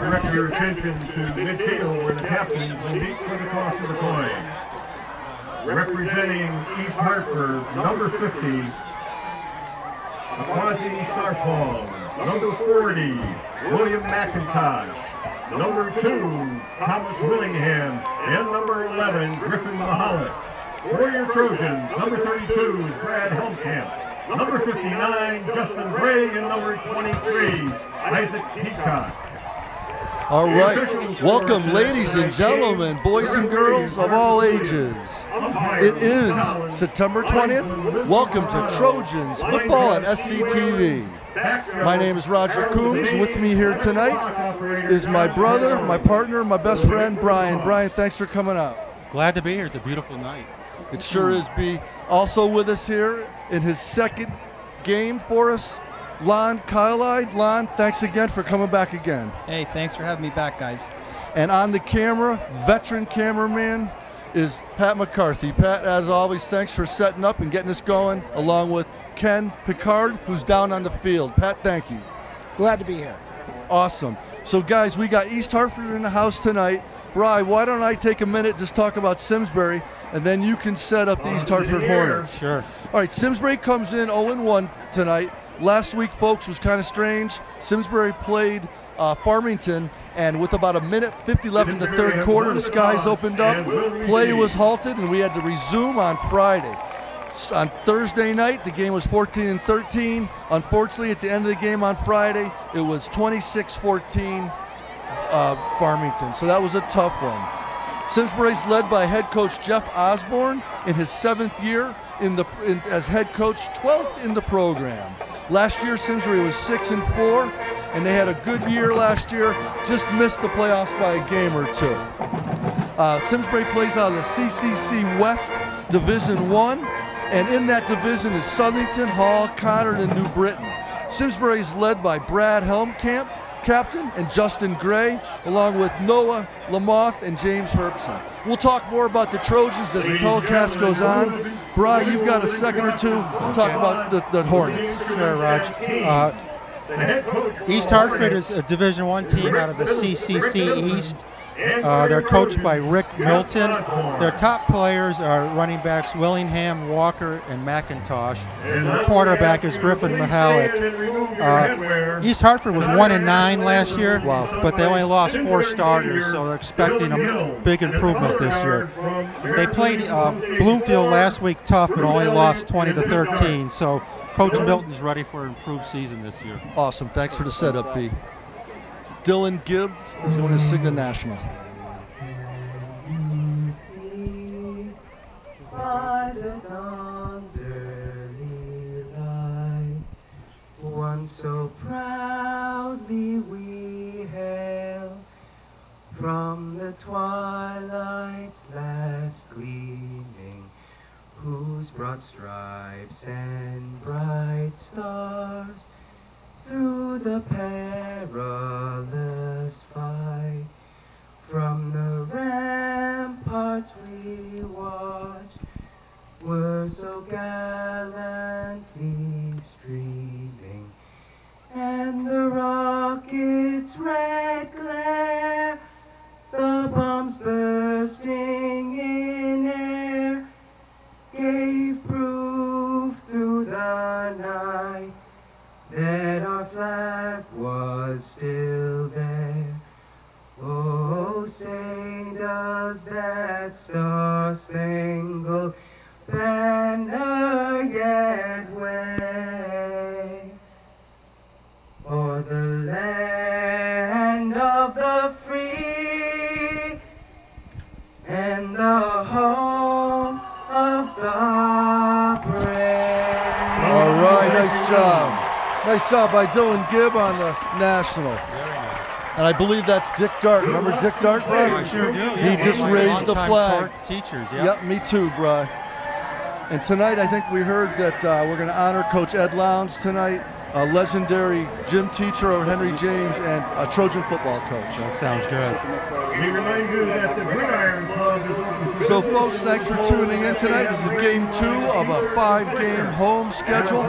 direct your attention to midfield where the captains will meet for the toss of the coin. Representing East Hartford, number 50, Quasi Sarpong. Number 40, William McIntosh. Number 2, Thomas Willingham. And number 11, Griffin Mahalik. For your Trojans, number 32 is Brad Helmkamp. Number 59, Justin Gray. And number 23, Isaac Peacock. All right, welcome ladies and gentlemen, boys and girls of all ages. It is September 20th. Welcome to Trojans Football at SCTV. My name is Roger Coombs. With me here tonight is my brother, my partner, my best friend, Brian. Brian, thanks for coming out. Glad to be here. It's a beautiful night. It sure is, B. Also with us here in his second game for us, Lon Kylide. Lon, thanks again for coming back again. Hey, thanks for having me back, guys. And on the camera, veteran cameraman, is Pat McCarthy. Pat, as always, thanks for setting up and getting us going, along with Ken Picard, who's down on the field. Pat, thank you. Glad to be here. Awesome. So, guys, we got East Hartford in the house tonight. Bri, why don't I take a minute, just talk about Simsbury, and then you can set up the East Hartford Hornets. Sure. All right, Simsbury comes in 0-1 tonight. Last week, folks, was kind of strange. Simsbury played Farmington, and with about a minute 50 left in the third quarter, the skies opened up. Play was halted, and we had to resume on Friday. On Thursday night, the game was 14-13. Unfortunately, at the end of the game on Friday, it was 26-14 Farmington. So that was a tough one. Simsbury's led by head coach Jeff Osborne in his 7th year as head coach, 12th in the program. Last year, Simsbury was 6-4, and they had a good year last year, just missed the playoffs by a game or two. Simsbury plays out of the CCC West Division I, and in that division is Southington, Hall, Conard, and New Britain. Simsbury is led by Brad Helmkamp, captain, and Justin Gray, along with Noah Lamoth and James Herbson. We'll talk more about the Trojans as the telecast goes on. Bri, you've got a second or two to talk about the Hornets. Sure, Raj. East Hartford is a Division I team out of the CCC East. They're coached by Rick Milton. Their top players are running backs Willingham, Walker, and McIntosh. Their quarterback is Griffin Mahalik. East Hartford was 1-9 last year, but they only lost 4 starters, so they're expecting a big improvement this year. They played Bloomfield last week tough, but only lost 20-13. So Coach Milton's ready for an improved season this year. Awesome. Thanks for the setup, B. Dylan Gibbs is going to sing the national. By the dawn's early light, once so proudly we hailed from the twilight's last gleaming, whose broad stripes and bright stars through the perilous fight, from the ramparts we watched, were so gallantly streaming, and the rocket's red glare, the bombs bursting in air, gave proof through the night that our flag was still there. Oh, say does that star-spangled banner yet wave o'er the land of the free and the home of the brave. All right, nice job. Nice job by Dylan Gibb on the national. Very nice. And I believe that's Dick Dart. Remember Dick Dart, bro? I sure do. He just raised the flag. Teachers, yeah. Yep, me too, bro. And tonight, I think we heard that we're going to honor Coach Ed Lowndes tonight, a legendary gym teacher of Henry James and a Trojan football coach. That sounds good. We remind you that the Gridiron Club is open for So, folks, thanks for tuning in tonight. This is game 2 of a 5-game home schedule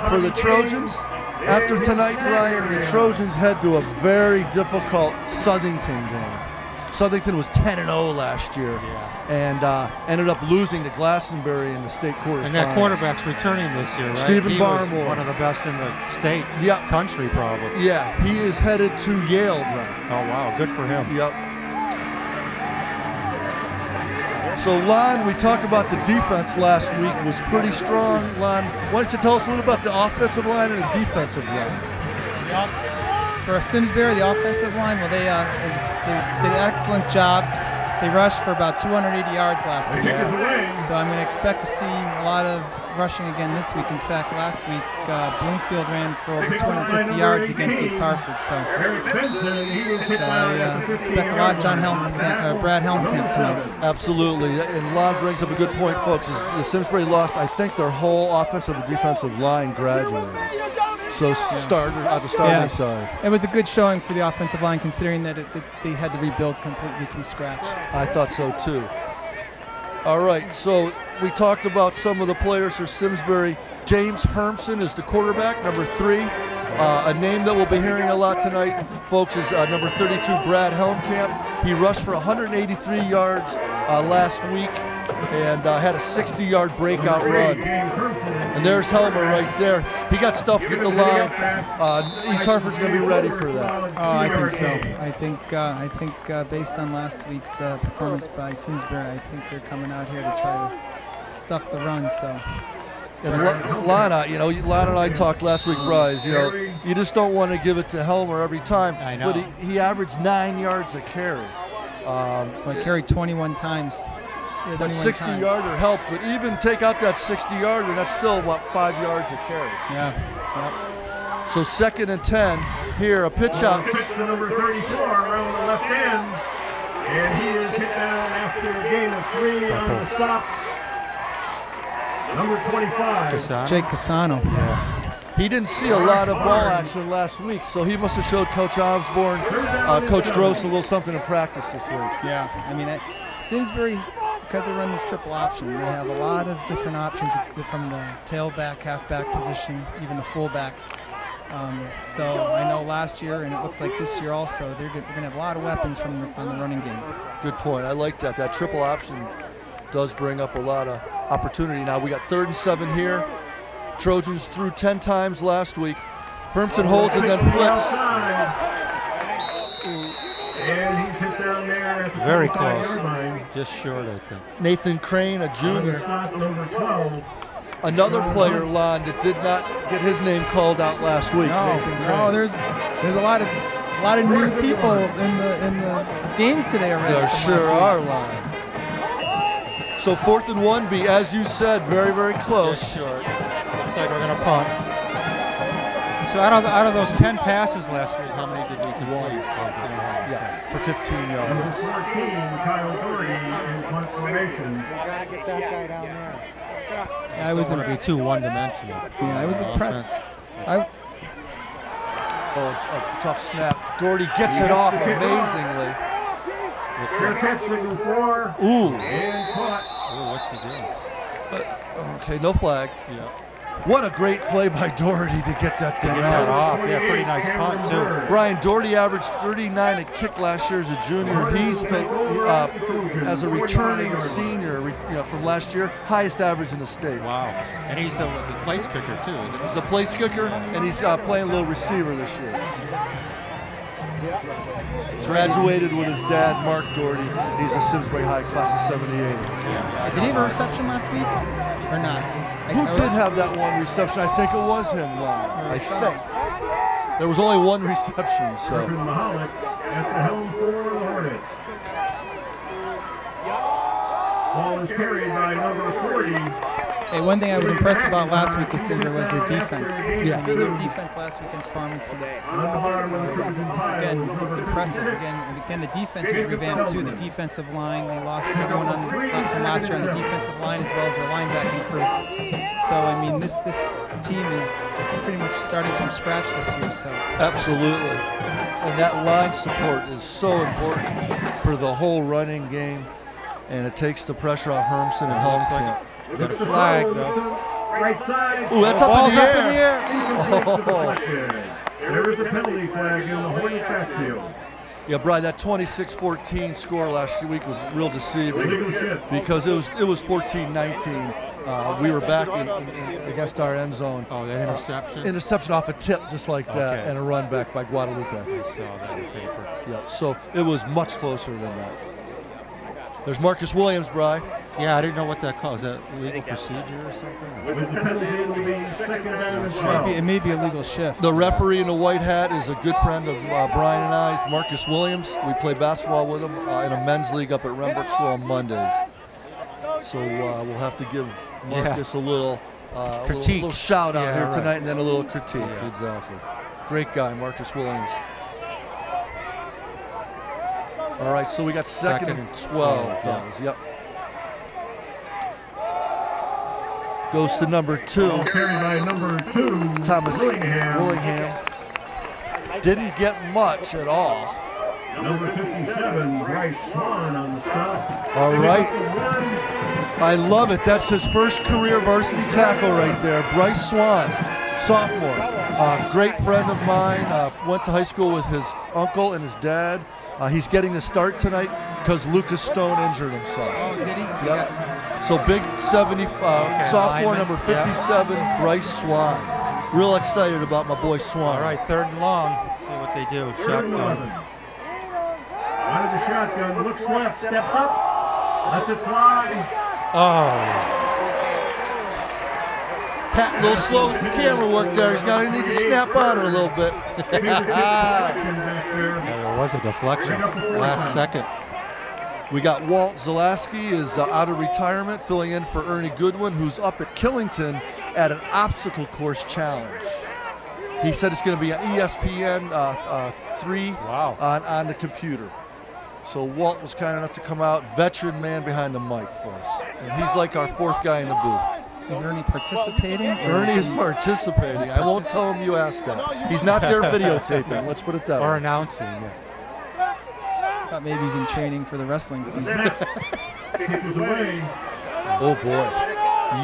for the Trojans. After tonight, Brian, the Trojans head to a very difficult Southington game. Southington was 10-0 last year, and ended up losing to Glastonbury in the state quarterfinals. And that quarterback's returning this year, right? Stephen he Barmore. was one of the best in the state, country probably. Yeah, he is headed to Yale, Brian. Oh, wow, good for him. Yep. So, Lon, we talked about the defense last week was pretty strong. Lon, why don't you tell us a little about the offensive line and the defensive line? For Simsbury, the offensive line, well, they did an excellent job. They rushed for about 280 yards last week. So I'm going to expect to see a lot of rushing again this week. In fact, last week, Bloomfield ran for over 250 yards against East Hartford. So I expect a lot of Brad Helmkamp tonight. Absolutely. And Lon brings up a good point, folks. The Simsbury lost, I think, their whole offensive and defensive line graduated. So started at the starting side. It was a good showing for the offensive line, considering that they had to rebuild completely from scratch. I thought so too. All right, so we talked about some of the players for Simsbury. James Hermson is the quarterback, number 3. A name that we'll be hearing a lot tonight, folks, is number 32, Brad Helmkamp. He rushed for 183 yards last week and had a 60-yard breakout run. And there's Helmer right there. He got stuffed at the line. East Hartford's going to be ready for that. Oh, I think so. I think based on last week's performance by Simsbury, I think they're coming out here to try to stuff the run. So. And Lana, Lana and I talked last week, Bryce, you just don't want to give it to Helmer every time. I know. But he averaged 9 yards a carry. He carried 21 times. That 60-yarder helped, but even take out that 60-yarder, that's still, 5 yards a carry. Yeah. So 2nd and 10. Here, a pitch out. Pitch to number 34 around the left end. And he is hit down after a gain of 3 on the stop. Number 25. It's Jake Casano. Yeah. He didn't see a lot of ball action last week, so he must have showed Coach Osborne, Coach Gross a little something to practice this week. Yeah, I mean, Simsbury, because they run this triple option, they have a lot of different options from the tailback, halfback position, even the fullback. So I know last year, and it looks like this year also, they're going to have a lot of weapons on the running game. Good point. I like that. That triple option does bring up a lot of opportunity. Now we got 3rd and 7 here. Trojans threw 10 times last week. Hermson holds and then flips. And he's hit down there at the very close. Just short, I think. Nathan Crane, a junior. Number 12. Another player, Lon, that did not get his name called out last week. No, there's a lot of new people in the game today already. There sure are, Lon. So 4th and 1 be, as you said, very, very close. Just short. Looks like we're going to punt. So out of those 10 passes last week, how many did we complete? Yeah, for 15 yards. Number 14, Kyle Doherty in punt formation. I was going to be too one-dimensional. Yeah, I was impressed. A tough snap. Doherty gets it off amazingly. Fair catch, signal 4. Ooh. And caught. Ooh, what's he doing? Okay, no flag. Yeah. What a great play by Doherty to get that thing off. Yeah, pretty nice punt, too. Brian, Doherty averaged 39 at kick last year as a junior. He's as a returning senior from last year, highest average in the state. Wow. And he's the place kicker, too, isn't he? He's a place kicker, and he's playing a little receiver this year. Graduated with his dad, Mark Doherty. He's a Simsbury High, class of 78. Yeah. Did he have a reception last week or not? Who did have that one reception? I think it was him, I think. There was only one reception, so. Mahalik at the helm for the Hornets. Ball is carried by number 40. Hey, one thing I was impressed about last week with Simsbury was their defense. Yeah. I mean, their defense last week against Farmington was again impressive. Again, the defense was revamped too. The defensive line, they lost everyone from last year on the defensive line as well as their linebacking crew. So I mean, this team is pretty much starting from scratch this year. So absolutely, and that line support is so important for the whole running game, and it takes the pressure off Hermson and Helmkamp. Got a flag, though. Right side. Ooh, that's up in the air. Oh. There is a penalty flag in the Hornet backfield. Yeah, Brian, that 26-14 score last week was real deceiving because it was 14-19. We were back against our end zone. Oh, that interception? Interception off a tip just like that, and a run back by Guadalupe. I saw that on paper. Yeah, so it was much closer than that. There's Marcus Williams, Bri. Yeah, I didn't know what that called. Is that legal procedure or something? With the penalty, it will be second down and 12. It may be a legal shift. The referee in the white hat is a good friend of Brian and I's, Marcus Williams. We play basketball with him in a men's league up at Rembrandt School on Mondays. So we'll have to give Marcus a little critique, little shout out here tonight, and then a little critique. Yeah. Exactly. Great guy, Marcus Williams. All right, so we got second and 12, fellas. Yep. Goes to number 2. Carried by number 2, Thomas Willingham. Didn't get much at all. Number 57, Bryce Swan on the stop. All right. I love it. That's his first career varsity tackle right there. Bryce Swan, sophomore. Great friend of mine. Went to high school with his uncle and his dad. He's getting the start tonight because Lucas Stone injured himself. Oh, did he? Yep. So big 70, sophomore number 57, Bryce Swan. Real excited about my boy Swan. All right, 3rd and long. See what they do. Shotgun. Out of the shotgun, looks left, steps up, lets it fly. Oh. Pat, a little slow with the camera work there. He's going to need to snap on it a little bit. Yeah, there was a deflection last second. We got Walt Zalaski is out of retirement, filling in for Ernie Goodwin, who's up at Killington at an obstacle course challenge. He said it's going to be an ESPN 3 on the computer. So Walt was kind enough to come out, veteran man behind the mic for us. And he's like our 4th guy in the booth. Is Ernie participating? Ernie is participating. I won't tell him you asked that. He's not there videotaping, let's put it that way. Or announcing, yeah. I thought maybe he's in training for the wrestling season. Oh boy.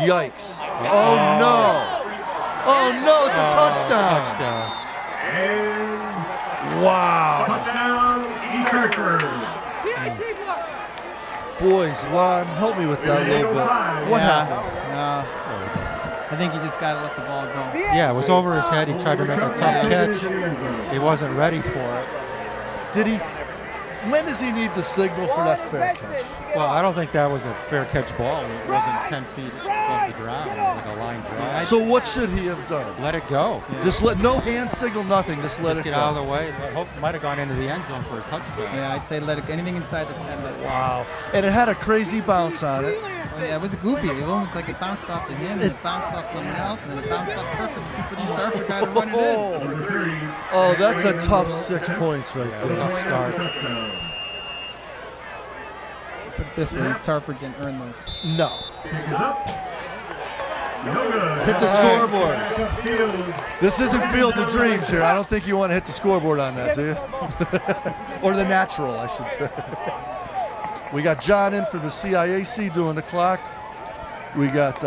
Yikes. Oh no. Oh no, it's a touchdown. Wow. Touchdown, East Hartford. Boys, Lon, help me with that a little bit. What happened? I think he just got to let the ball go. Yeah, it was over his head. He tried to make a tough catch. He wasn't ready for it. Did he? When does he need to signal for that fair catch? Well, I don't think that was a fair catch ball. It wasn't 10 feet above the ground. It was like a line drive. So what should he have done? Let it go. Yeah. Just let no hand signal, nothing. Just let it go. Get out of the way. Might have gone into the end zone for a touchdown. Yeah, I'd say let it. Anything inside the 10. Let it go. Wow. And it had a crazy bounce on it. Yeah, it was goofy. It was almost like it bounced off of him, and it bounced off someone else, and then it bounced off perfectly for the East Hartford guy to run it in. Oh, that's a tough 6 points right there. Tough start. Put it this way, East Hartford didn't earn those. No. Hit the scoreboard. This isn't Field of Dreams here. I don't think you want to hit the scoreboard on that, do you? Or the natural, I should say. We got John in from the CIAC doing the clock. We got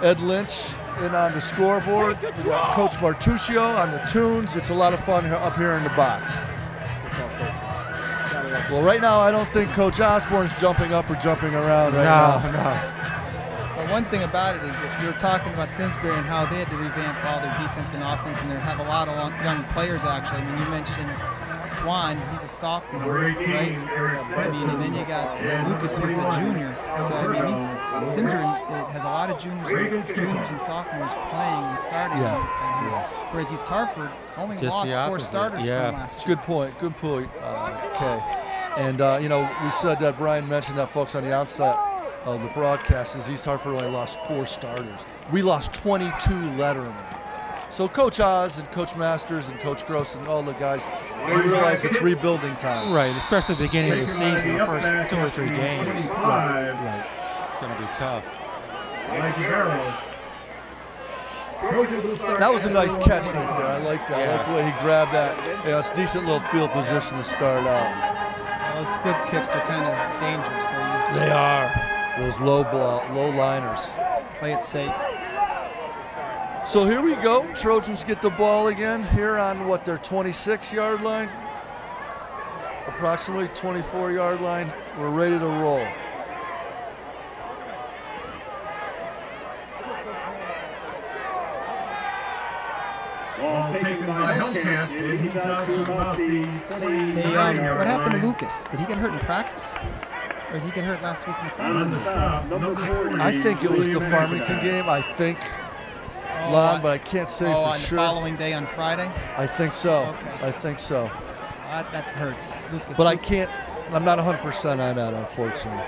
Ed Lynch in on the scoreboard. We got Coach Martuccio on the tunes. It's a lot of fun up here in the box. Well, right now, I don't think Coach Osborne's jumping up or jumping around right now. No. But one thing about it is that you were talking about Simsbury and how they had to revamp all their defense and offense, and they have a lot of young players, actually. I mean, you mentioned Swan, he's a sophomore, right? I mean, and then you got Lucas, who's a junior. So, I mean, Simsbury has a lot of juniors and sophomores playing and starting. Whereas East Hartford only lost 4 starters from last year. Good point, okay. And, you know, we said that Brian mentioned that, folks, on the outset of the broadcast, is East Hartford only lost 4 starters. We lost 22 lettermen. So Coach Oz and Coach Masters and Coach Gross and all the guys, they realize it's rebuilding time. Right, especially the beginning of the season, the first 2 or 3 games. Right. It's going to be tough. That was a nice catch right there. I like that. I like the way he grabbed that. Yeah, it's a decent little field position to start out. Those good kicks are kind of dangerous. So they are. Those low liners. Play it safe. So here we go. Trojans get the ball again here on what, their 26-yard line? Approximately 24-yard line. We're ready to roll. Ball taken by Hellcat, and he's out to about the 29-yard line. What happened to Lucas? Did he get hurt in practice? Or did he get hurt last week in the Farmington game? I think it was the Farmington game. I think, Lon, but I can't say for on sure. The following day on Friday? I think so. Okay. I think so. That hurts. Lucas. But I can't, I'm not 100% on that, unfortunately.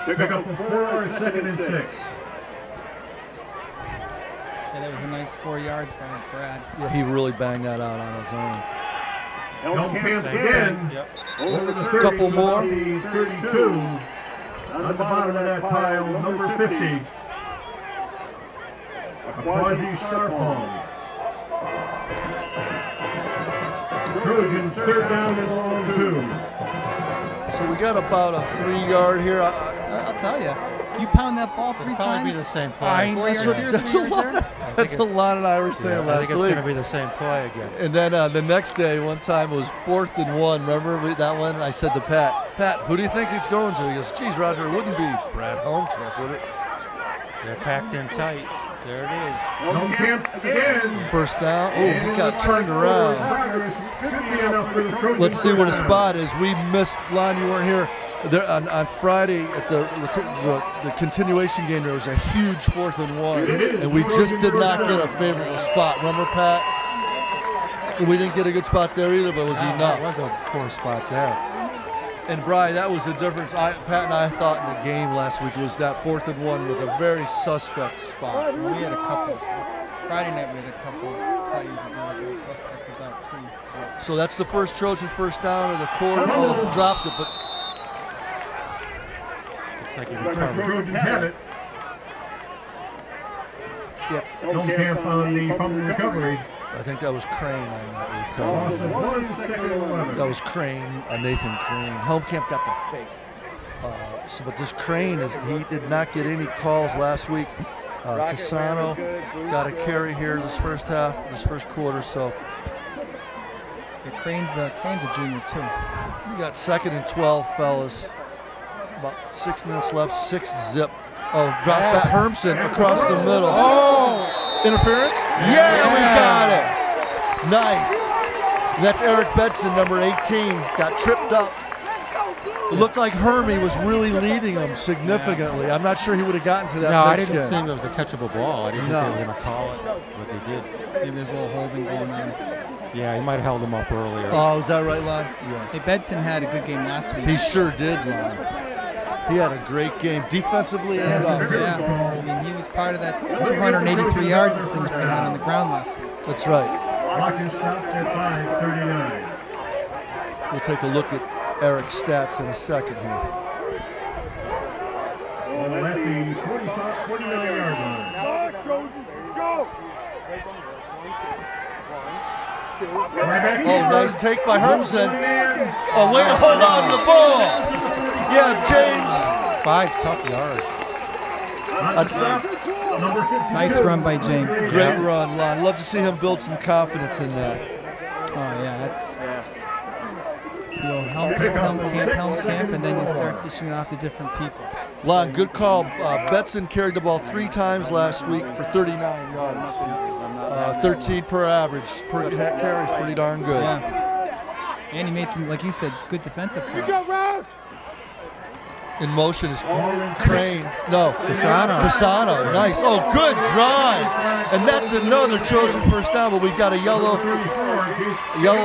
Pick up 4, 2nd and 6. Yeah, that was a nice 4 yards by Brad. Yeah, he really banged that out on his own. Hellcat again. Yep. Over the 30, Couple more. the 32. On the bottom of that pile, number 50. A quasi-Sarpong. Trojans 3rd down and long 2. So we got about a 3-yard here. I'll tell you. You pound that ball 3 Probably times. be the same play. That's a lot. That's a lot, and I were saying I last think it's week. going to be the same play again. And then the next day, one time it was 4th and 1. Remember that one? I said to Pat, who do you think he's going to? He goes, geez, Roger, it wouldn't be Brad Holmkamp, would it? They're packed in tight. There it is. Holmkamp again. First down. Oh, he got turned around. Let's see what his spot is. We missed, Lon, you weren't here. There, on Friday at the continuation game, there was a huge 4th and 1, and we just did not get a favorable spot. Remember, Pat? We didn't get a good spot there either, but it was enough. That was a poor spot there. And Brian, that was the difference. Pat and I thought in the game last week was that 4th and 1 with a very suspect spot. We had a couple. Friday night we had a couple plays that we were a little suspect about too. So that's the first Trojan first down of the quarter. Oh, dropped it, but. Like The Trojans have it. Yep. Holmkamp on the fumble recovery. I think that was Crane on that Loss recovery. of 1, 2nd and 11. That was Crane, Nathan Crane. Holmkamp got the fake. But this Crane, he did not get any calls last week. Casano got a carry here this first half, this first quarter. So Yeah, Crane's a junior too. we got 2nd and 12, fellas. About 6 minutes left, 6-zip. Oh, drop back Hermson across the middle. Oh, interference? Yeah, we got it. Nice. That's Eric Bedson, number 18, got tripped up. It looked like Hermie was really leading him significantly. I'm not sure he would have gotten to that. No, I didn't think it was a catchable ball. I didn't No. think they were going to call it, but they did. Maybe there's a little holding going on. Yeah, he might have held him up earlier. Oh, is that right, Lon? Yeah. Hey, Bedson had a good game last week. He sure did, Lon. He had a great game defensively and offensively. Yeah, I mean, he was part of that 283 yards that Simsbury had on the ground last week. That's right. Clock is stopped at 5:39. We'll take a look at Eric's stats in a second here. Ball at the 49-yard line. Oh, nice take by Hermson. Oh, way to hold on to the ball. Yeah, James. 5 tough yards. Nice run by James. Great run, Lon. Love to see him build some confidence in that. Oh yeah, that's you go helm camp, and then you start dishing it off to different people. Lon, good call. Betson carried the ball 3 times last week for 39 yards. 13 per average. Per carry is pretty darn good. Yeah. And he made some, like you said, good defensive plays. In motion is Crane. No, Casano. Casano. Nice. Oh, good drive. And that's another Trojan first down, but we've got a yellow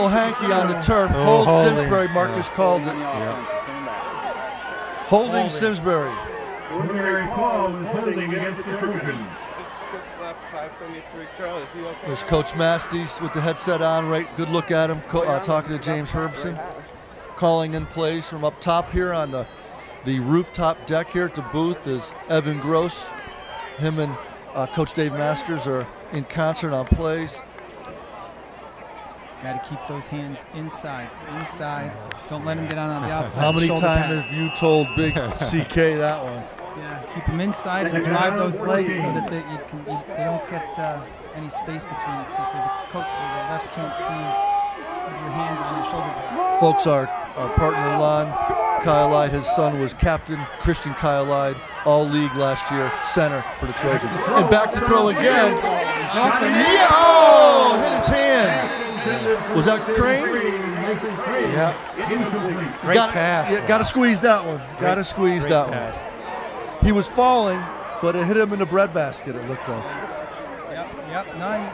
hanky on the turf. Hold holding. Simsbury. Marcus called it. Yeah. Holding Simsbury. Preliminary call is holding against the Trojans. There's Coach Masties with the headset on, right? Good look at him, talking to James Herbson. Calling in plays from up top here on the rooftop deck here at the booth is Evan Gross. Him and Coach Dave Masters are in concert on plays. Got to keep those hands inside. Don't let him get on the outside. How many Shoulder times pass. have you told Big CK that one? Yeah, keep them inside and drive those legs so that they don't get any space between you two, so the refs can't see with your hands on your shoulder pads. Folks, our partner Lon Kyalide, his son was captain Christian Kyalide, all league last year, center for the Trojans. And back to throw again. Yeah! Oh, hit his hands. Was that Crane? Yeah. Great pass. Yeah, got to squeeze that one. Got to squeeze that pass. one. He was falling, but it hit him in the breadbasket, it looked like. Yep. No,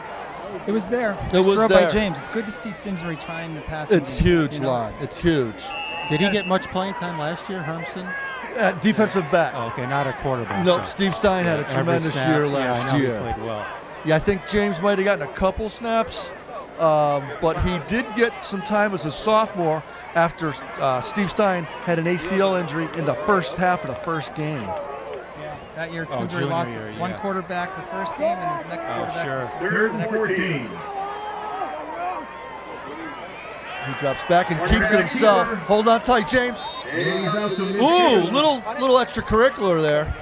it was there. It was throw there. By James. It's good to see Simsbury trying the pass. It's huge, Lon. It's huge. Did he get much playing time last year, Hermson? Defensive back. Oh, okay, not a quarterback. Nope, Steve Stein had a tremendous year last year. He played well. Yeah, I think James might have gotten a couple snaps, but he did get some time as a sophomore after Steve Stein had an ACL injury in the first half of the first game. Yeah, that year Simsbury lost one quarterback the first game and his next quarterback the next 14. game. He drops back and keeps it himself. Hold on tight, James. Ooh, little extracurricular there.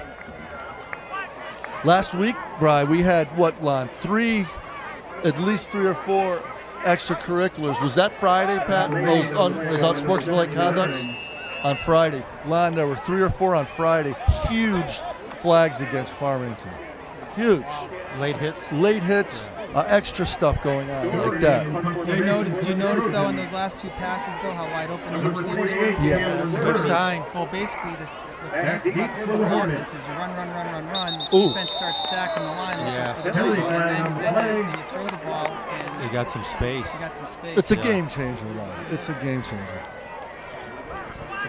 Last week, Brian, we had what, Lon? At least three or four extracurriculars. Was that Friday, Pat? Those unsportsmanlike conducts on Friday. Lon, there were 3 or 4 on Friday. Huge flags against Farmington. Huge. Late hits. Late hits. Extra stuff going on like that. Do you notice though in those last 2 passes though how wide open those receivers were? Yeah, that's a good sign. Well, basically, what's nice about the Simsbury offense is you run. Ooh. Defense starts stacking the line looking for the ball, and then you throw the ball, and you got some space. It's a game changer, Lon. It's a game changer.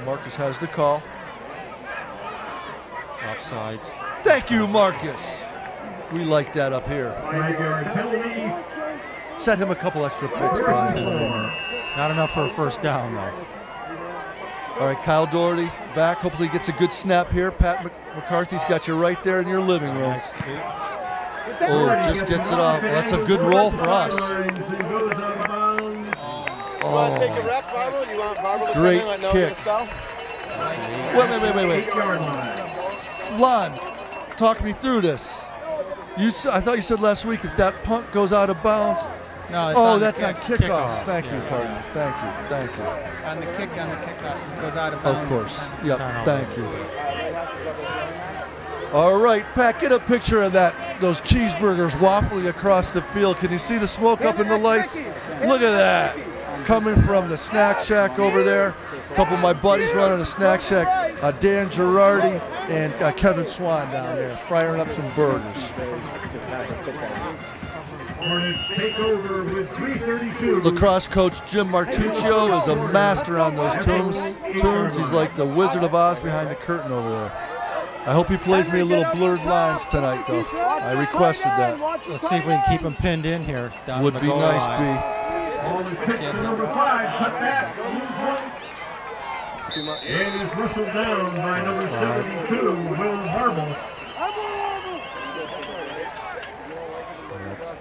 Marcus has the call. Offsides. Thank you, Marcus. We like that up here. Set him a couple extra picks, Brian. Not enough for a first down, though. All right, Kyle Doherty back. Hopefully he gets a good snap here. Pat McCarthy's got you right there in your living room. Oh, just gets it off. Well, that's a good roll for us. Oh, great kick. Wait. Lon, talk me through this. I thought you said last week if that punt goes out of bounds. No, that's on kickoffs. Thank you, partner. Thank you. On the kickoffs, it goes out of bounds. Of course. Yep. Thank you. All right, Pat, get a picture of those cheeseburgers waffling across the field. Can you see the smoke up in the lights? Look at that. Coming from the snack shack over there. A couple of my buddies running the snack shack. Dan Girardi and Kevin Swan down there, frying up some burgers. Lacrosse coach Jim Martuccio is a master on those tunes. He's like the Wizard of Oz behind the curtain over there. I hope he plays me a little blurred lines tonight, though. I requested that. Let's see if we can keep him pinned in here. Would be nice, B. Number 5, cut back, lose 1. And is whistled down by number 72, Will Harble.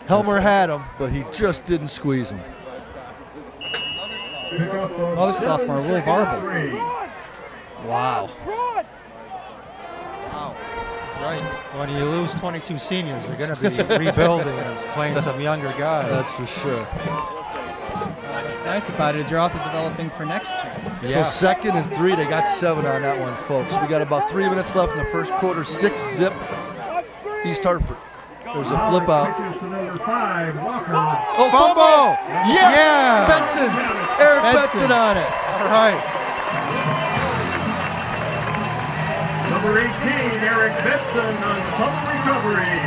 Helmer had him, but he just didn't squeeze him. Another sophomore, Will Harble. Wow. That's right. When you lose 22 seniors, you're going to be rebuilding and playing some younger guys. That's for sure. What's nice about it is you're also developing for next year. So 2nd and 3, they got 7 on that one, folks. We got about 3 minutes left in the first quarter. 6-zip. East Hartford. There's a flip out. Oh, fumble! Yeah! Benson! Eric Benson on it. All right. Number 18, Eric Benson on fumble recovery.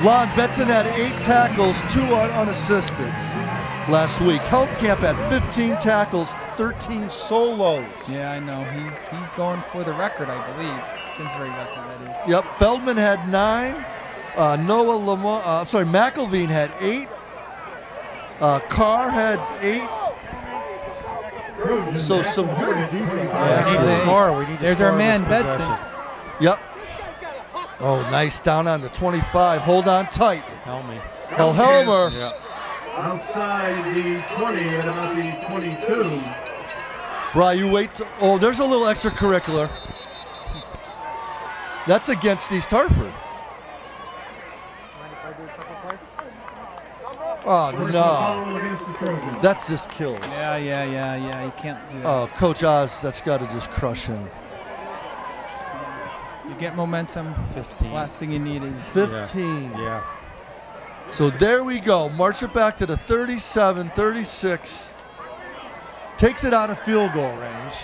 Lon Benson had 8 tackles, 2 unassisted last week. Helpkamp had 15 tackles, 13 solos. Yeah, I know. He's going for the record, I believe. Simsbury record, that is. Yep. Feldman had 9. McElveen had 8. Carr had 8. So some good defense. We need to score. There's our man, Benson. Yep. Oh, nice. Down on the 25. Hold on tight. Helmy. Oh, Helmer. Yeah. Outside the 20 at about the 22. Bri, you wait. Oh, there's a little extracurricular. That's against East Hartford. Oh, no. That just kills. Yeah. You can't do that. Oh, Coach Oz, that's got to just crush him. You get momentum. 15. Last thing you need is 15. Yeah. So there we go. March it back to the 37, 36. Takes it out of field goal range.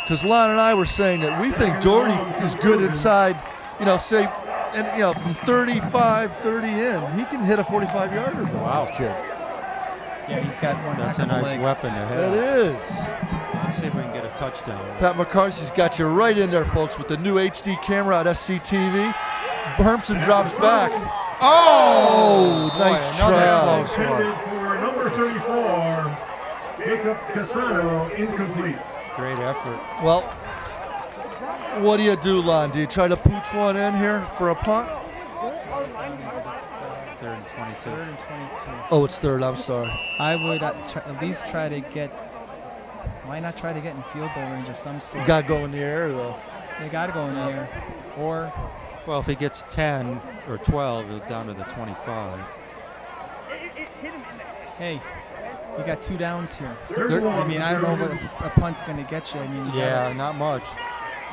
Because Lon and I were saying that we think Doherty is good inside, say, from 35, 30 in. He can hit a 45-yarder. Wow. This kid. Yeah, he's got one. That's a nice weapon to have. That is. Let's see if we can get a touchdown. Pat McCarthy's got you right in there, folks, with the new HD camera at SCTV. Hermson drops back. Oh, nice try. Close one. For number 34, Jacob Casano, incomplete. Great effort. Well, what do you do, Lon? Do you try to pooch one in here for a punt? Third and 22. Third and 22. Oh, it's third. I'm sorry. I would at least try to get. Why not try to get in field goal range of some sort? You got to go in the air, though. They got to go in the air. Or. Well, if he gets 10 or 12, he'll down to the 25. Hey, you got 2 downs here. I mean, I don't know what a punt's going to get you. I mean, Yeah, not much.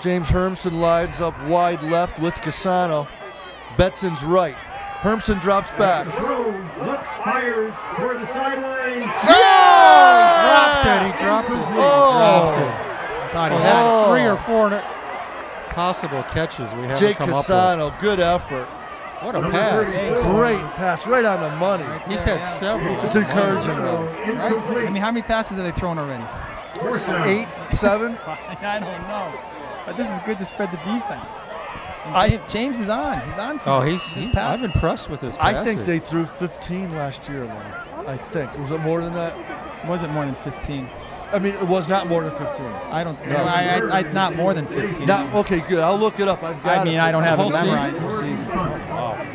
James Hermson lines up wide left with Casano. Betson's right. Hermson drops back. Looks, fires toward the sideline. He dropped it. I thought he had 3 or 4 possible catches we haven't Jake come up Casano, good effort. with. What a pass. Great pass, right on the money. He's had several. It's encouraging, though. Right? I mean, how many passes have they thrown already? 8, 7? I don't know. But this is good to spread the defense. And James is on. He's on to he's I'm impressed with his passing. I think they threw 15 last year, though. I think. Was it more than that? Was it more than 15? I mean, it was not more than 15. I don't know. I not more than 15. Okay, good. I'll look it up. I've got it. I don't have it memorized. memorized.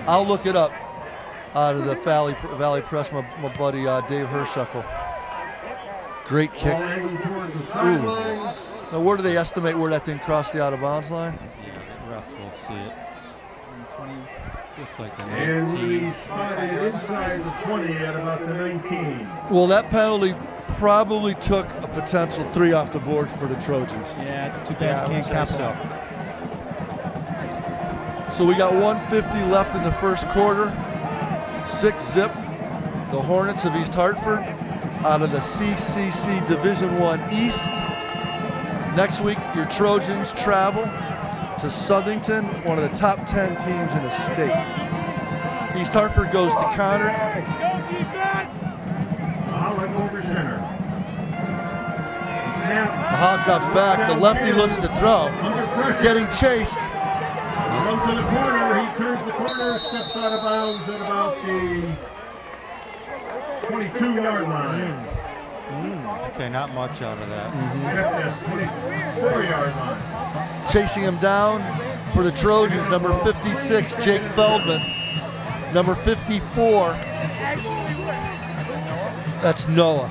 I'll look it up out of the Valley Press, my buddy Dave Hershuckle. Great kick. Ooh. Now, where do they estimate where that thing crossed the out-of-bounds line? Yeah, the refs will see it. 20. Looks like the And 19. we spotted it inside the 20 at about the 19. Well, that penalty probably took a potential 3 off the board for the Trojans. Yeah, it's too bad you can't capitalize. So we got 150 left in the first quarter. 6-zip. The Hornets of East Hartford out of the CCC Division I East. Next week, your Trojans travel to Southington, one of the top 10 teams in the state. East Hartford goes to Connor. Over center. Mahal drops back. The lefty looks to throw. Getting chased. Runs to the corner. He turns the corner, steps out of bounds at about the 22-yard line. Okay, not much out of that. At the 24-yard line. Chasing him down for the Trojans, number 56, Jake Feldman. Number 54, that's Noah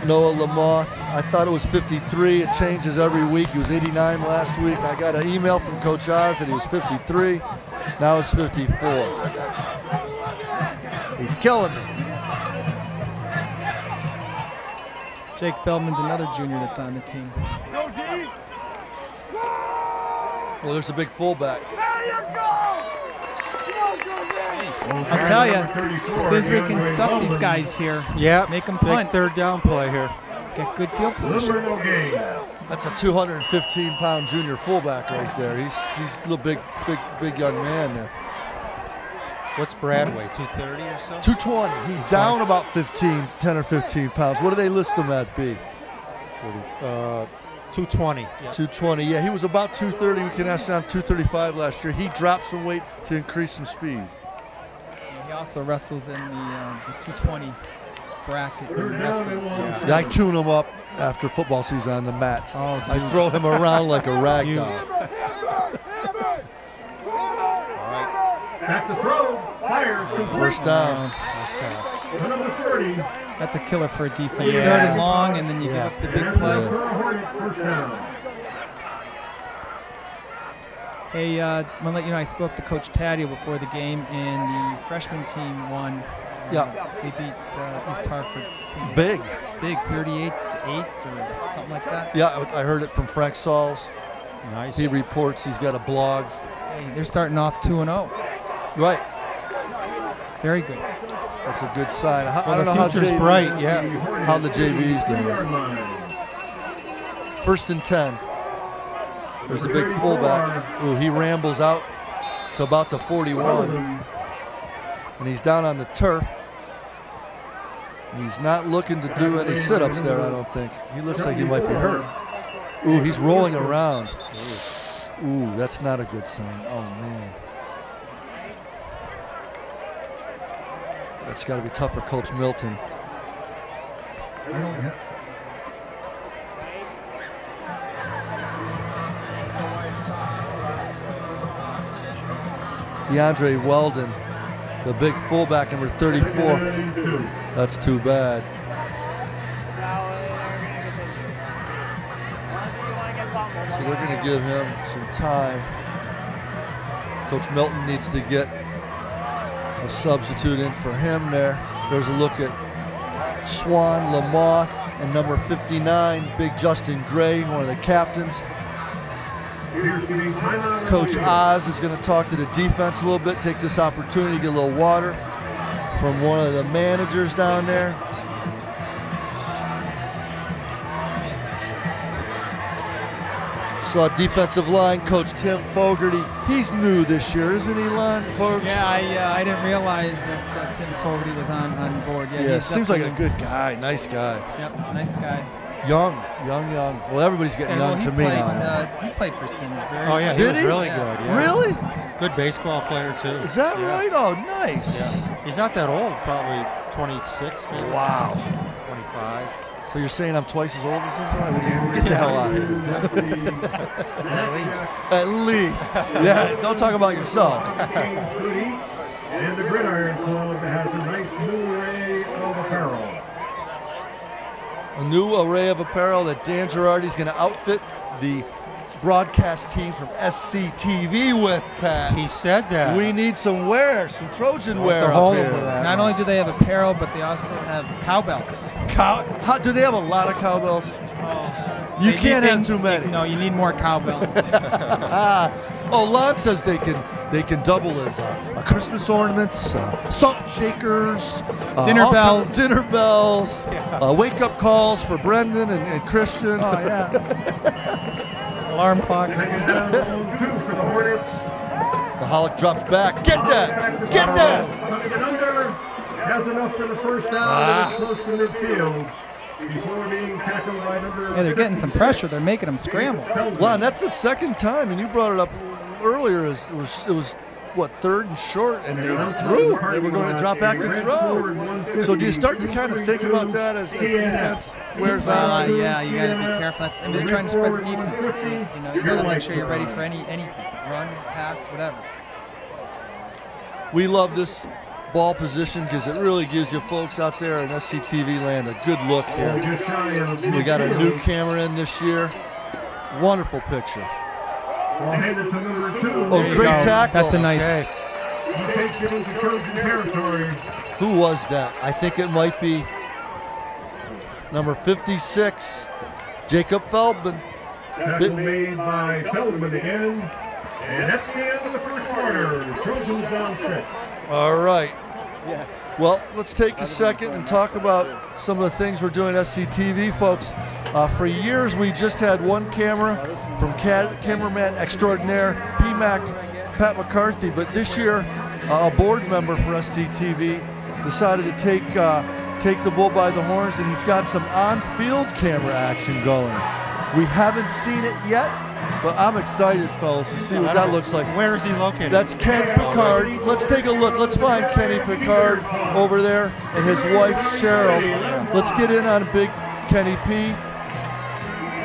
Lamoth. I thought it was 53. It changes every week. He was 89 last week. I got an email from Coach Oz that he was 53. Now it's 54. He's killing me. Jake Feldman's another junior that's on the team. Well, there's a big fullback. I'll tell you, Simsbury can stuff these guys here. Yeah, make them big punt. third down play here. Get good field position. That's a 215-pound junior fullback right there. He's a little big young man there. What's Bradway, 230 or so? 220. He's down about 10 or 15 pounds. What do they list him at, B? 220. Yeah. 220. Yeah, he was about 230. We can ask down 235 last year. He dropped some weight to increase some speed. He also wrestles in the 220 bracket in wrestling. So. Yeah, I tune him up after football season on the mats. Oh, I throw him around like a rag doll. Back to throw. Fires. First down. Nice pass. Number 30. That's a killer for a defense. Yeah. Third and long, and then you give up the big play. First down. Hey, I want to let you know I spoke to Coach Taddeo before the game, and the freshman team won. Yeah. They beat East Hartford. Big. Big, 38-8 or something like that. Yeah, I heard it from Frank Sauls. Nice. He reports, he's got a blog. Hey, they're starting off 2-0. Right. Very good. That's a good sign. I Well, don't know the how future's JV bright, yeah. how the JV's doing. 1st and 10. There's the big fullback. Ooh, he rambles out to about the 41. And he's down on the turf. He's not looking to do any sit-ups there, I don't think. He looks like he might be hurt. Ooh, he's rolling around. Ooh, that's not a good sign. Oh, man. That's got to be tough for Coach Milton. DeAndre Weldon, the big fullback, number 34. That's too bad. So they're going to give him some time. Coach Milton needs to get a substitute in for him there. There's a look at Swan Lamoth and number 59, big Justin Gray, one of the captains. Coach Oz is going to talk to the defense a little bit, take this opportunity to get a little water from one of the managers down there. Saw defensive line coach Tim Fogarty. He's new this year, isn't he, Lon, folks? Yeah, I didn't realize that Tim Fogarty was on board. Yeah, seems like a good guy, nice guy. Yep, nice guy. Young. Well, everybody's getting young to me now. He played for Simsbury. Oh, yeah, Did he he? was really good. Yeah. Really? Good baseball player, too. Is that Yeah. right? Oh, nice. Yeah. He's not that old, probably 26, maybe. Wow. 25. So you're saying I'm twice as old as him? Get the hell out of here. At least. At least. Yeah, don't talk about yourself. And the Gridiron Club has a nice new array of apparel. A new array of apparel that Dan Girardi's going to outfit the broadcast team from SCTV with, Pat. He said that. We need some wear, some Trojan wear They're up all here. over that. Not only do they have apparel, but they also have cowbells. Do they have a lot of cowbells? Oh, You can't have too many. No, you need more cowbell. Lon says they can double as Christmas ornaments, salt shakers, Dinner bells. dinner bells, wake-up calls for Brendan and Christian. Oh, yeah. Alarm clocks. Second down, 2 for the Hornets. The Holic drops back. Get that! Get that! Punts it under. Has enough for the first down. Close to midfield. Before being tackled by number. Yeah, they're getting some pressure. They're making them scramble. Lon, that's the second time, and you brought it up earlier. It was what, 3rd and short, and they threw. They were going to drop back to throw. So do you start to kind of think about that as defense wears on? Yeah, you got to be careful. They're trying to spread the defense. You got to make sure you're ready for anything. Run, pass, whatever. We love this ball position because it really gives you folks out there in SCTV land a good look here. We got a new camera in this year. Wonderful picture. Oh, great tackle. That's a nice. He takes it into Trojan territory. Who was that? I think it might be number 56, Jacob Feldman. Tackle made by Feldman again. And that's the end of the first quarter. Trojans down 6. All right. Well, let's take a second and talk about some of the things we're doing at SCTV, folks. For years, we just had one camera from cameraman extraordinaire PMAC Pat McCarthy, but this year, a board member for SCTV decided to take the bull by the horns, and he's got some on-field camera action going. We haven't seen it yet, but I'm excited, fellas, to see what that looks like. Where is he located? That's Ken Picard. Let's take a look. Let's find Kenny Picard over there and his wife, Cheryl. Let's get in on big Kenny P.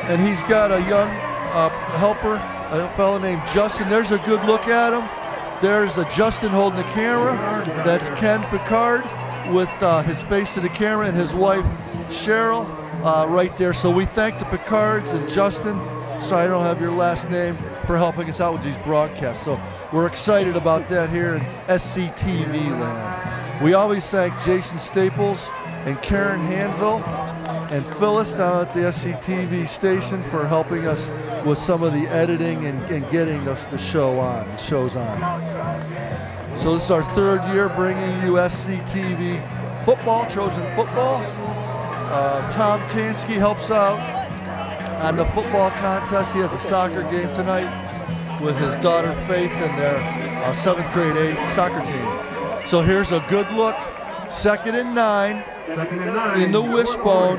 And he's got a young helper, a fellow named Justin. There's a good look at him. There's a Justin holding the camera. That's Ken Picard with his face to the camera, and his wife, Cheryl, right there. So we thank the Picards and Justin. Sorry, I don't have your last name for helping us out with these broadcasts. So we're excited about that here in SCTV land. We always thank Jason Staples and Karen Hanville and Phyllis down at the SCTV station for helping us with some of the editing and getting the shows on. So this is our 3rd year bringing you SCTV football, Trojan football. Tom Tansky helps out on the football contest. He has a soccer game tonight with his daughter Faith and their 7th grade A soccer team. So here's a good look, 2nd and 9 in the wishbone.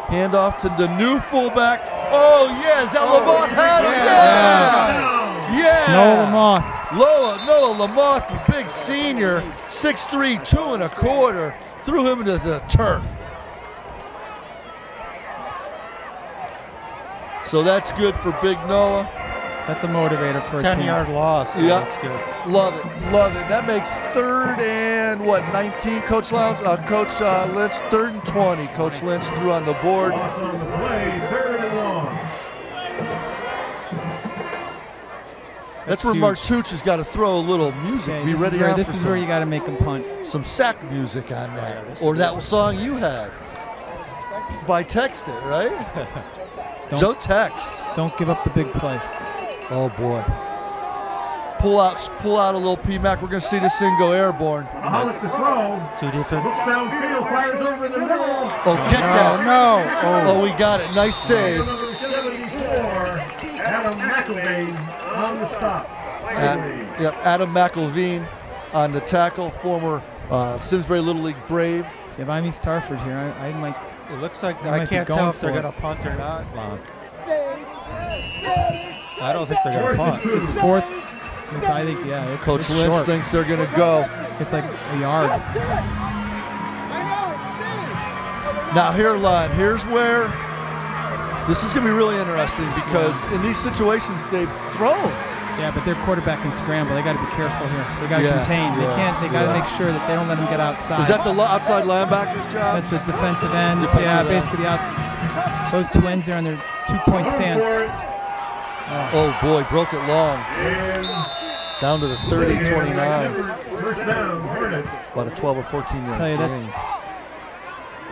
Hand off to the new fullback. Oh yeah, is that Lamont Haddon? Yeah. Noah Lamont, the big senior, 6'3", 2 1/4, threw him into the turf. So that's good for Big Noah. That's a motivator for a 10-yard loss. Yeah, That's good. Love it. That makes 3rd and 19, Coach Lynch, 3rd and 20. Coach Lynch threw on the board. Loss on the play, 3rd and long. That's where huge. Martucci has got to throw a little music. Okay, Be ready. this is where you got to make them punt. Some sack music on that, or that song you had. By text it, right? Don't text. Don't give up the big play. Oh boy. Pull out a little PMAC. We're gonna see this thing go airborne. Mahalik to throw. 2 defense. Looks downfield, fires over the middle. Oh, get that. No. Oh, we got it. Nice save. Number 74, Adam McElvain on the stop. Adam McElveen on the tackle, former Simsbury Little League Brave. See, if I'm East Hartford here, I might. It looks like They I might be can't going tell if for they're it. going to punt or not. I don't think they're going to punt. It's 4th. I think, yeah. It's Coach Lynch short. thinks they're gonna go. It's like a yard. Now here, Lon, here's where this is gonna be really interesting because in these situations they've thrown. Yeah, but their quarterback can scramble. They got to be careful here. They got to contain. They can't. They got to make sure that they don't let him get outside. Is that the outside linebacker's job? That's the defensive ends. Basically those 2 ends there on their 2-point stance. Oh boy, broke it long. Down to the 30-29. First down, Hornets. About a 12 or 14 yard Tell you gain.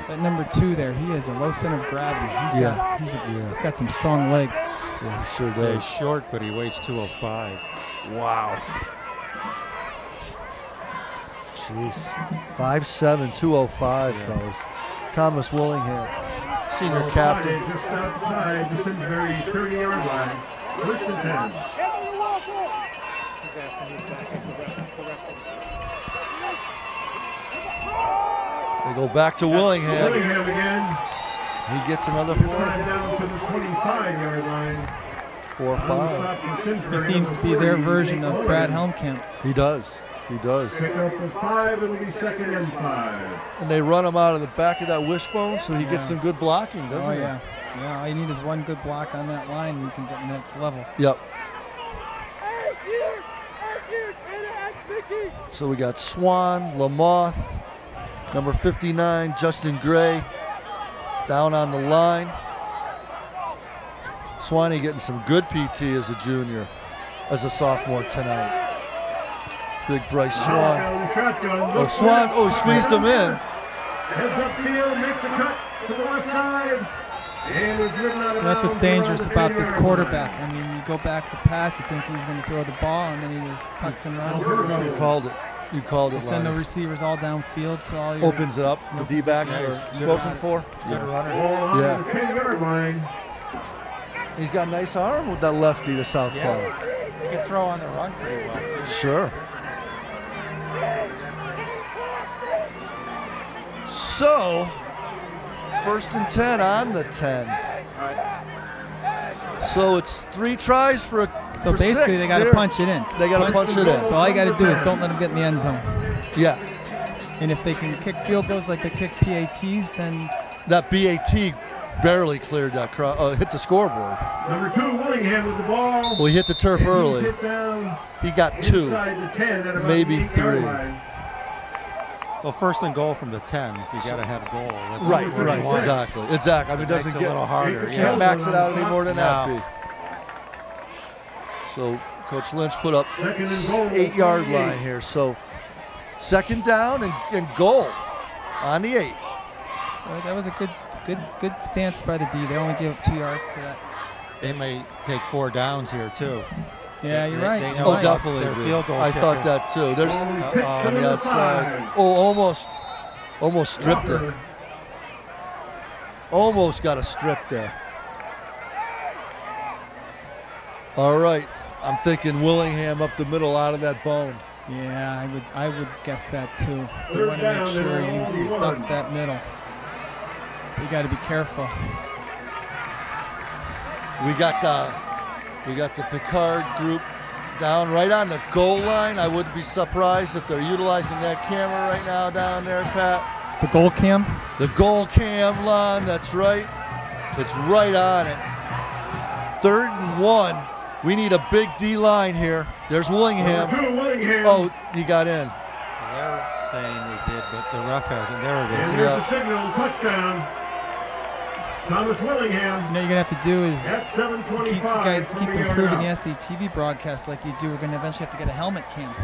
That number 2 there, he has a low center of gravity. He's got some strong legs. Yeah, he sure Yeah, does. he's short, but he weighs 205. Wow. Jeez. 5'7", 205, fellas. Thomas Willingham, senior captain. Just outside the Simsbury 30-yard line. First and 10. They go back to Willingham. Willingham again. He gets another This 4. time down to the 25-yard line. 4-5. He seems to be their version of Brad Helmkamp. He does. He does. Pick up the 5. It'll be 2nd and 5. And they run him out of the back of that wishbone, so he gets some good blocking, doesn't he? Yeah. All you need is one good block on that line, and you can get next level. Yep. So we got Swan, Lamoth, number 59, Justin Gray, down on the line. Swanee getting some good PT as a junior, as a sophomore tonight. Big Bryce Swan. Oh, Swan, oh, he squeezed him in. Heads up field, makes a cut to the left side. And is driven out of So that's what's bounds dangerous along the about this 10-yard quarterback. line. I mean, you go back to pass, you think he's going to throw the ball, and then he just tucks and runs. You called it. You called it, Send the Lonnie. receivers all downfield, so all your Opens it up. The D-backs are spoken for. Good runner. Ball on Yeah. the 10-yard line. He's got a nice arm with that lefty, the southpaw. Yeah. He can throw on the run pretty well, too. Sure. So, 1st and 10 on the 10. So it's 3 tries for a. So for basically, 6 they got to here. punch it in. They got to punch it in. So all you got to do is don't let them get in the end zone. Yeah, And if they can kick field goals like they kick PATs, then that BAT barely cleared that hit the scoreboard. Number 2, Willingham with the ball. Well, he hit the turf And he's early. hit down He got 2. inside the 10 at about maybe the 8-yard 3. line. Well, 1st and goal from the 10. If you got to have goal, that's Right, where you want it. exactly. I mean, it It doesn't makes it get a little harder. Can't Yeah. max it out any more than that. No. B. So Coach Lynch put up 8-yard line here. So second down and goal on the 8. So that was a good stance by the D. They only gave up 2 yards to that. They may take 4 downs here too. Yeah, you're right. They know Oh, about definitely. their field goal I kicker. thought that too. There's on the outside. Oh, almost stripped it. Almost got a strip there. All right, I'm thinking Willingham up the middle out of that bone. Yeah, I would guess that too. You want to make sure you stuff that middle. You got to be careful. We got the Picard group down right on the goal line. I wouldn't be surprised if they're utilizing that camera right now down there, Pat. The goal cam? The goal cam line, that's right. It's right on it. 3rd and 1. We need a big D line here. There's Willingham. Oh, he got in. They're saying they did, but the ref hasn't. There it is. And here's the signal, touchdown. Thomas Willingham. You know what you're going to have to do is At 7:25. you guys keep going improving out. the SDTV broadcast like you do. We're going to eventually have to get a helmet cam.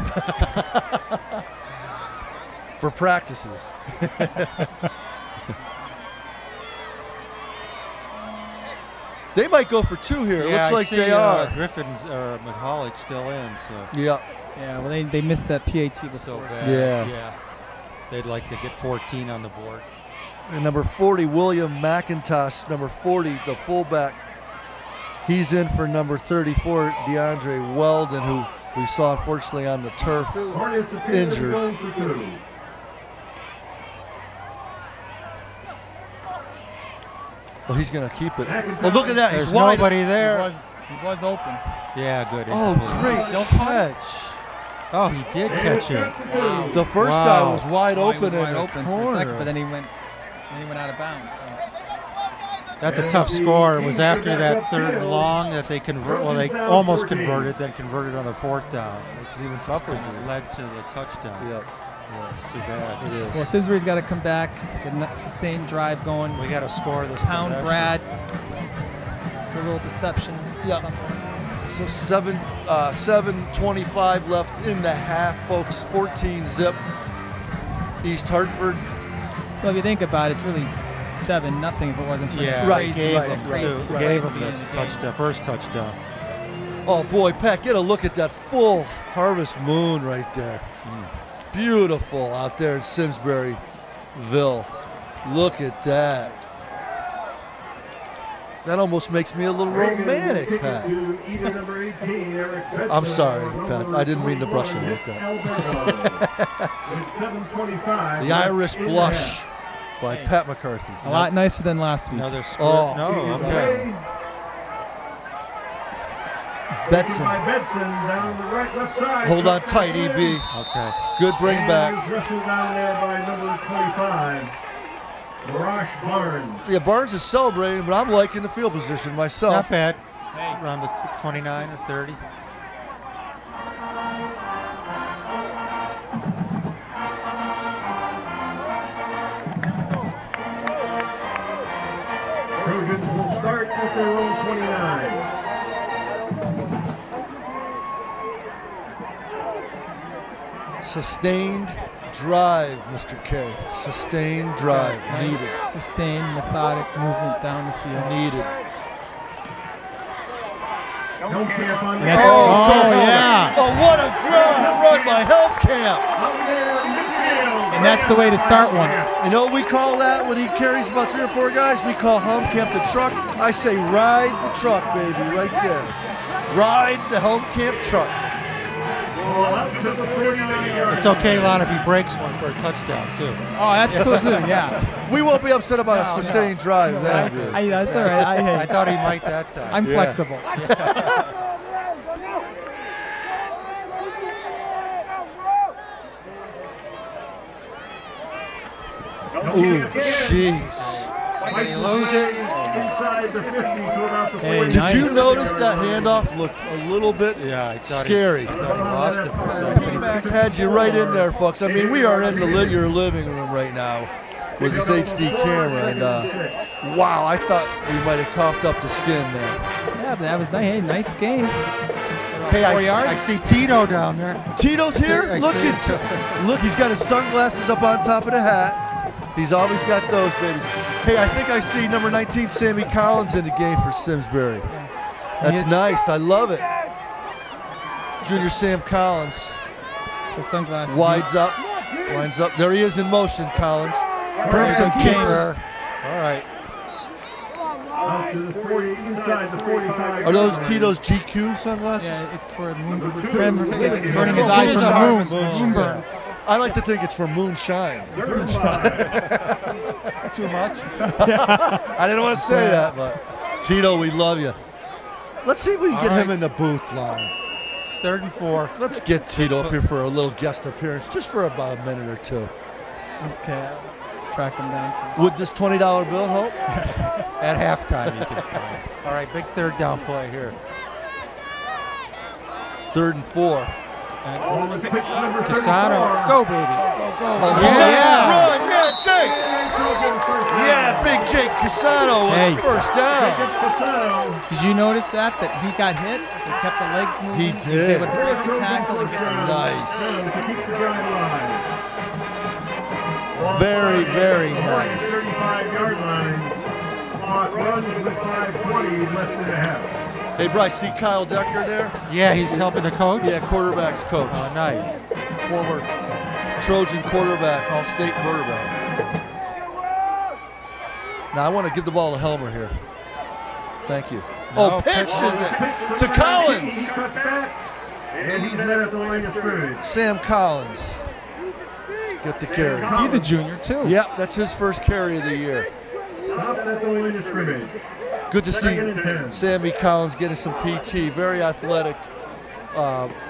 For practices. They might go for 2 here. It Yeah, looks I like see, they are. Griffin's or McCulloch still in, so Yeah. Yeah, well, they missed that PAT so before. bad. Yeah. They'd like to get 14 on the board. And number 40, William McIntosh, number 40, the fullback. He's in for number 34, DeAndre Weldon, who we saw unfortunately on the turf, Hornets appear to be injured. going for 2. Well, he's going to keep it. Oh, look at that. There's He's wide. nobody there. He was open. Yeah, good. Oh, great Still catch. Oh, he did catch it. Wow. The first Wow. guy was wide Oh, he open was in wide the open corner. for a second, but then he went out of bounds. So. That's a tough score. It was after that 3rd and long that they convert. Well, they almost converted, then converted on the 4th down. Makes it even tougher. It led to the touchdown. Yep. It's too bad. It is. Well, Simsbury's got to come back, get a sustained drive going. We got to score this Pound possession. Brad, do a little deception. Yeah. Something. So 7:25 left in the half, folks. 14 zip. East Hartford. Well, if you think about it, it's really 7-0 if it wasn't for Yeah, the Right, crazy, gave right, him, crazy. two. right. Gave right him this at the beginning of the touchdown, first touchdown. Oh boy, Pat, get a look at that full harvest moon right there. Beautiful out there in Simsburyville. Look at that. That almost makes me a little romantic, Pat. I'm sorry, Pat. I didn't mean to brush it like that. The Irish Blush by Pat McCarthy. A lot nicer than last week. Another score. Oh. No, okay. Betson. Down the right, left side. Hold on tight, EB. Okay. Good bring back. Wrestled down there by number 25, Rosh Barnes. Yeah, Barnes is celebrating, but I'm liking the field position Not myself. bad. Around the 29 or 30. Trojans will start at their own 29. Sustained drive, Mr. K. Sustained drive. Nice, Needed. sustained, methodic movement down the field. Needed. Helm camp on the Yes. Oh, Oh, go Helm. yeah. Oh, what a ground run by Helm Camp. And that's the way to start one. You know what we call that when he carries about 3 or 4 guys? We call Helm Camp the truck. I say ride the truck, baby, right there. Ride the Helm Camp truck. Out to the 49-yard. It's okay, Lon, if he breaks one for a touchdown, too. Oh, that's cool too. Yeah. We won't be upset about a No, sustained drive. That'd be. That's all right. I thought he might that time. I'm Yeah. flexible. Ooh, jeez. Did he lose it? Inside the 50 to about the Hey, 40. Did nice. you notice that handoff looked a little bit Yeah, I thought scary? I thought he lost it for a second. Mac had you right in there, folks. I mean, we are in your living room right now with this HD camera, and wow, I thought we might have coughed up the skin there. Yeah, but that was nice. Hey, nice game. Hey, 4 I yards. see Tito down there. Tito's here. I Look see. at, look, he's got his sunglasses up on top of the hat. He's always got those babies. Hey, I think I see number 19, Sammy Collins, in the game for Simsbury. That's nice. I love it. Junior Sam Collins. The sunglasses. Wides up. Lines up. There he is in motion, Collins. Hermson James. keeps. All right. Out to the 40, inside the 45. Are those Tito's GQ sunglasses? Yeah, it's for the moon. Burning his eyes from the moon. Moon burn. I like to think it's for moonshine. Too much? I didn't want to say that, but Tito, we love you. Let's see if we can get him in the booth line. 3rd and 4. Let's get Tito up here for a little guest appearance, just for about a minute or two. Okay, I'll track him down. Would this $20 bill help? At halftime, you can find. All right, big 3rd down play here. 3rd and 4. Ball is pitched number 34. Casado, go baby. Oh, yeah. Run, yeah, Jake. Yeah, big Jake Casado with the first down. Did you notice that he got hit? He kept the legs moving. He was did. able to break the tackle and get the Nice. To keep the drive alive. Very, very nice. 35-yard line. Clock runs with 5:20 left in the half. Hey, Bryce, see Kyle Decker there? Yeah, he's helping the coach. Yeah, quarterback's coach. Oh, nice. Former Trojan quarterback, all-state quarterback. Now, I want to give the ball to Helmer here. Thank you. No, Oh, pitch is it to Collins. He cuts back, and he's met at the line of scrimmage. Sam Collins. Get the carry. He's a junior, too. Yep, that's his first carry of the year. Stopped at the line of scrimmage. Good to see 2nd and 10. Sammy Collins getting some PT. Very athletic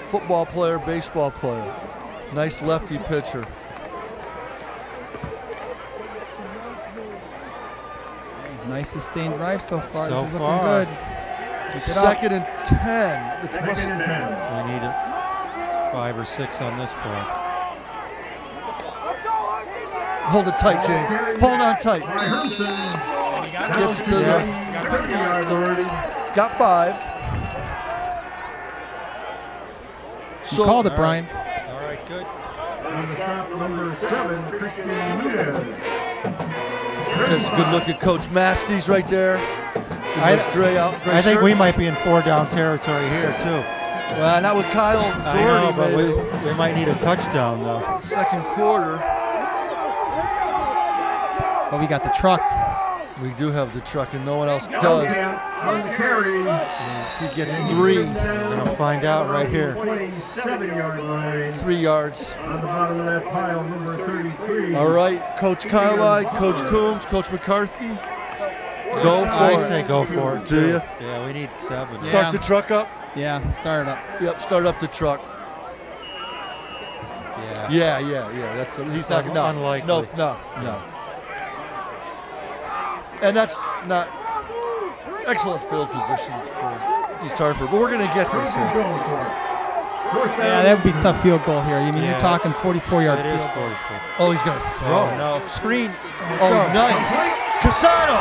football player, baseball player. Nice lefty pitcher. Nice sustained drive so far. So This is far. looking good. Keep it up. 2nd and 10. It's 2nd and 10. We need a 5 or 6 on this play. Hold it tight, James. Hold on tight. By Hermson. Gets to the 30-yard line. got 5. You called it, Brian. All right, good. On the stop, number 7, Christian Nunez. That's a good look at Coach Masties right there. I think shirt. we might be in 4-down territory here, too. Well, not with Kyle I know, Doherty, but maybe. we might need a touchdown, though. 2nd quarter. But we got the truck. We do have the truck, and no one else does. On the carry. He gets 3. We're going to find out right here. 27-yard line. 3 yards. On the bottom of that pile, number 33. All right, Coach Kylai, Coach Coombs, Coach McCarthy. Go for I it. say go for it. Do too. you? Yeah, we need 7. Start the truck up. Yeah, start it up. Yep, start up the truck. Yeah. Yeah. That's he's not Unlikely. No. And that's not excellent field position for East Hartford, but we're going to get this here. Yeah, that would be a tough field goal here. I mean, Yeah. you're talking 44-yard It is field. 44. Oh, he's going to throw. Oh, no. Screen. Oh, nice. Casado.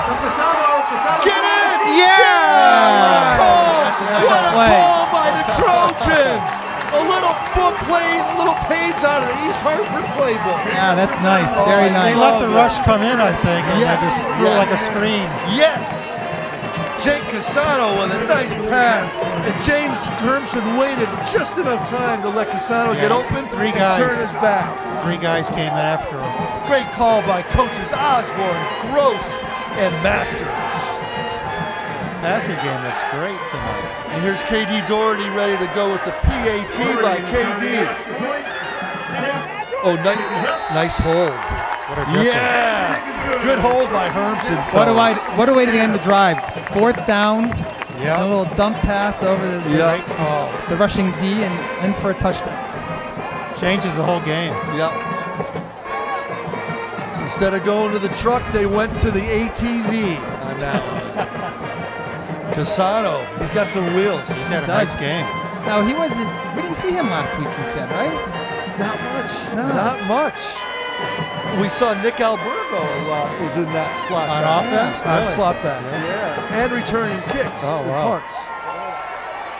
Get in. Yeah! That's a What a play. ball by the Trojans. A little book play, little page out of the East Hartford playbook. Yeah, that's nice. Very They nice. let the rush come in, I think, and Yes, they just threw yes. like a screen. Yes! Jake Casado with a nice pass, and James Hermson waited just enough time to let Casado get open 3 and guys. turn his back. 3 guys came in after him. Great call by coaches Osborne, Gross, and Masters. Passing game looks great tonight. And here's KD Doherty ready to go with the PAT by KD. Oh, nice hold. What a difference. Yeah! Good hold by Hermson. What fellas. a way to end the drive. 4th down. Yeah. A little dump pass over Yeah. Great call. the rushing D and in for a touchdown. Changes the whole game. Yep. Instead of going to the truck, they went to the ATV on that one. Casado, he's got some wheels. He's had a Does. nice game. Now, we didn't see him last week, you said, right? Not much. No. Not much. We saw Nick Alberto was in that slot On back. offense? On Really? slot back. Yeah. And returning kicks. Oh, and wow. punts.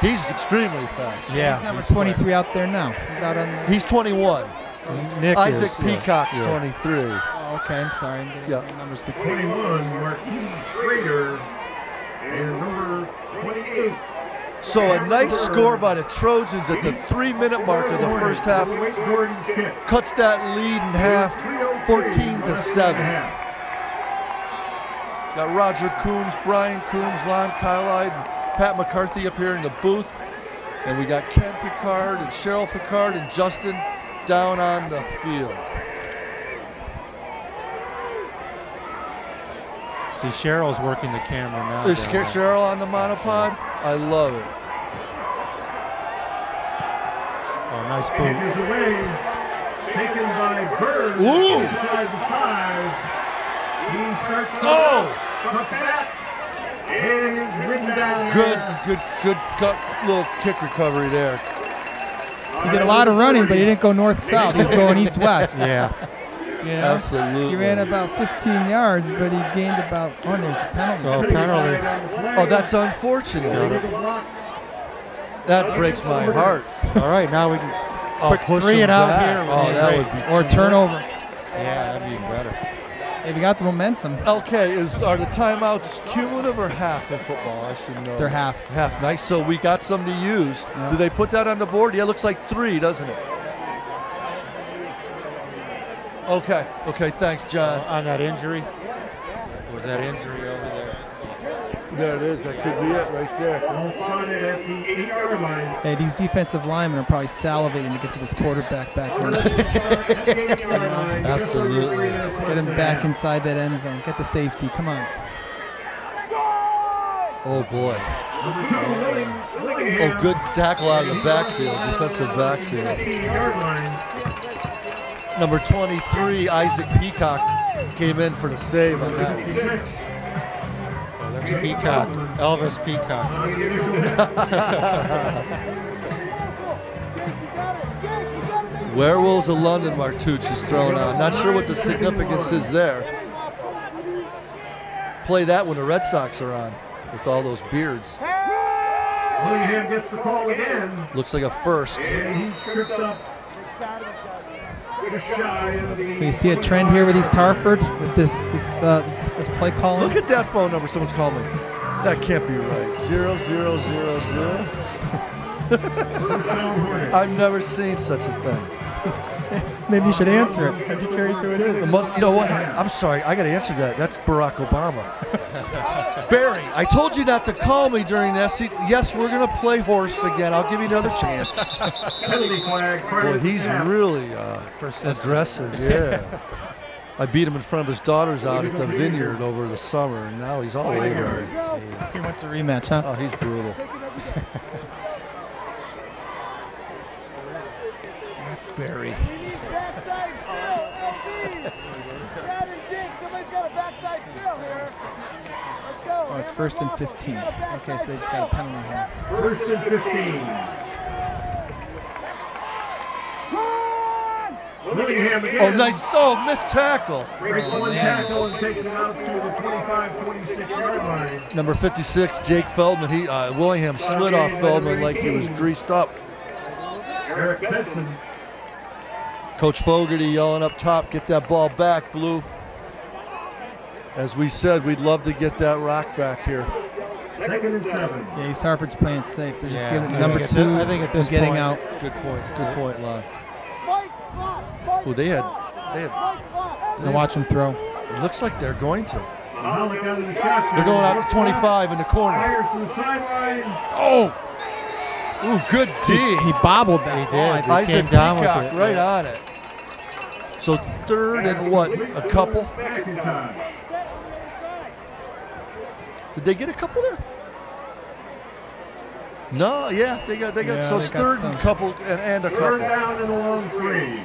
He's extremely fast. Yeah. He's number 23 out there now. He's out on the. He's 21. Nick Isaac is, Peacock's yeah. 23. Oh, okay, I'm sorry. I'm getting the numbers mixed up. 21, Marquise Schrader. And number 28. So a nice score by the Trojans at the 3-minute mark of the first half. Cuts that lead in half, 14-7. Got Roger Coombs, Brian Coombs, Lon Kylide, and Pat McCarthy up here in the booth. And we got Ken Picard and Cheryl Picard and Justin down on the field. See, Cheryl's working the camera now. Is Cheryl on the monopod? I love it. Oh, nice Kick boot. is away. Taken by Bird. Ooh. Inside the 5. He starts to cuts back. And is ridden down. Good little kick recovery there. He did a lot of running, but he didn't go north-south. He was going east-west. Yeah. You know? Absolutely. He ran about 15 yards, but he gained about, oh, there's a penalty. Oh, penalty. Oh, that's unfortunate. That breaks my heart. All right, now we can quick push 3 him and out back. here. Oh, that would be Or turnover. Yeah, that'd be even better. Hey, we got the momentum. LK, are the timeouts cumulative or half in football? I should know. They're half. Half, nice. So we got some to use. Yeah. Do they put that on the board? Yeah, it looks like 3, doesn't it? Okay, thanks, John. On that injury? Was that injury over there? There it is. That could be it right there. Ball spotted at the 8-yard line. Hey, these defensive linemen are probably salivating to get to this quarterback back there. Absolutely. Get him back inside that end zone. Get the safety. Come on. Oh, boy. Oh, good tackle out of the backfield, defensive backfield. 8-yard line. Number 23, Isaac Peacock, came in for the save on that one. 56. Oh, there's Peacock. Elvis Peacock. Werewolves of London, Martucci is thrown on. Not sure what the significance is there. Play that when the Red Sox are on with all those beards. Willingham gets the call again. Looks like a first. And he's tripped up. Just shy of the You see a trend here with these Hartford with this play calling. Look at that phone number someone's calling me. That can't be right. 0000. I've never seen such a thing. Maybe you should answer it. I'd be curious who it is. You know what? I'm sorry. I got to answer that. That's Barack Obama. Barry, I told you not to call me during this. Yes, we're going to play horse again. I'll give you another chance. penalty flag. Boy, he's really aggressive. Yeah. I beat him in front of his daughters out at the vineyard over the summer, and now he's all over me. He wants a rematch, huh? Oh, he's brutal. Barry. Oh, it's 1st and 15. Okay, so they just got a penalty here. 1st and 15. Willingham again. Oh, nice. Oh, missed tackle. Breaks one tackle and takes it out to the 25-26-yard line. Number 56, Jake Feldman. Willingham slid off Feldman like he was greased up. Eric Benson. Coach Fogarty yelling up top, get that ball back, Blue. As we said, we'd love to get that rock back here. 2nd and 7. Yeah, East Hartford's playing safe. They're just giving I number think 2. I think at this getting point, out. Good point, Lon. Oh, they had. Now watch them throw. It looks like they're going to. Mahalik out of the shotgun. They're going out to 25 in the corner. Fires from the sideline. Oh! Ooh, good D. He bobbled that. He did. He Isaac came down with Peacock it. right on it. So 3rd and what? A couple? McIntosh. Did they get a couple there? No, yeah, they got. Yeah, So they got 3rd some. and couple and a 3rd couple. down and a long 3.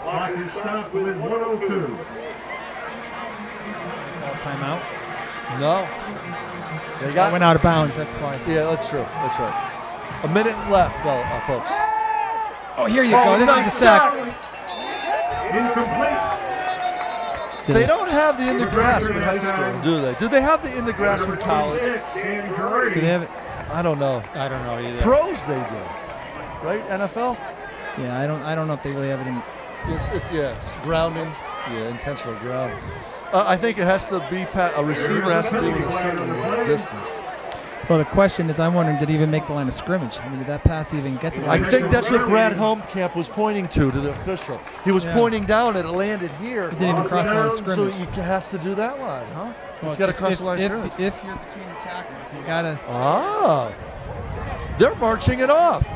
Clock is stopped with 1:02. Call timeout. No, they That got. went out of bounds. That's why. Yeah, that's true. That's right. A minute left, folks. Oh, here you go. This is a sack. Incomplete. They don't have the in the grass from high school, do they? Do they have the in the grass from college? Do they have it? I don't know. I don't know either. Pros they do, right? NFL. Yeah, I don't know if they really have it in. It's grounding. Yeah, intentional ground. I think it has to be a receiver has to be within a certain distance. Well, the question is, I'm wondering, did he even make the line of scrimmage? I mean, did that pass even get to the line I of think scrimmage? that's what Brad Holmkamp was pointing to the official. He was pointing down and it landed here. It didn't even cross the line of scrimmage. So he has to do that line, huh? Well, It's got to cross the line of scrimmage. If you're between the tackles, you gotta. Ah, they're marching it off.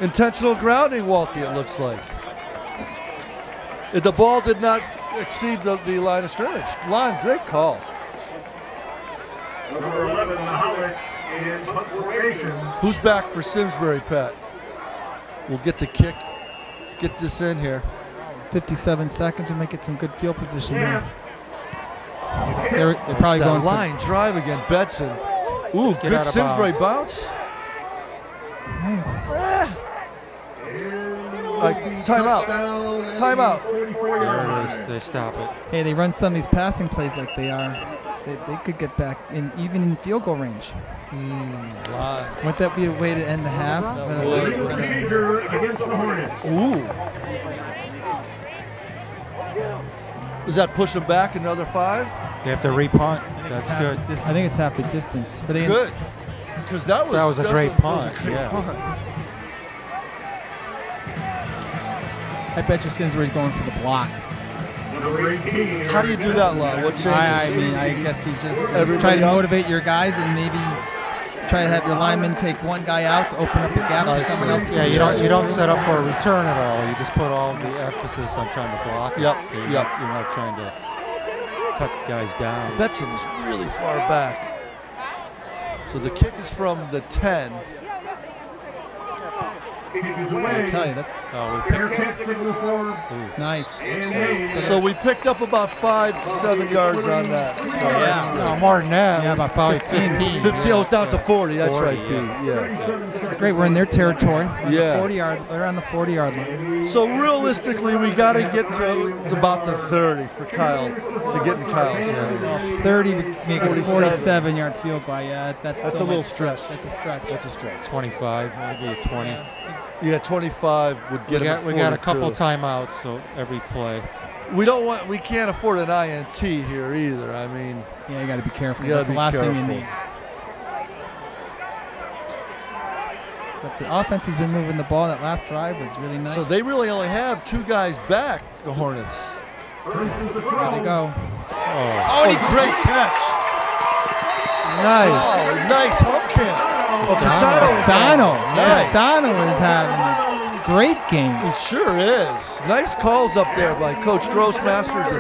Intentional grounding, Walty, it looks like. The ball did not exceed the line of scrimmage. Great call. Number 11, Mahalik in punt formation. Who's back for Simsbury, Pat? We'll get to get this in here. 57 seconds will make it some good field position here. They're probably that going line drive again. Bedson. Ooh, Get good out of Simsbury bounds. bounce. Timeout. There it is. They stop it. Hey, they run some of these passing plays like they are. They could get back in even in field goal range. Wouldn't that be a way to end the half? Procedure against the Hornets. Ooh. Does that push them back another 5? They have to repunt. That's good. I think it's half the distance. Good. Because that was a great punt. Yeah. I bet you Simsbury's going for the block. How do you do that, Lon? What changes? I mean, I guess you just try to motivate your guys and maybe try to have your linemen take one guy out to open up a gap for someone else. Yeah, you don't set up for a return at all. You just put all the emphasis on trying to block it. Yep. So you're not trying to cut guys down. Betson is really far back. So the kick is from the 10. I tell you that. Nice. So we picked up about 5 to 7 yards on that. So No, more than that. Yeah, about probably 15. 15, oh, down to 40. That's 40, right, B. Yeah. This is great. We're in their territory. Yeah. They're on the 40-yard line. So realistically, we got to get to about the 30 for Kyle to get in Kyle's. Well, 30 would make a 47-yard field goal. Yeah, that's a little stretch. That's a stretch. That's a stretch. 25, maybe a 20. Yeah, 25 would get him. We got a couple timeouts, so every play. We can't afford an INT here either. I mean, yeah, you got to be careful. You gotta That's the be last thing you careful. need. But the offense has been moving the ball. That last drive was really nice. so they really only have 2 guys back, the Hornets. There they go. Oh, great catch. Nice. Oh, nice home camp. Casano. Nice. Casano is having a great game. He sure is. Nice calls up there by Coach Grossmasters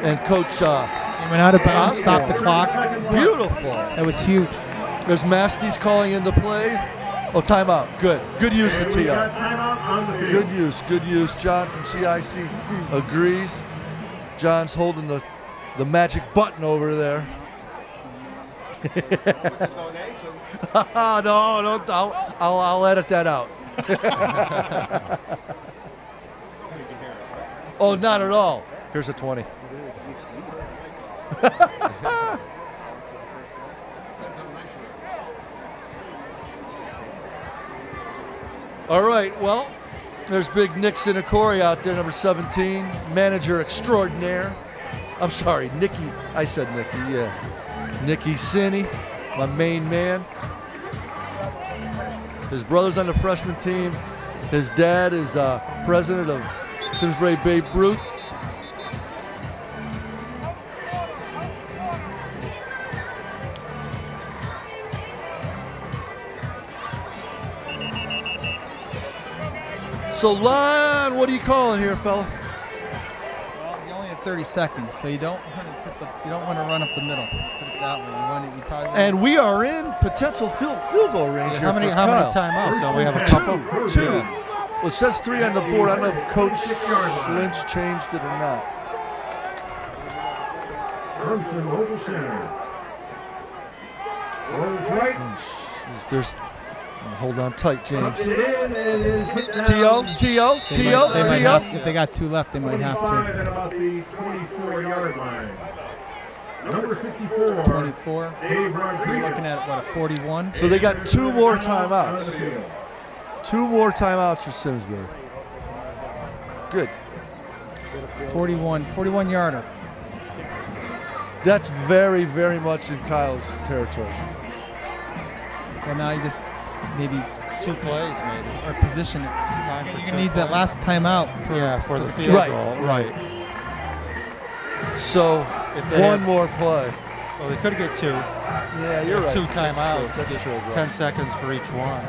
and Coach. He went out of bounds, stopped the clock. Beautiful. That was huge. There's Masties calling in the play. Oh, timeout. Good. Good use of TR. Good use. Good use. John from CIC agrees. John's holding the magic button over there. No, don't. I'll edit that out. Oh, not at all. Here's a 20. All right, well, there's big Nick Sinacori out there, number 17, manager extraordinaire. I'm sorry, Nicky. I said Nicky, yeah. Nicky Cine, my main man. His brother's on the freshman team. His dad is president of Simsbury Babe Ruth. So, Lon, what are you calling here, fella? Well, you only have 30 seconds, so you don't want to run up the middle. Put it that way. You probably. And we are in potential field goal range here. How many timeouts? So we have a couple. Two. Well, it says 3 on the board. I don't know if Coach Lynch changed it or not. Thompson, Mobile Center. Rolls right. There's. Hold on tight, James. T.O. If they got 2 left, they might have to. At about the 24-yard line. Number 54. 24. So you're looking at, what, a 41? So they got 2 more timeouts. 2 more timeouts for Simsbury. Good. 41 yarder. That's very, very much in Kyle's territory. Well, now you just maybe 2 plays, maybe. or position it. Time for You 2 need that plays. last timeout for the field Right, goal. right. So If they one had- more play. Well, they could get 2. Yeah, you're right. 2 timeouts. That's true. Bro. 10 seconds for each one.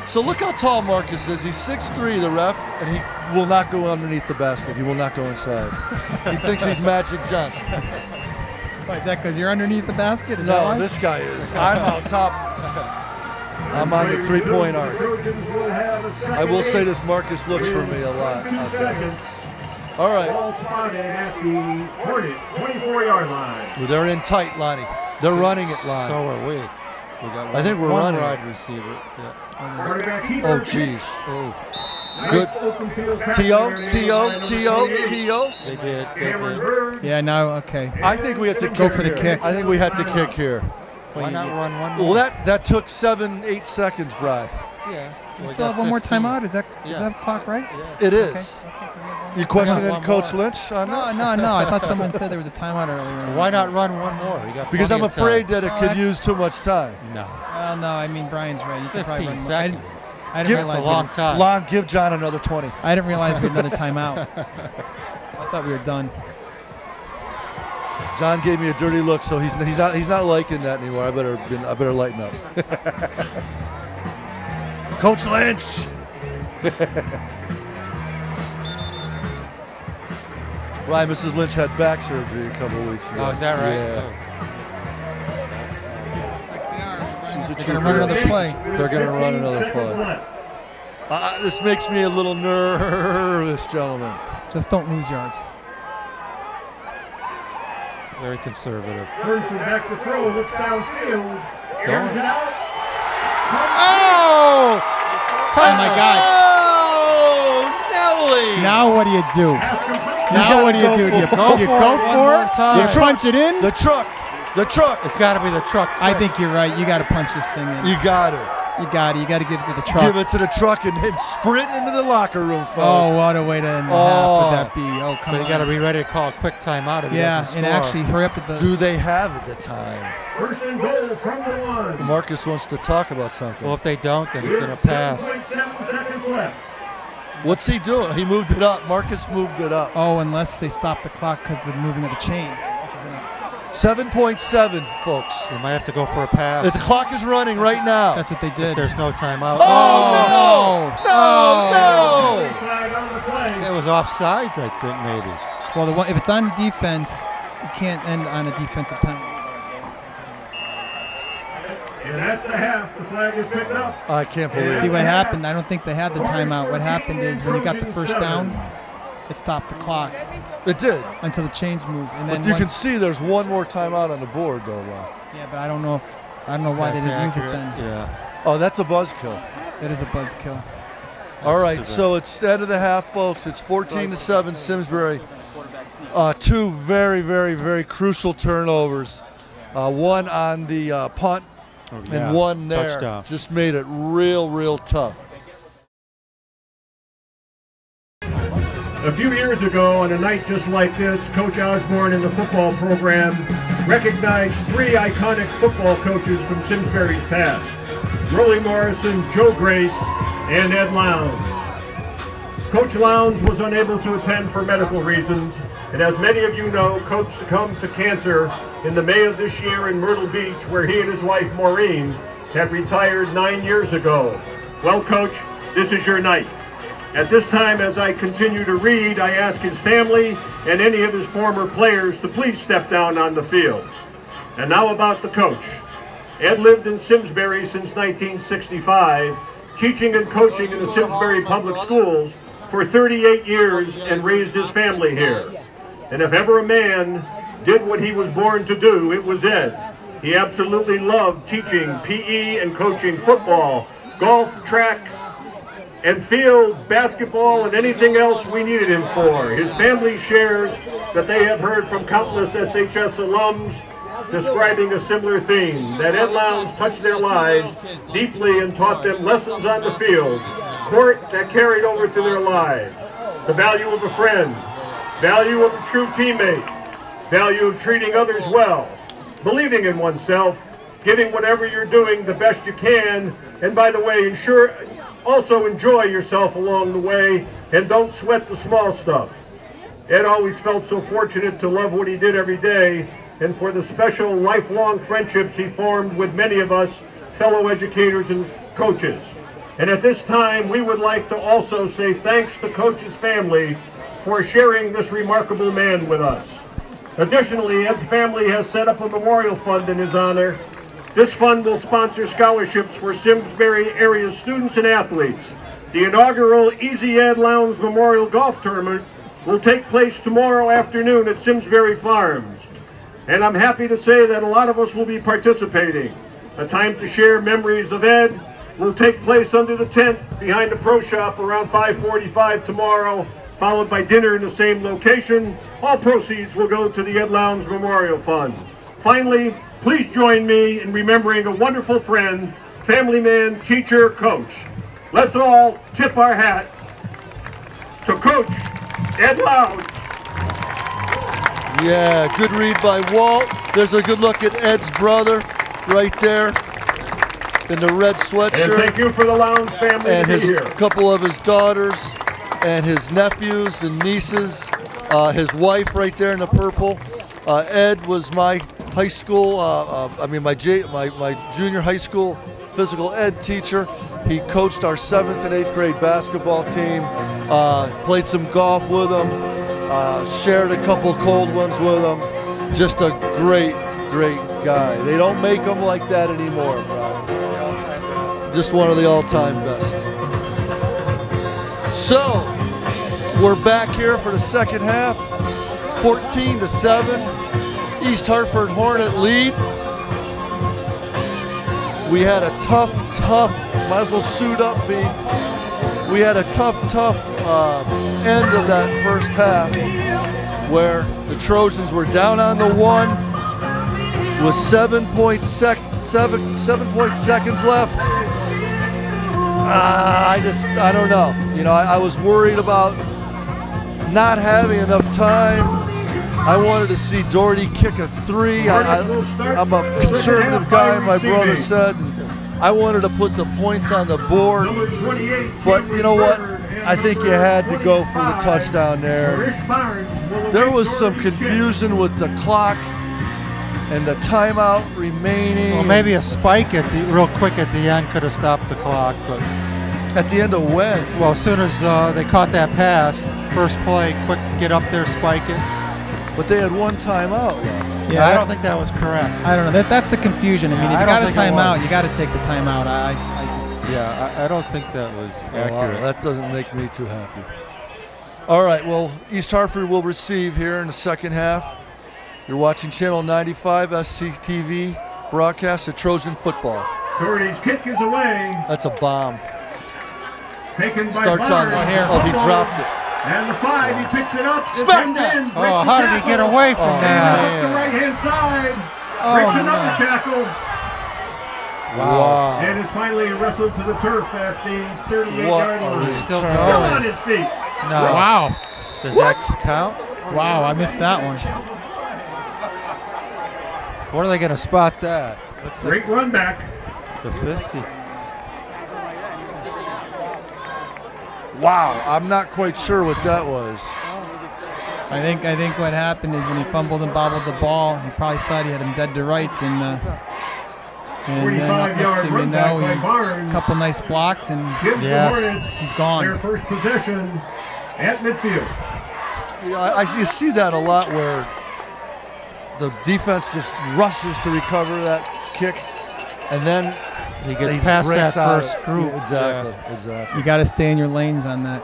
So look how tall Marcus is. He's 6'3", the ref, and he will not go underneath the basket. He will not go inside. He thinks he's Magic Johnson. Why, is that because you're underneath the basket? Is that No, why? this guy is. I'm on top. I'm on the 3-point arc. I will say this, Marcus looks for me a lot out there. All right. Ball spotted at the Hornet 24-yard line. Well, they're in tight, Lonnie. They're running it, Lonnie. So are we. We got I think we're one running. wide receiver. Yeah. Oh, jeez. Oh, Good. T.O. they did. Yeah, now, okay. I think we had to Go for the kick. I think we had to kick here. Why not run one more? Well, that took 7-8 seconds, Bri. Yeah. We still have one more timeout? Is that clock right? It is. Okay, so we have one You questioning one Coach more. Lynch on that? No. I thought someone said there was a timeout earlier. Why not run one more? You got Because I'm plenty of afraid time. that it could use too much time. No. Well, no, I mean, Brian's right. You could probably 15 run seconds. I didn't Give- realize It's a long time. Lon, give John another 20. I didn't realize we had another timeout. I thought we were done. John gave me a dirty look, so he's not liking that anymore. I better lighten up. Coach Lynch. Right, Mrs. Lynch had back surgery a couple of weeks ago. Oh, is that right? Yeah. Looks like they are. She's a They're going to run another play. They're going to run another play. This makes me a little nervous, gentlemen. Just don't lose yards. Very conservative. Turns it back to throw, looks downfield, airs it out. Oh! Oh, my God. Oh, Nelly! Now what do you do? Now what do you do? Do you go for it? time. You punch it in? The truck. It's got to be the truck. I think you're right. You got to punch this thing in. You got it. You got to give it to the truck. Give it to the truck and sprint into the locker room, fellas. Oh, what a way to end the half would that be? Oh, come But on. you got to be ready to call a quick timeout if he Yeah, doesn't and score. actually hurry up with the. Do they have the time? First and goal from the 1. Marcus wants to talk about something. Well, if they don't, then he's going to pass. 7.7 seconds left. What's he doing? He moved it up. Marcus moved it up. Oh, unless they stop the clock because of the moving of the chains, which is enough. 7.7, folks. They might have to go for a pass. The clock is running right now. That's what they did. There's no timeout. Oh, no! Flag on the play. It was offsides, I think, maybe. Well, if it's on defense, you can't end on a defensive penalty. And that's the half. The flag is picked up. I can't believe See it. what happened? I don't think they had the timeout. What happened is when you got the first down, it stopped the clock It did. until the chains moved, and then But you can once- see there's one more timeout on the board, though, Lon. Yeah, but I don't know why they That's didn't use it accurate. then. Yeah. Oh, that's a buzzkill. That is a buzzkill. All too right, bad. so it's the end of the half, folks. It's 14-7 Simsbury. 2 very, very, very crucial turnovers. One on the punt and one there. Touchdown. Just made it real, real tough. A few years ago, on a night just like this, Coach Osborne and the football program recognized 3 iconic football coaches from Simsbury's past: Rollie Morrison, Joe Grace, and Ed Lowndes. Coach Lowndes was unable to attend for medical reasons, and as many of you know, Coach succumbed to cancer in the May of this year in Myrtle Beach, where he and his wife Maureen had retired 9 years ago. Well, Coach, this is your night. At this time, as I continue to read, I ask his family and any of his former players to please step down on the field. And now about the coach. Ed lived in Simsbury since 1965, teaching and coaching in the Simsbury Public Schools for 38 years and raised his family here. And if ever a man did what he was born to do, it was Ed. He absolutely loved teaching PE and coaching football, golf, track, and field, basketball, and anything else we needed him for. His family shares that they have heard from countless SHS alums describing a similar theme, that Ed Lowndes touched their lives deeply and taught them lessons on the field, court that carried over to their lives. The value of a friend, value of a true teammate, value of treating others well, believing in oneself, giving whatever you're doing the best you can, and by the way, also enjoy yourself along the way, and don't sweat the small stuff. Ed always felt so fortunate to love what he did every day, and for the special lifelong friendships he formed with many of us fellow educators and coaches. And at this time, we would like to also say thanks to Coach's family for sharing this remarkable man with us. Additionally, Ed's family has set up a memorial fund in his honor. This fund will sponsor scholarships for Simsbury area students and athletes. The inaugural Easy Ed Lowndes Memorial Golf Tournament will take place tomorrow afternoon at Simsbury Farms. And I'm happy to say that a lot of us will be participating. A time to share memories of Ed will take place under the tent behind the pro shop around 5:45 tomorrow, followed by dinner in the same location. All proceeds will go to the Ed Lowndes Memorial Fund. Finally, please join me in remembering a wonderful friend, family man, teacher, coach. Let's all tip our hat to Coach Ed Lowndes. Yeah, good read by Walt. There's a good look at Ed's brother right there in the red sweatshirt. And thank you for the Lowndes family and to be here. A couple of his daughters and his nephews and nieces. His wife right there in the purple. Ed was my high school, my junior high school physical ed teacher. He coached our 7th and 8th grade basketball team, played some golf with them, shared a couple cold ones with them. Just a great, great guy. They don't make them like that anymore, Brian. Just one of the all-time best. So, we're back here for the second half, 14-7. East Hartford Hornet lead. We had a tough, might as well suit up, B. We had a tough end of that first half where the Trojans were down on the one with 7.7 seconds left. I don't know. You know, I was worried about not having enough time. I wanted to see Doherty kick a three. I'm a conservative guy, my brother said. I wanted to put the points on the board. But you know what? I think you had to go for the touchdown there. There was some confusion with the clock and the timeout remaining. Well, maybe a spike real quick at the end could have stopped the clock. But at the end of when? Well, as soon as they caught that pass, first play, quick get up there, spike it. But they had one timeout left. Yeah, I don't think that was correct. I don't know. That's the confusion. I mean, if you got a timeout, you got to take the timeout. I don't think that was accurate. That doesn't make me too happy. All right, well, East Hartford will receive here in the second half. You're watching Channel 95 SCTV broadcast of Trojan football. Doherty's kick is away. That's a bomb. Taken by Starts on the here. Oh, he dropped it. And the 5, he picks it up. Smack that! Oh, how did he get away from that? Up the right-hand side. Breaks another tackle. Wow. And is finally wrestled to the turf at the 38-yard line. Still on his feet. No. Wow. Does that count? Wow, I missed that one. What are they going to spot that? Looks like Great run back. the 50. Wow, I'm not quite sure what that was. I think what happened is when he fumbled and bobbled the ball, he probably thought he had him dead to rights, and then next thing you know, a couple nice blocks, and he's gone. Their first possession at midfield. You know, you see that a lot where the defense just rushes to recover that kick, and then he gets past that first group. Exactly. You got to stay in your lanes on that.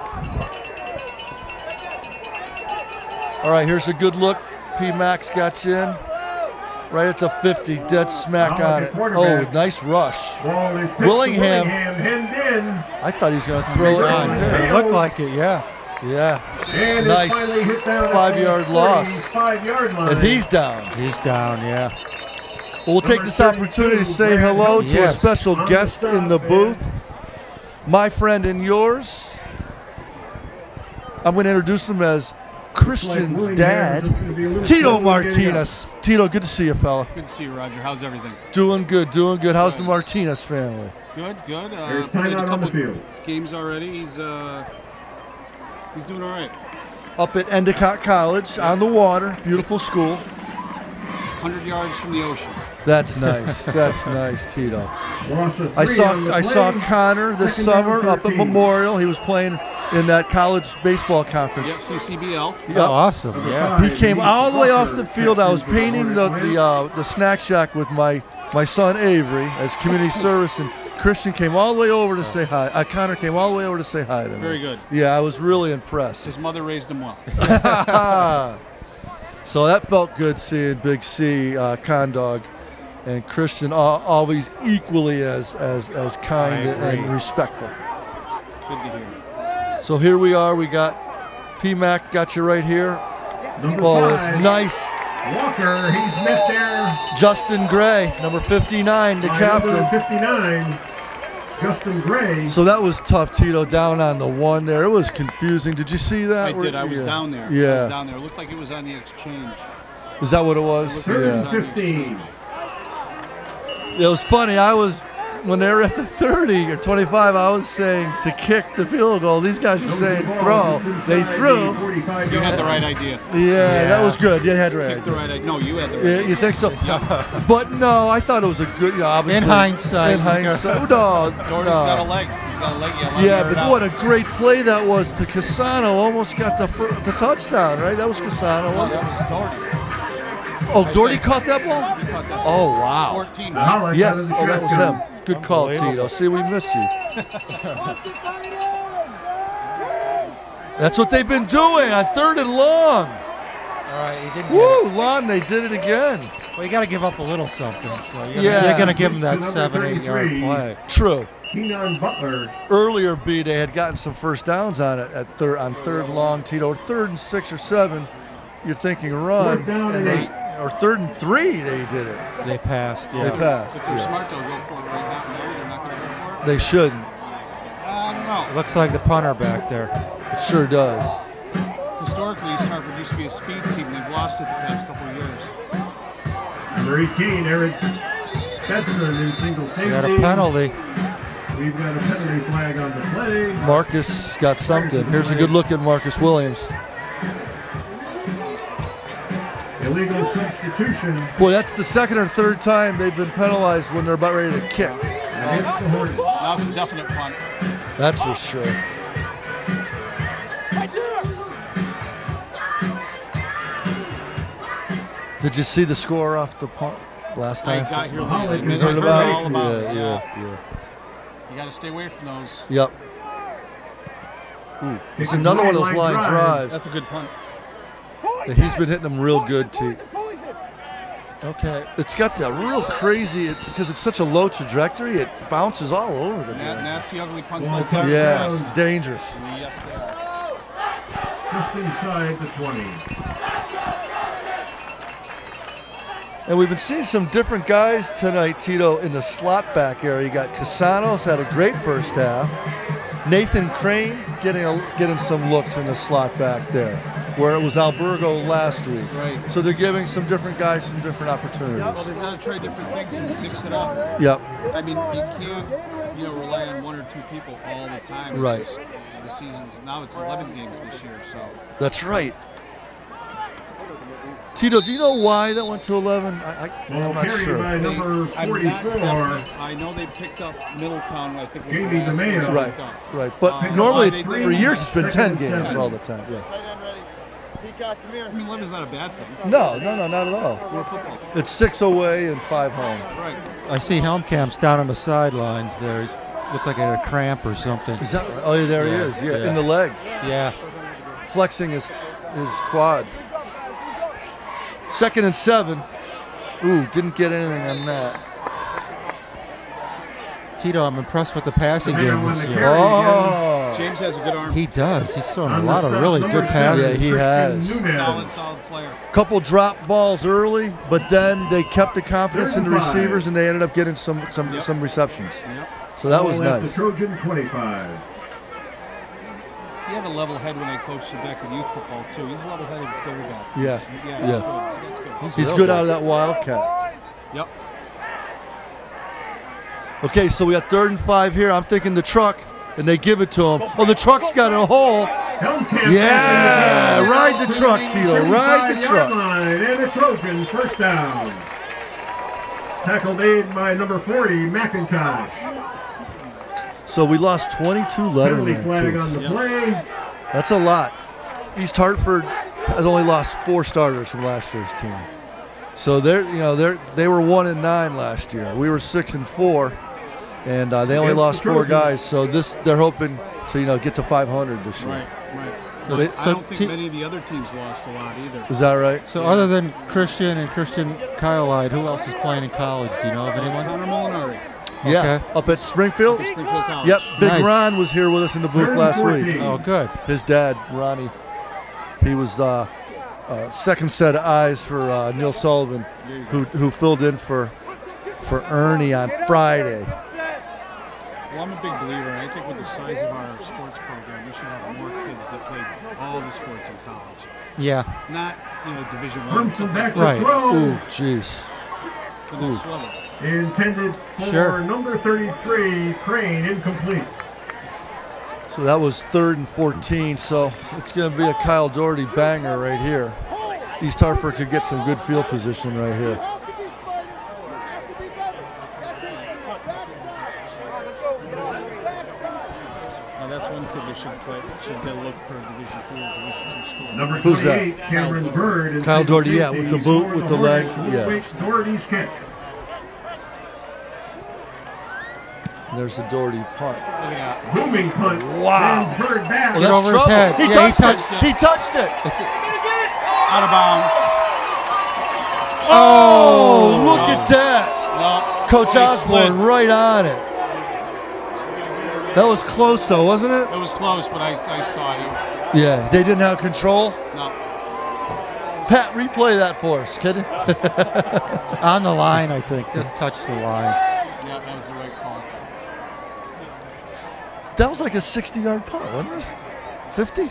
All right, here's a good look. P. Max got you in. right at the 50, dead smack on it. Oh, nice rush. Ball is pitched to Willingham. Hemmed in. I thought he was going to throw it on there. It looked like it, yeah. Yeah. And Nice. it's finally hit down at 5-yard the loss. 45-yard line. And he's down. He's down, yeah. Well, we'll take this opportunity to say hello to a Yes. special guest in the booth. My friend and yours. I'm going to introduce him as Christian's dad, Tito Martinez. Tito, good to see you, fella. Good to see you, Roger. How's everything? Doing good, doing good. How's the Martinez family? Good, good. There's Played a timeout on couple the field. games already. He's doing all right. Up at Endicott College on the water. Beautiful school. 100 yards from the ocean. That's nice. That's nice, Tito. Loss of I 3 on the saw play. Connor this Second down, summer up at 13. Memorial. He was playing in that college baseball conference. Yep, CCBL. Yep. Oh, awesome, yeah. He came all the way off the field. I was painting the snack shack with my son Avery as community service, and Christian came all the way over to say hi. Connor came all the way over to say hi to me. Very good. Yeah, I was really impressed. His mother raised him well. So that felt good seeing Big C, Condog, and Christian always equally as kind and respectful. Good to hear. So here we are. We got P-Mac, got you right here. Number Oh, it's 5, nice. Walker, he's met there. Justin Gray, number 59, the by captain. number 59, Justin Gray. So that was tough, Tito, down on the one there. It was confusing. Did you see that? I did. I was down there. I Yeah. was down there. It looked like it was on the exchange. Is that what it was? It was Yeah. on the 15. exchange. It was funny. When they were at the 30 or 25, I was saying to kick the field goal. These guys were saying throw. They threw. You had the right idea. Yeah, that was good. You had right. Picked the right idea. No, you had the right Yeah, idea. you think so? But no, I thought it was a good. Obviously, In hindsight. In hindsight, no, Doherty's no. got a leg. He's got a leg. Yeah, but what a great play that was to Cassano. Almost got the touchdown, right? That was Cassano. No, that was Doherty. Oh, Doherty caught that ball? He caught that. Oh, wow. 14. The highlights out Yes, of the oh, that was shotgun. him. Good call, Tito. See, we missed you. That's what they've been doing on 3rd and long. All right, he didn't Woo, Lon, they did it again. Well, you got to give up a little something. So Yeah. you're going to give him that Number 7-8 yard 33. play. True. Keenan Butler. Earlier, B, they had gotten some first downs on it on 3rd and long, Tito. 3rd and 6 or 7, you're thinking run. 4th down And and 8. or 3rd and 3, they did it. They passed, yeah. They passed. If they're Yeah. smart, they'll go for it right now. No, they're not going to go for it. They shouldn't. I don't know. Looks like the punter back there. It sure does. Historically, East Hartford used to be a speed team. They've lost it the past couple of years. Number 18, Eric Benson in single safety. We got a penalty. We've got a penalty flag on the play. Marcus got something. Here's a good look at Marcus Williams. Illegal substitution Boy, that's the 2nd or 3rd time they've been penalized when they're about ready to kick. against the Hornets. Now it's a definite punt. That's for sure. Did you see the score off the punt last I time? got here Holly, late. I you heard heard about it? all about it. Yeah. You got to stay away from those. Yep. It's another one of those line drives. That's a good punt. He's been hitting them real good, T. Okay. It's got that real crazy, because it's such a low trajectory, it bounces all over the place. Nasty, ugly punts Ball like that. Yeah, Yes. it's dangerous. Yes, they are. Just inside the 20. And we've been seeing some different guys tonight, Tito, in the slot back area. You got Casanos, had a great first half. Nathan Crane getting some looks in the slot back there, where it was Albergo last week. Right. So they're giving some different guys some different Well, opportunities. they've got to try different things and mix it up. Yep. I mean, you can't, rely on 1 or 2 people all the time. It's Right. just, the season's now it's 11 games this year, so. That's right. Tito, do you know why that went to 11? Ball I'm not carried sure. by number I'm not 44. definite. I know they picked up Middletown, I think was the Jamie last one DeMeo. they Right, picked up. right. But normally, for years, it's been 10 games all the time. Yeah. I mean, 11's not a bad thing. No, not at all. More football. It's 6 away and 5 home. Right. I see Helmkamp's down on the sidelines there. He looks like he had a cramp or something. Is that right? Oh, yeah, there he Yeah, is. Yeah, yeah. in the leg, Yeah. flexing his quad. 2nd and 7. Ooh, didn't get anything on that. Tito, I'm impressed with the passing game this year. Oh, James has a good arm. He does. He's thrown a lot of really good passes. yeah, he has. Solid player. Couple drop balls early, but then they kept the confidence in the receivers, and they ended up getting some receptions. Yep. So that was Ball at nice. the Trojan 25. He had a level head when I coached him back in youth football too. He's a level-headed quarterback. Yeah. He's good. That's good. He's good out of that Wildcat. Yep. Okay, so we got 3rd and 5 here. I'm thinking the truck, and they give it to him. Oh, the truck's got a hole. Yeah, ride the truck, Tito. Ride the truck. And the Trojans first down. Tackle made by number 40, McIntosh. So we lost 22 Penalty lettermen. flag on the play. That's a lot. East Hartford has only lost 4 starters from last year's team. So they were 1-9 last year. We were 6-4, and they only lost 4 guys. So they're hoping to get to 500 this year. Right. I don't think many of the other teams lost a lot either. Is that right? So other than Christian and Christian Kylide, who else is playing in college? Do you know of anyone? Connor Molinari. Yeah, Okay. up at Springfield. Springfield College. Yep, Big Nice. Ron was here with us in the booth last week. Oh, good. His dad, Ronnie, he was second set of eyes for Neil Sullivan, who filled in for Ernie on Friday. Well, I'm a big believer, and I think with the size of our sports program, we should have more kids that play all the sports in college. Yeah. Not, Division I. Clemson back to Right. throw. Ooh, jeez. The next level. Intended for Sure. number 33, Crane, incomplete. So that was 3rd and 14. So it's going to be a Kyle Doherty banger right here. East Hartford could get some good field position right here. Now that's one kid that should play. She's got to look for a Division III or Division II school. Number Who's that? 28, Cameron Bird. is Kyle Doherty, yeah, safety. with the boot, Scored with the the leg, Hornets. yeah. Waits Doherty's kick. And there's the Doherty punt. Look at that. Booming punt. Wow. Sends Bird back. Oh, Get that's over his trouble. head. He Yeah, he touched it. He touched it. Out of bounds. Oh, look at that. No. Coach He Osborne slid. right on it. That was close though, wasn't it? It was close, but I saw it. Yeah, they didn't have control. No. Pat, replay that for us, kid. On the line, I think. Just touched the line. Yeah, that was the right call. That was like a 60-yard punt, wasn't it? 50?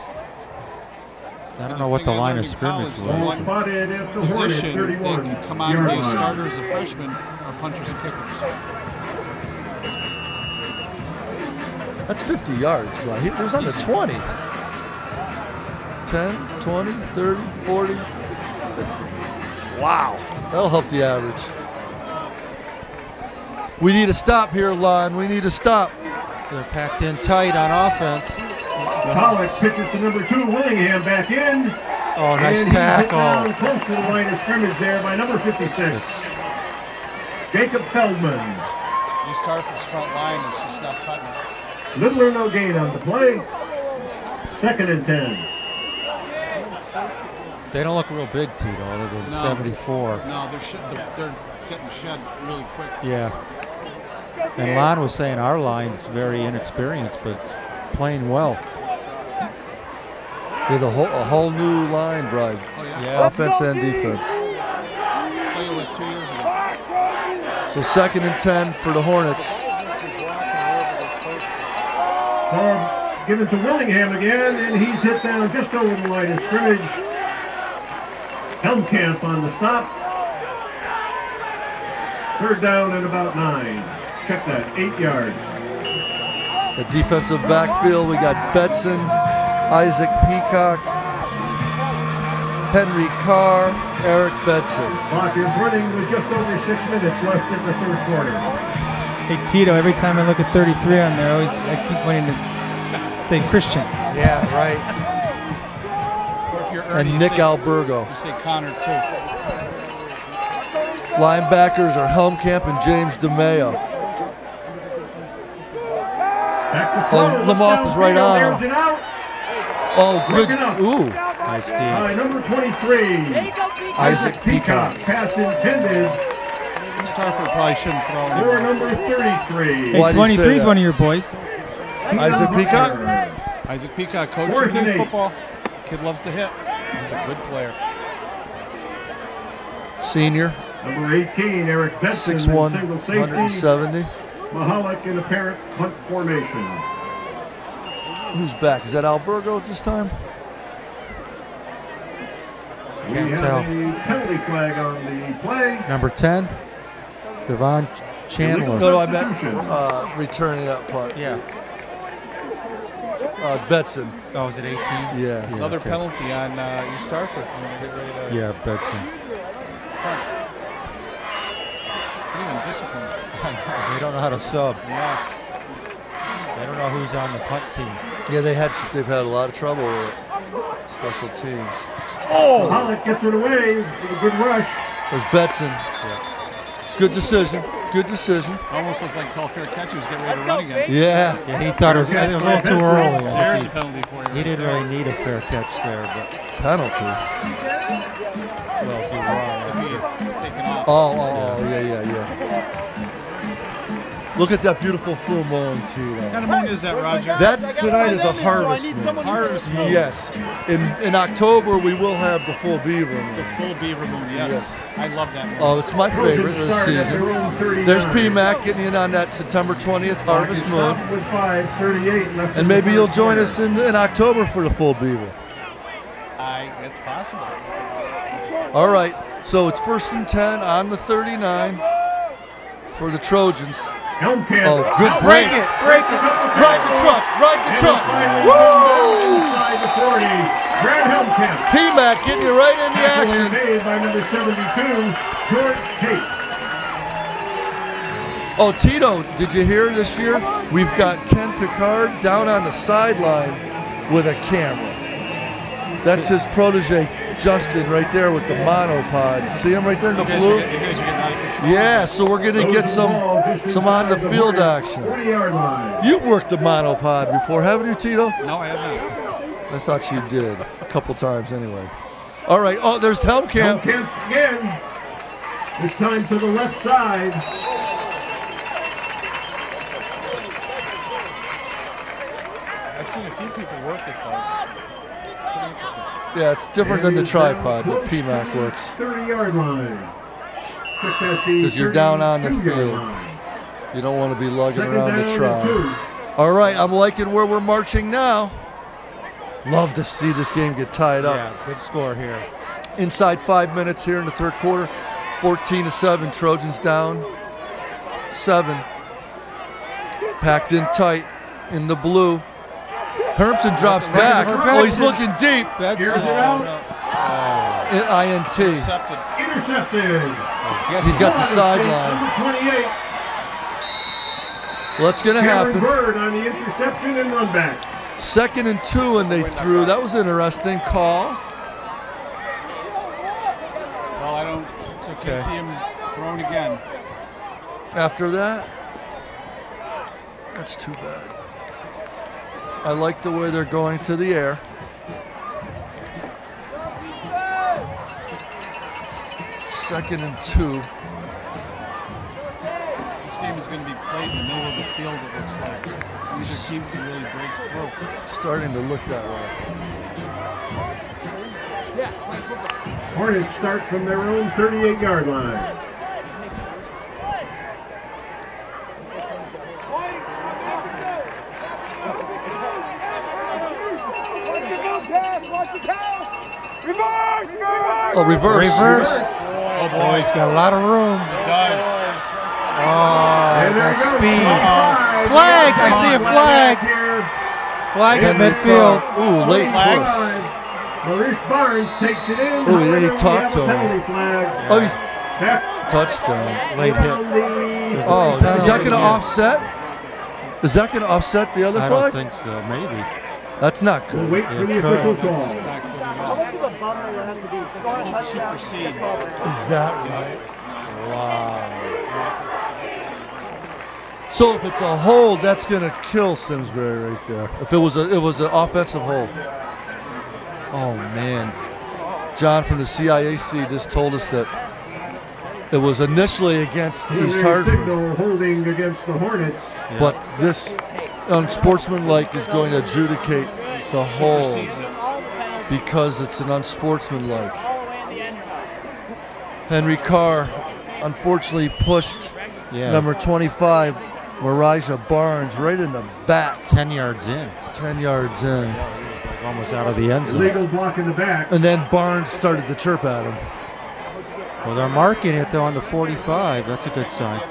I don't know what the line of scrimmage Ball was. spotted at the Position, Hornet, they 31. can come out and be a yard line. starter as a freshman or punters and kickers. That's 50 yards. Bro. He was on the 20. 10, 20, 30, 40, 50. Wow. That'll help the average. We need a stop here, Lon. We need a stop. They're packed in tight on offense. Pollock pitches to number 2, Willingham back in. Oh, nice And he's hit down tackle. close to the line of scrimmage there by number 56, Jacob Feldman. East Hartford's front line is just not cutting it. Little or no gain on the play. 2nd and 10. They don't look real big, Tito, other than No. 74. No, they're getting shed really quick. Yeah. And Lon was saying our line's very inexperienced, but playing well. With a whole new line, Brian. Oh, yeah. Yeah. Offense and defense. So it was 2 years ago. So 2nd and 10 for the Hornets. Ball given to Willingham again, and he's hit down just over the line of scrimmage. Helmkamp on the stop. 3rd down and about 9. Check that, 8 yards. The defensive backfield, we got Betson, Isaac Peacock, Henry Carr, Eric Betson. Clock is running with just over 6 minutes left in the 3rd quarter. Hey Tito, every time I look at 33 on there, I keep wanting to say Christian. Yeah, right. Or if you're And Ernie, Nick you say, Albergo. you say Connor too. Linebackers are Helmkamp and James DeMeo. Back to throw. Oh, Lamoth is right on him. There's it out. Oh, good. Broken up. Ooh. Nice D. By number 23, Isaac Peacock. Pass intended East Hartford probably shouldn't throw for anymore. number 33. Hey, Why do you say 23 is that? one of your boys. Isaac Peacock? Isaac Peacock, coach Fourth of and youth 8. football. Kid loves to hit. He's a good player. Senior, Number 18, Eric Benson, 6'1", single safety. 170. Mahalik in apparent punt formation. Who's back? Is that Albergo at this time? We Can't have tell. a penalty flag on the play. Number 10, Devon Chandler. No, I meant returning that punt. Yeah. Betson. Oh, is it 18? Yeah. Another okay. penalty on East Hartford. Get ready to Yeah, Betson. Even disciplined. They don't know how to sub. Yeah. They don't know who's on the punt team. Yeah, they've had a lot of trouble with it. Special teams. Mahalik gets it away with a good rush. There's Betson. Good decision. Good decision. Almost looked like call fair catch. He was getting ready to run again. Yeah. Yeah, he thought it was a little too early. I There's a think penalty for you. he didn't really need a fair catch there, but Penalty. well, if he If won. he had taken off. Oh, yeah. Look at that beautiful full moon too. What kind of moon is that, Roger? That tonight is a harvest moon. Harvest moon. Yes. In October we will have the full beaver moon. The full beaver moon, yes. Yes. I love that moon. Oh, it's my favorite of the season. There's PMAC getting in on that September 20th harvest moon. Was 5:38 left. And maybe you'll join us in October for the full beaver. It's possible. All right, so it's 1st and 10 on the 39 for the Trojans. Hellcat. Oh, good break. Break it. Ride the truck. Woo! Woo! Inside the 40. Brad Hellcat. PMAC getting you right in the Tackle action. made by number 72, George Tate. Oh, Tito, did you hear this year? We've got Ken Picard down on the sideline with a camera. That's his protege, Justin, right there with the monopod. See him right there in the blue? You guys are getting out of control. Yeah, so we're going to get some on the field action. 40-yard line. You've worked the monopod before, haven't you, Tito? No, I have not. I thought you did, a couple times anyway. All right, oh, there's Helmkamp. Hellcat again. This time to the left side. I've seen a few people work it, though. It's pretty interesting. Yeah, it's different than the tripod that PMAC works. 30-yard line. Because you're down on the field. You don't want to be lugging around the tri. All right, I'm liking where we're marching now. Love to see this game get tied up. Yeah, good score here. Inside 5 minutes here in the third quarter. 14-7, Trojans down 7. Packed in tight in the blue. Hermson drops back. Oh, he's looking deep. Here's it out. INT. Intercepted. Intercepted. He's got the sideline. Number 28. Well, that's going to Cameron happen. Bird on the interception and run back. 2nd and 2, and they threw. That was an interesting call. Well, I don't can't see him thrown again. After that, that's too bad. I like the way they're going to the air. Second and 2. This game is going to be played in the middle of the field, it looks like. Neither team can really break through. Starting to look that way. Hornets start from their own 38-yard line. Oh, reverse. Oh, boy. He's got a lot of room. It does. Oh, And there that goes speed. the Flag! I see a flag. Here. Flag at And they midfield. call- Ooh, late Flag. push. Maurice Barnes takes it in. Ooh, then he However, we talked have to a him. penalty flag. Oh, he's Back touchdown. Late hit. on the Oh, is that going to Yeah. offset? Is that going to offset the other I flag? don't think so. Maybe. That's not We'll good. wait for the It official could. That's call. not good at all. Supersede. Is that right? Wow. So if it's a hold, that's going to kill Simsbury right there. If it was an offensive hold. Oh, man. John from the CIAC just told us that it was initially against East Hartford. Signal holding against the Hornets. But this unsportsmanlike is going to adjudicate the hold because it's an unsportsmanlike. Henry Carr unfortunately pushed number 25, Marija Barnes, right in the back. 10 yards in. 10 yards in. Almost out of the end zone. Illegal block in the back. And then Barnes started to chirp at him. Well, they're marking it though on the 45. That's a good sign.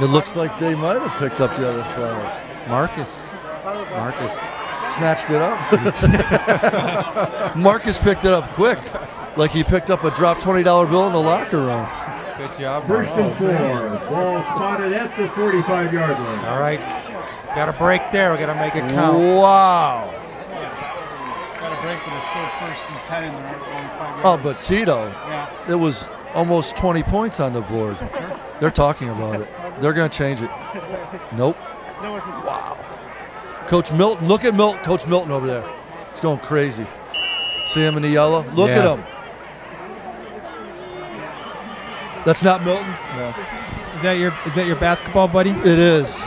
It looks like they might have picked up the other flag. Marcus Snatched it up. Marcus picked it up quick. Like he picked up a dropped $20 bill in the locker room. Good job. First and 4. Ball spotted at the 45-yard line. All right. Got a break there. We got to make it count. Wow. Got a break, but it's still first and 10 and they're only 5 yards. Oh, but Tito, Yeah. it was almost 20 points on the board. Sure. They're talking about it. They're going to change it. Nope. Wow. Coach Milton, look at Milton. Coach Milton over there. He's going crazy. See him in the yellow? Look at him. That's not Milton? No. Is that your basketball buddy? It is.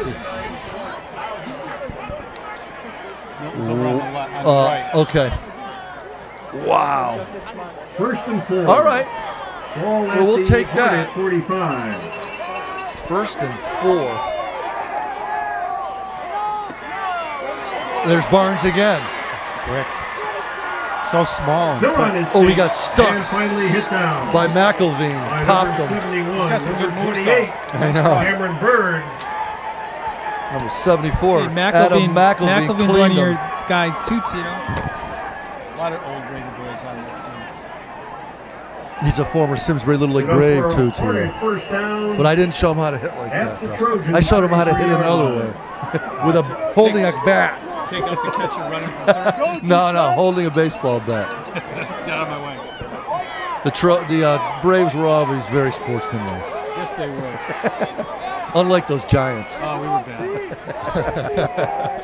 Milton's over on the right. Okay. Wow. First and 4. All right. Ball at Well, we'll the take that. Hornet 45. First and 4. There's Barnes again. Quick. So small. Still on his Oh, he feet, got stuck and finally hit down by McElveen. by Popped number him. 71. He's got some good Number moves, 28, I know. Cameron Bird. Number 74. Hey, Adam McElveen McElveen's one cleaned of your him. guys too, Tito. A lot of old Raider boys on that team. He's a former Simsbury Little League Go Brave for a too, Hornet Tito. First down. But I didn't show him how to hit like At that, the though. Trojans, I showed him how to hit 33 another yard way. line. With holding a bat. Take out the catcher running for third. No, holding a baseball bat. Get out of my way. The Braves were always very sportsmanlike. Yes, they were. Unlike those Giants. Oh, we were bad.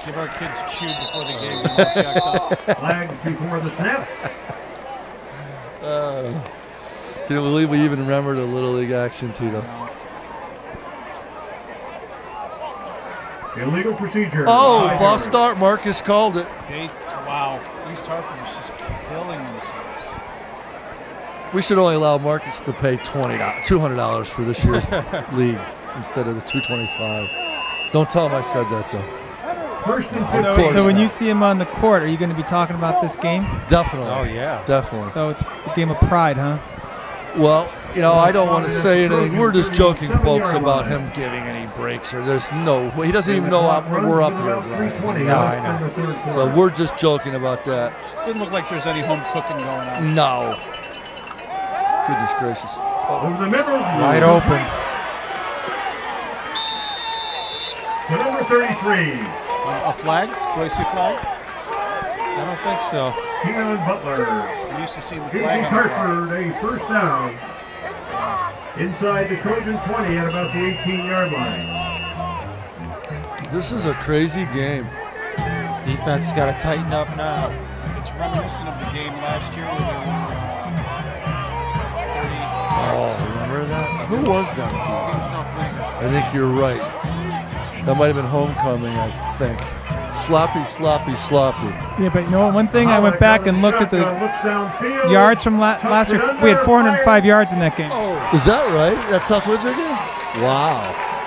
Give our kids chewed before the game. Get them all jacked up. Flags before the snap. Can you believe we even remember the Little League action, Tito? Illegal procedure. Oh, 5 false yards. start. Marcus called it. Wow. East Hartford is just killing themselves. We should only allow Marcus to pay $200 for this year's league instead of the $225. Don't tell him I said that, though. First and Of course So when not. you see him on the court, are you going to be talking about this game? Definitely. Oh, yeah. Definitely. So it's a game of pride, huh? Well, I don't want to say anything. We're just joking, folks, about him getting any breaks. Or there's no way. He doesn't even know we're up here. Brian. No, I know. So we're just joking about that. Didn't look like there's any home cooking going on. No. Goodness gracious. Over the middle. Wide open. To number 33. A flag? Do I see a flag? I don't think so. Keon Butler. I'm used to seeing the Gives flag East on the wall. Hartford a first down. Inside the Trojan 20 at about the 18-yard line. This is a crazy game. Defense has got to tighten up now. It's reminiscent of the game last year where there were 30 Oh, remember that? Who was that team? Game South Windsor. I think you're right. That might have been homecoming, I think. Sloppy. Yeah, but one thing, I went back and looked at the Looks downfield. yards from last year. We had 405 yards in that game. Is that right? That South Windsor game? Wow.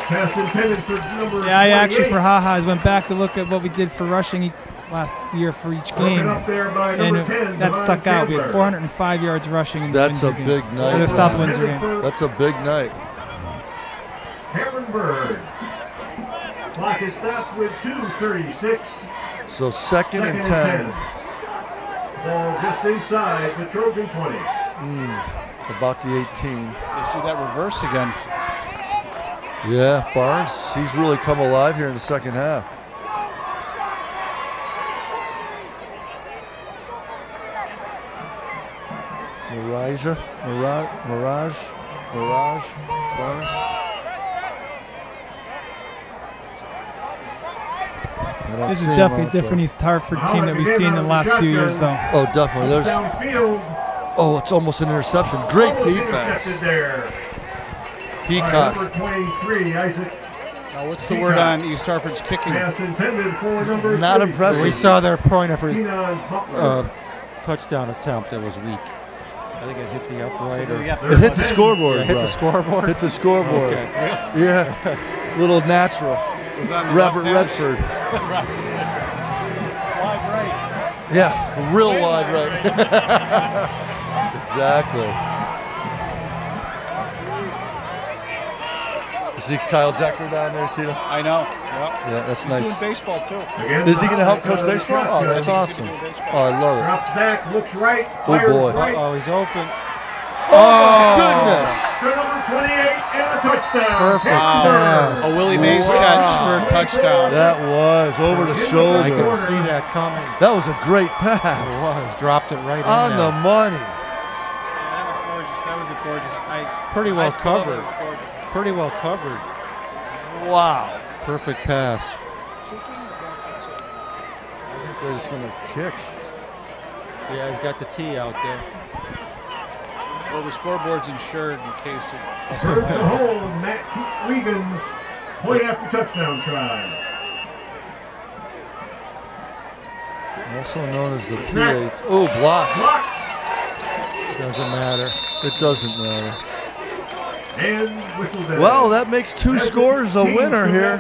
Pass intended for number Yeah, I actually, 28. for ha-has, went back to look at what we did for rushing last year for each game, Broken up there by and number 10, that Devon stuck out. We had Chandler. 405 yards rushing in the That's a Windsor game. big night. Or the South man. Windsor game. That's a big night. Cameron Bird. Clock is stopped with 2:36. So second and 10. Ball just inside the Trojan 20. About the 18. Let's do that reverse again. Yeah, Barnes, he's really come alive here in the second half. Mirage, Barnes. This is definitely a different East Hartford team that we've seen in the last few years, though. Oh, definitely. There's. Downfield. Oh, it's almost an interception. Great defense. Peacock. Number 23, Isaac. Now, what's the word on East Hartford's kicking? Pass intended for number Not 3. impressive. We saw their point of Butler. touchdown attempt that was weak. I think it hit the upright. It hit the scoreboard. Hit the scoreboard? Hit the scoreboard. Okay. Yeah. Little natural. Was on the Robert left Redford. Wide right. Yeah, real wide right. Exactly. See Kyle Decker down there, Tito? I know. Yep. Yeah, that's He's nice. doing baseball, too. Is he going to help coach baseball? Oh, that's awesome. Oh, I love it. Drops back, looks right. Oh, boy. Right. Oh, he's open. Oh, goodness. To number 28 and a touchdown. Perfect pass. A Willie Mays catch for a touchdown. That was over the shoulder. I could see that coming. That was a great It pass. was. Dropped it right On in the there. money. That was gorgeous. That was a gorgeous. Pretty well covered. It was gorgeous. Pretty well covered. Wow. Perfect pass. I think they're just going to kick. Yeah, he's got the tee out there. Well, the scoreboard's insured in case of... First and hold, Matt Wiggins, point after touchdown try. Also known as the P8. Oh, block. Doesn't matter. It doesn't matter. And whistle down. Well, that makes 2 scores a winner here.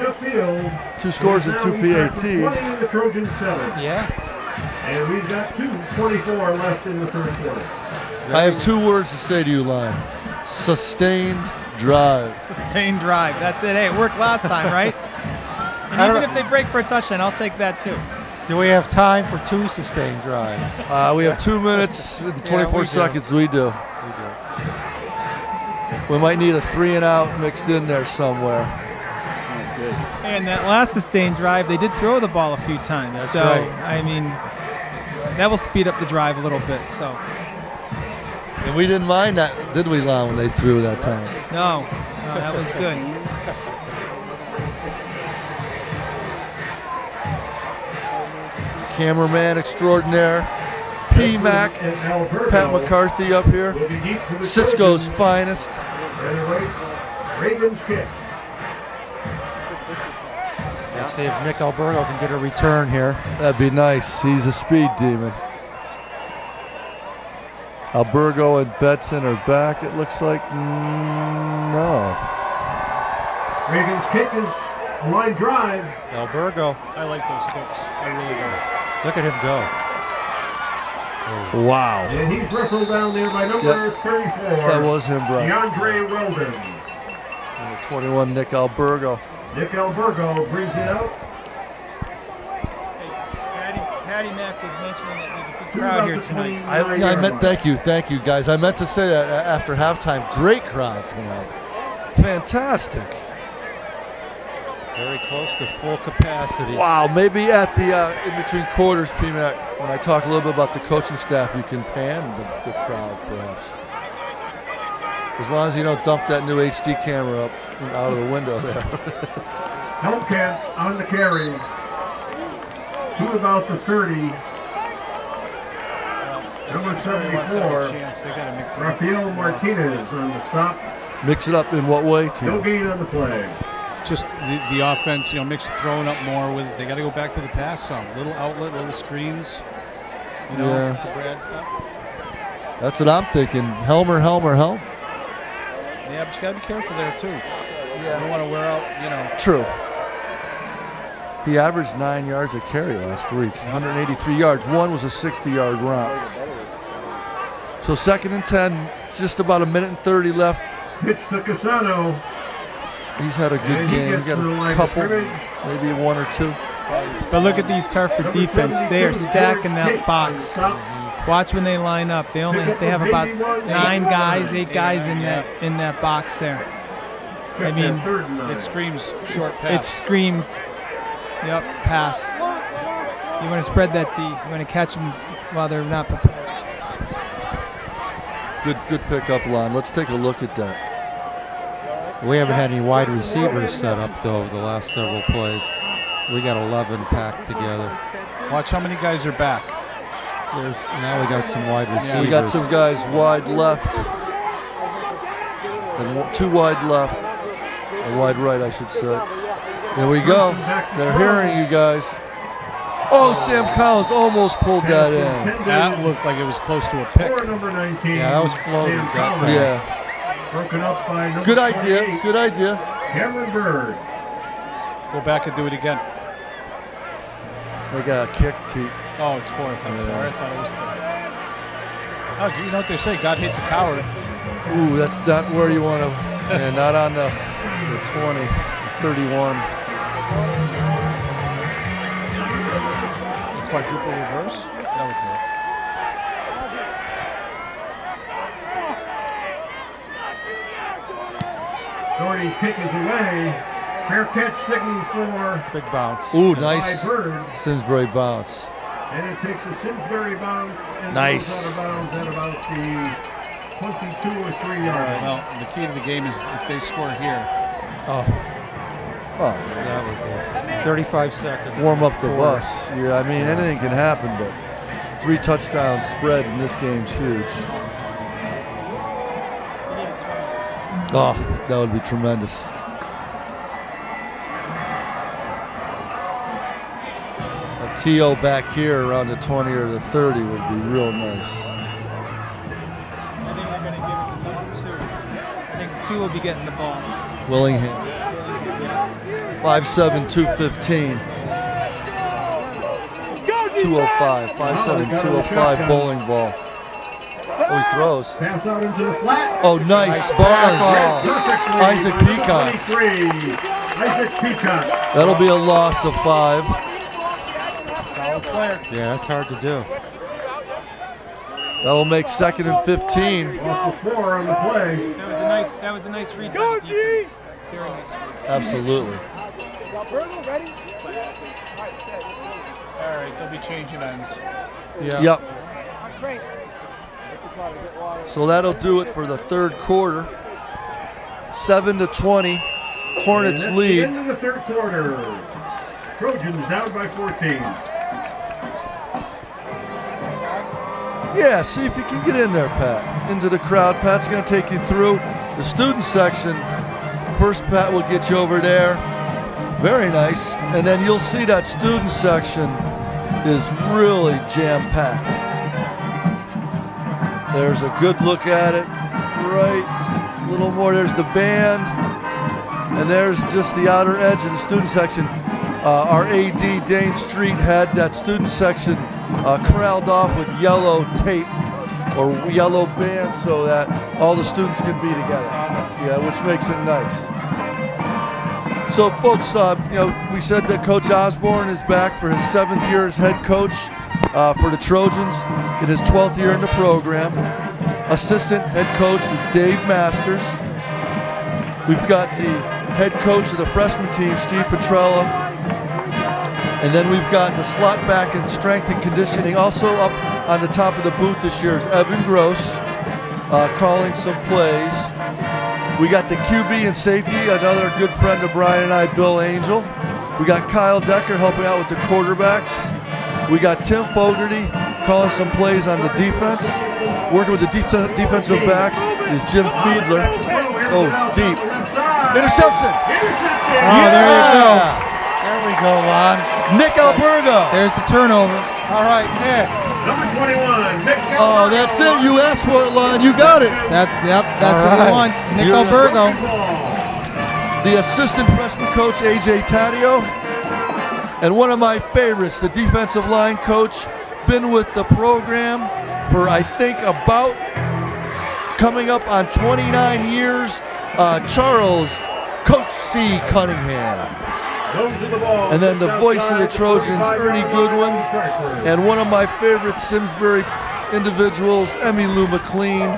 2 scores and 2 PATs. The Trojans 7. Yeah. And we've got 2:24 left in the third quarter. I have 2 words to say to you, Line. Sustained drive. Sustained drive. That's it. Hey, it worked last time, right? And even if they break for a touchdown, I'll take that too. Do we have time for 2 sustained drives? We have 2 minutes and 24 we do. seconds. We do. We might need a 3 and out mixed in there somewhere. And that last sustained drive, they did throw the ball a few times. That's so, right. I mean, that will speed up the drive a little bit. So, And we didn't mind that, did we, Lon, when they threw that time? no, that was good. Cameraman extraordinaire, P-Mac, Pat McCarthy up here, Cisco's finest. Ravens kick. Let's see if Nick Alberto can get a return here. That'd be nice. He's a speed demon. Albergo and Betson are back, it looks like. No. Ravens kick is a line drive. Albergo. I like those kicks. I really do. Look at him go. Wow. And he's wrestled down there by number 34. That was him, bro. DeAndre Weldon. Number 21, Nick Albergo. Nick Albergo brings it out. Patty Mack was mentioning that we have a good crowd here tonight. I meant, thank you, guys. I meant to say that after halftime. Great crowd tonight. Fantastic. Very close to full capacity. Wow, maybe at the in between quarters, P-Mac, when I talk a little bit about the coaching staff, you can pan the crowd, perhaps. As long as you don't dump that new HD camera up out of the window there. Hellcat on the carry. To about the 30. Number 74. Chance. They got to mix it up. Rafael Martinez on the stop. Mix it up in what way, No Tim? gain on the play. Just the offense, mix throwing up more with it. They got to go back to the pass some. Little outlet, little screens, to Brad stuff. That's what I'm thinking. Helmer. Yeah, but you got to be careful there, too. You don't want to wear out, True. He averaged 9 yards a carry last week, 183 yards. One was a 60-yard route. So 2nd and 10, just about a minute and 30 left. Pitch to Casano. He's had a good And he game. gets He got to the line a of couple, scrimmage. maybe 1 or 2. But look at these Hartford Number defense. They are 72, stacking George that Tate box. on the stop. Watch when they line up. They have about 9 guys, 8 guys in that box there. I mean, Third and 9. It screams short it pass. screams, yep, pass. You want to spread that D. You want to catch them while they're not prepared. Good pickup line. Let's take a look at that. We haven't had any wide receivers set up, though, the last several plays. We got 11 packed together. Watch how many guys are back. Now we got some wide receivers. We got some guys wide left and 2 wide left, or wide right, I should say. There we go. They're hearing you guys. Oh, Sam Collins almost pulled that in. That looked like it was close to a pick. Yeah, that was floating. Yeah. Broken up by number Good idea. 28, Good idea. Cameron Bird. Go back and do it again. They got a kick tee. Oh, it's 4th. I'm sorry. I thought it was 3rd. Oh, you know what they say? God hates a coward. Ooh, that's not where you want to. And not on the 20, 31. Quadruple reverse? That would do it. Doherty's kick is away. Fair catch signal for Big bounce. Ooh, nice. Bird. Simsbury bounce. And it takes a Simsbury bounce and Nice. goes out of bounds at about the 22 or 3 yards. Well, the key to the game is if they score here. Oh, Oh, that was good. 35 seconds. warm up the Four. bus. Yeah, I mean, anything can happen, but 3 touchdown spread in this game's huge. Oh, that would be tremendous. A TO back here around the 20 or the 30 would be real nice. I think they're going to give it to number 2. I think 2 will be getting the ball. Willingham. 5'7", 215. 205. 5'7", 205 bowling ball. Oh, he throws. Pass out into the flat. Oh, nice. Barnes. Isaac Peacock. 23. Isaac Peacock. That'll be a loss of 5. Solid player. Yeah, that's hard to do. That'll make 2nd and 15. Loss of 4 on the play. That was a nice read by the defense. Very nice read. Absolutely. All right, they'll be changing ends. Yeah. Yep. So that'll do it for the 3rd quarter. 7-20. Hornets And that's lead. the end of the 3rd quarter. Trojans down by 14. Yeah, see if you can get in there, Pat. Into the crowd. Pat's going to take you through the student section. First, Pat will get you over there. Very nice. And then you'll see that student section is really jam-packed. There's a good look at it. Right. A little more. There's the band. And there's just the outer edge of the student section. Our AD, Dane Street, had that student section corralled off with yellow tape or yellow band so that all the students can be together. Yeah, which makes it nice. So, folks, we said that Coach Osborne is back for his 7th year as head coach for the Trojans in his 12th year in the program. Assistant head coach is Dave Masters. We've got the head coach of the freshman team, Steve Petrella. And then we've got the slot back in strength and conditioning. Also up on the top of the booth this year is Evan Gross calling some plays. We got the QB and safety, another good friend of Brian and I, Bill Angel. We got Kyle Decker helping out with the quarterbacks. We got Tim Fogarty calling some plays on the defense. Working with the defensive backs is Jim Fiedler. Oh, deep. Interception. Oh, there you go. There we go, Lon. Nick Albergo. There's the turnover. All right, Nick. Number 21, Nick. Oh, that's it. You asked for it, Lon. You got it. That's All what right. we want. Nick You're- Albergo. The assistant freshman coach, AJ Taddeo. And one of my favorites, the defensive line coach, been with the program for, I think, about coming up on 29 years, Charles Coach C. Cunningham. And then the voice of the Trojans, Ernie Goodwin. And one of my favorite Simsbury individuals, Emmy Lou McLean.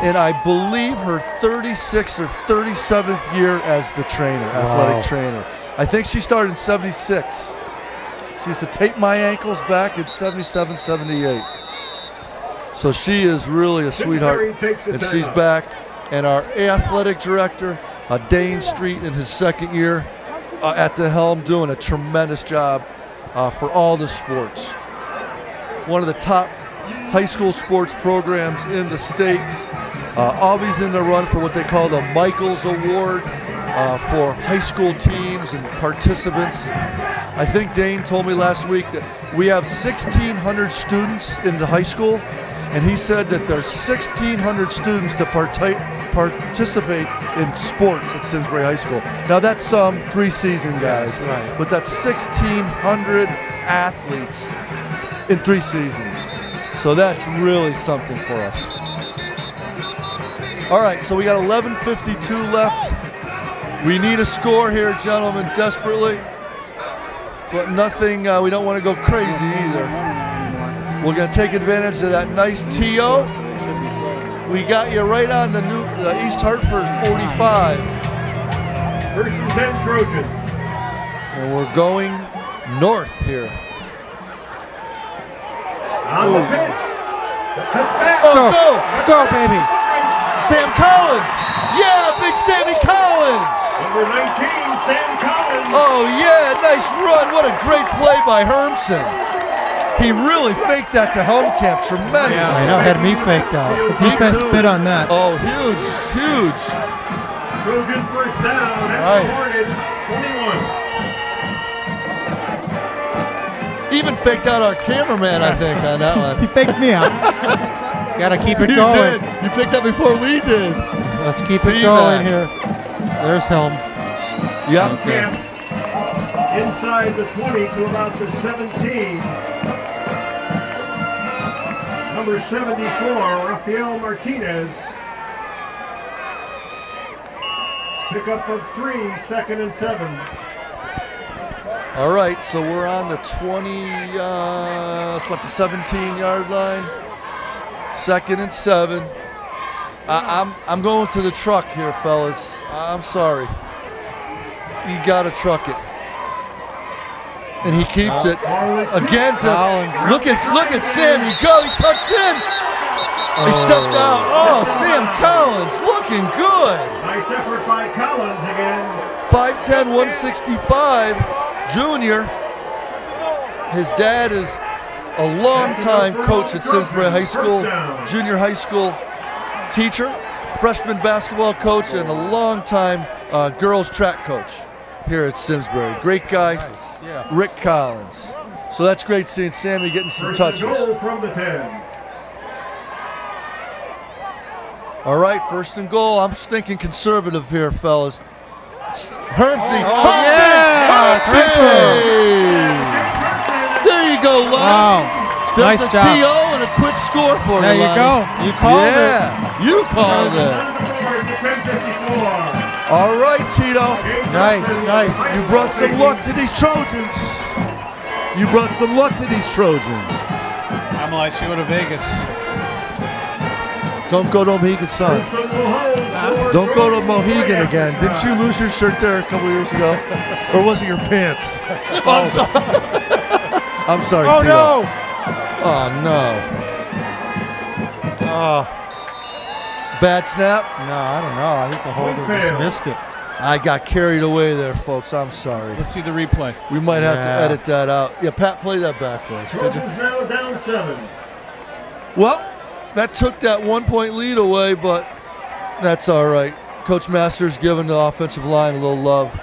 And I believe her 36th or 37th year as the trainer, athletic trainer. I think she started in 76. She used to tape my ankles back in 77, 78. So she is really a sweetheart, and she's back. And our athletic director, Dane Street, in his 2nd year. at the helm doing a tremendous job for all the sports. One of the top high school sports programs in the state. Always in the run for what they call the Michaels Award for high school teams and participants. I think Dane told me last week that we have 1,600 students in the high school, and he said that there's 1,600 students to participate in sports at Simsbury High School. Now that's some 3-season guys, right. but that's 1,600 athletes in 3 seasons. So that's really something for us. All right, so we got 11:52 left. We need a score here, gentlemen, desperately. But nothing, we don't want to go crazy either. We're going to take advantage of that nice TO. We got you right on the new East Hartford 45. First and 10 Trojans. And we're going north here. On the pitch. That's back. Oh, no! Go, baby. Sam Collins! Yeah, big Sammy Collins! Number 19, Sam Collins. Oh, yeah, nice run. What a great play by Hermson. He really faked that to home camp. Tremendous. I know, had me faked out. Defense bit on that. Oh, huge, huge. Trojan first down. That's Right. the Hornets, 21. Even faked out our cameraman, I think, on that one. He faked me out. Got to keep it You going. did. You picked up before we did. Let's keep it Feedback. going here. There's Helm. Yep. Okay. Camp inside the 20 to about the 17. Number 74, Rafael Martinez. Pickup of 3, 2nd and 7. All right, so we're on the 20, it's about the 17-yard line. 2nd and 7. I'm going to the truck here, fellas. I'm sorry. You gotta truck it. And he keeps it again. Look at Sam. You go. He cuts in. He stepped out. Oh, Sam Collins looking good. Nice effort by Collins again. 5'10", 165, junior. His dad is a longtime coach at Simsbury High School, junior high school teacher, freshman basketball coach, and a longtime girls track coach here at Simsbury. Great guy, Nice. Yeah. Rick Collins. So that's great seeing Sammy getting some First and touches. goal from the 10. All right, 1st and goal. I'm just thinking conservative here, fellas. Hermsey. Oh, yeah. There you go, Lon. Wow. There's Nice a job. TO and a quick score for There you, you Lonnie. go. You called it. Yeah, you called it. Number 1054. All right, Tito. Nice, nice. You brought some luck to these Trojans. You brought some luck to these Trojans. I'm like, she go to Vegas. Don't go to Mohegan Sun. Don't go to Mohegan again. Didn't you lose your shirt there a couple years ago? Or was it your pants? Oh, I'm sorry. I'm sorry, Oh, Tito. no. Oh, no. Oh, Bad snap? no, I don't know. I think the holder just missed it. I got carried away there, folks. I'm sorry. Let's see the replay. We might have to Yeah. edit that out. Yeah, Pat, play that back for us, could you? Trojans now down 7. Well, that took that 1-point lead away, but that's all right. Coach Masters giving the offensive line a little love.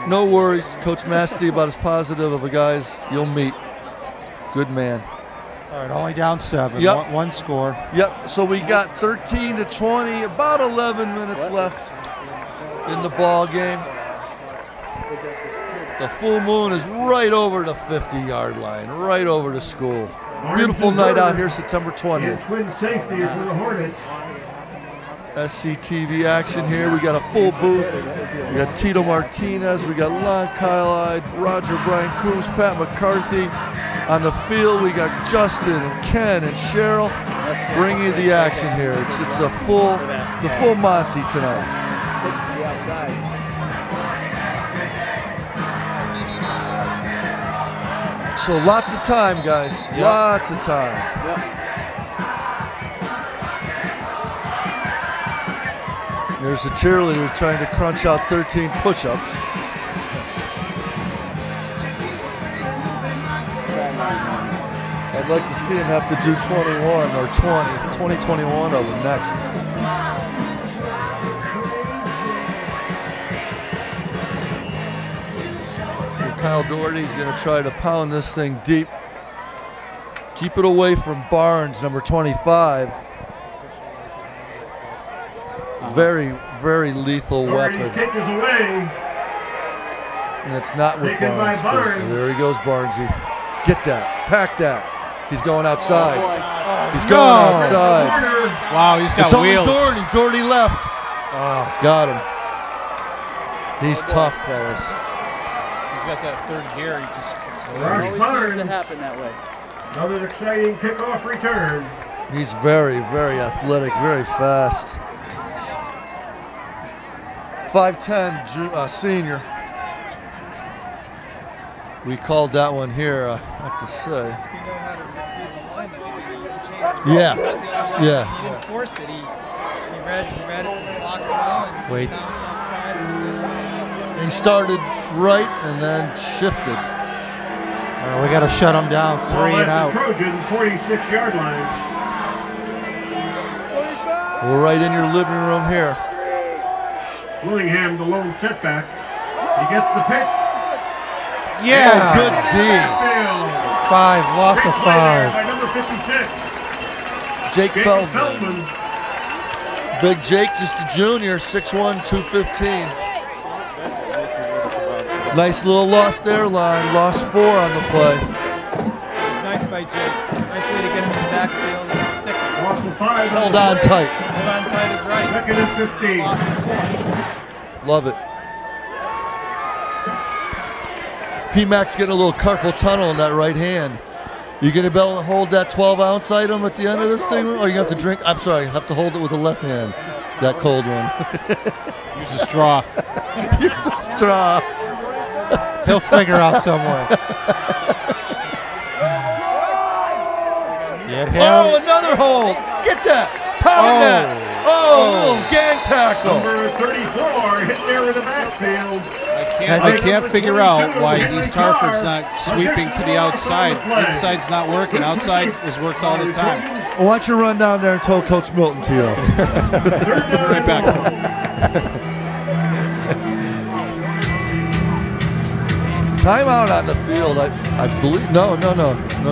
No worries. Coach Masty about as positive of a guy as you'll meet. Good man. All right, only down 7. Yep. One score. Yep, so we got 13 to 20, about 11 minutes left in the ball game. The full moon is right over the 50-yard line, right over the school. Beautiful night out here, September 20th. And twin safety for the Hornets. SCTV action here. We got a full booth. We got Tito Martinez. We got Lon Kyle-Eyed, Roger Brian Coombs, Pat McCarthy. On the field, we got Justin and Ken and Cheryl bringing the action here. It's the full Monty tonight. So lots of time, guys. Yep. Lots of time. There's a cheerleader trying to crunch out 13 push-ups. I'd like to see him have to do 21 or 21 of them next. So Kyle Doherty's going to try to pound this thing deep. Keep it away from Barnes, number 25. Very, very lethal weapon. Kick is away. And it's not with Taken by Barnes. Barnes. There he goes, Barnesy. Get that. Pack that. He's going outside. He's going outside. Wow, he's got It's only wheels. Doherty. Doherty left. Got him. He's tough, fellas. He's got that third gear. He just kicks it. Rush Barnes. happen that way. Another exciting kickoff return. He's very, very athletic, very fast. 5'10", senior. We called that one here, I have to say. You know how to retrieve the line, though. He changed it. Yeah, yeah. He didn't force it. He read it, his blocks well, and Waits. bounced outside and went the other way. He started right and then shifted. We got to shut him down. 3 and out. Trojan, 46-yard line. We're right in your living room here. Willingham, the lone setback. He gets the pitch. Yeah. Oh, good D. 5, loss of 5. By number 56. Jake Jacob Feldman. Feldman. Big Jake, just a junior, 6'1", 215. Nice little lost there line, lost 4 on the play. It's nice by Jake. Nice way to get him in the backfield and stick him. Loss of 5. Hold on tight. Hold on tight is right. Second and 15. Loss of 4. Love it. P-Mac's getting a little carpal tunnel in that right hand. You gonna be able to hold that 12-ounce item at the end of this thing, or you have to drink? I'm sorry, you have to hold it with the left hand. That cold one. Use a straw. Use a straw. He'll figure out somewhere. Oh, another hold. Get that. Pound that. Oh, little gang tackle. Number 34 hit there in the backfield. I can't figure out why East Hartford's not sweeping to the outside. Inside's not working. Outside is worked all the time. Why don't you run down there and tell Coach Milton, Tito? Right back. Timeout on the field, I believe. No,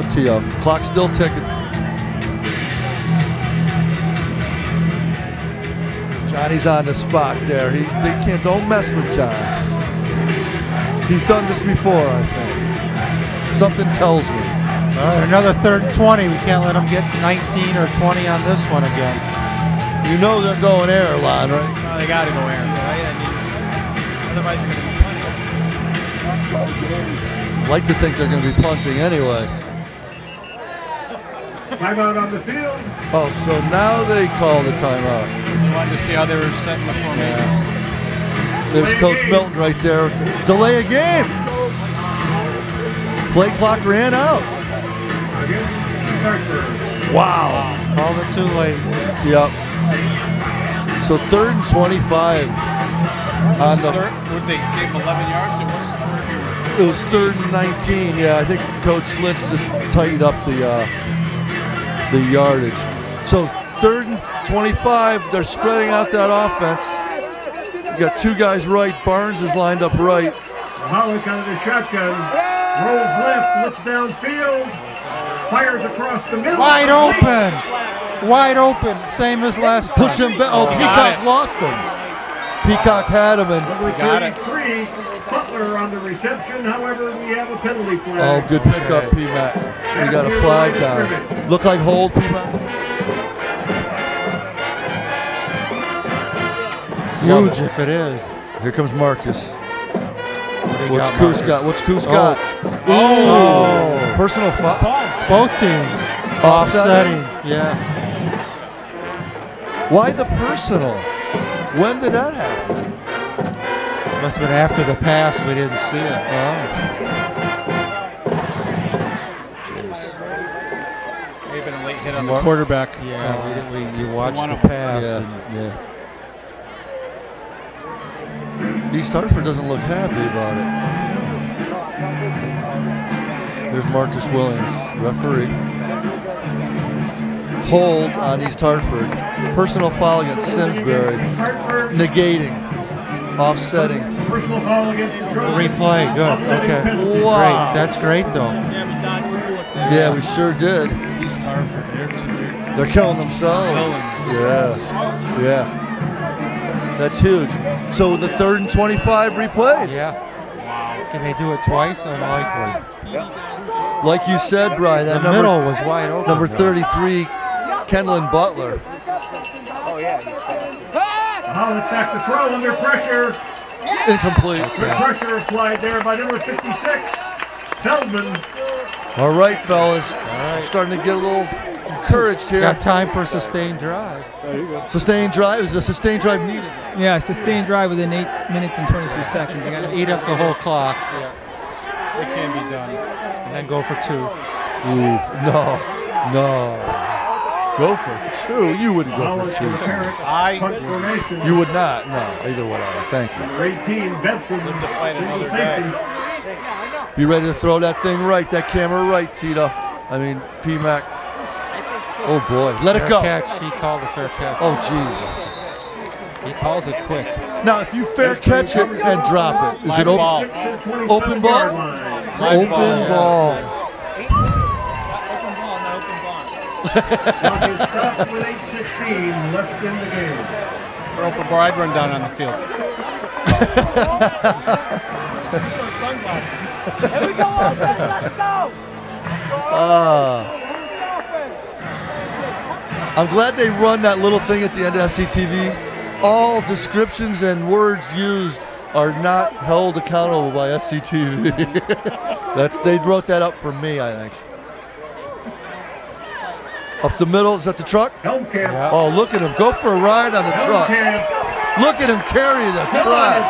T.O. Clock still ticking. Johnny's on the spot there. Don't mess with John. He's done this before, I think. Something tells me. All right, another 3rd and 20. We can't let them get 19 or 20 on this one again. You know they're going air line, right? Well, they got to go air, right? I mean, otherwise you're going to be punting. Like to think they're going to be punting anyway. Timeout on the field. Oh, so now they call the timeout. They wanted to see how they were setting the formation. There's Coach Milton right there. Delay a game. Play clock ran out. Wow. Called it too late. Yep. So 3rd and 25. On the Would they gave him 11 yards? It was 3rd. It was 3rd and 19. Yeah, I think Coach Lynch just tightened up the yardage. So 3rd and 25. They're spreading out that offense. You got 2 guys right. Barnes is lined up right. Mahalik out of the shotgun. Rolls left, looks downfield. Fires across the middle. Wide open. Wide open. Same as last time. Push him back. Oh, Peacock lost him. Peacock had him. And Number 33, Butler on the reception. However, we have a penalty flag. oh, good pickup, P-Mac. We got a flag down. Look like hold, P-Mac. Huge if it is. Here comes Marcus. What's got, Coos Marcus? got? What's Coos got? Oh. Personal foul. Both teams. Offsetting. Yeah. Why the personal? When did that happen? Must have been after the pass. We didn't see it. Jeez. May have been a late hit on the quarterback. Yeah, you watched the pass. Yeah. East Hartford doesn't look happy about it. Here's Marcus Williams, referee. hold on East Hartford. Personal foul against Simsbury. Negating. Offsetting. Personal foul against the Trojans. Replay, good. Okay. Wow. Great. That's great, though. Yeah, we dodged the bullet there. Yeah, we sure did. East Hartford, They're killing themselves. Yeah. Yeah. That's huge. So the 3rd and 25 replays. Yeah. Wow. Can they do it twice? Unlikely. Like you said, Brian, that The middle was wide open. number 33, Kenlin Butler. Now it's back to throw under pressure. Incomplete. Good pressure applied there by number 56, Feldman. All right, fellas. Starting to get a little encouraged here. Got time for a sustained drive. Sustained drive. Is a sustained drive needed? Yeah, sustained drive within 8 minutes and 23 seconds. You got to Eat up the whole clock. It can be done. And then go for 2. Ooh, no. Go for 2. You wouldn't go for 2. You would not. No, either would I. Thank you. Number 18, Benson. Live to fight another day. Be ready to throw that thing right, that camera right, Tita. I mean, P-Mac. Oh, boy. Let it go. Fair catch. He called a fair catch. Oh, jeez. He calls it quick. Now, if you fair catch it and drop it, is it ball. open ball? Open ball. Clock is stopped with 8:16 left in the game. For open ball, I'd run down on the field. those sunglasses. Here we go, let's go! I'm glad they run that little thing at the end of SCTV. All descriptions and words used are not held accountable by SCTV. They wrote that up for me, I think. Up the middle, is that the truck? Helmkamp. Yeah. Oh, look at him. Go for a ride on the truck. Look at him carry the truck.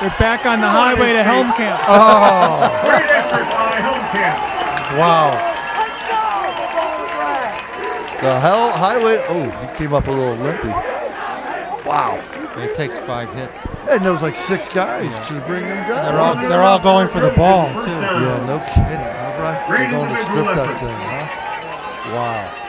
They're back on the highway to Helmkamp. Oh, Great effort by Helmkamp. wow. The hell highway. Oh, he came up a little limpy. Wow. It takes 5 hits. And there was like 6 guys to bring them down. They're all going for the ball, too. Yeah, no kidding, huh, Brian? They're going to strip that thing, huh? Wow.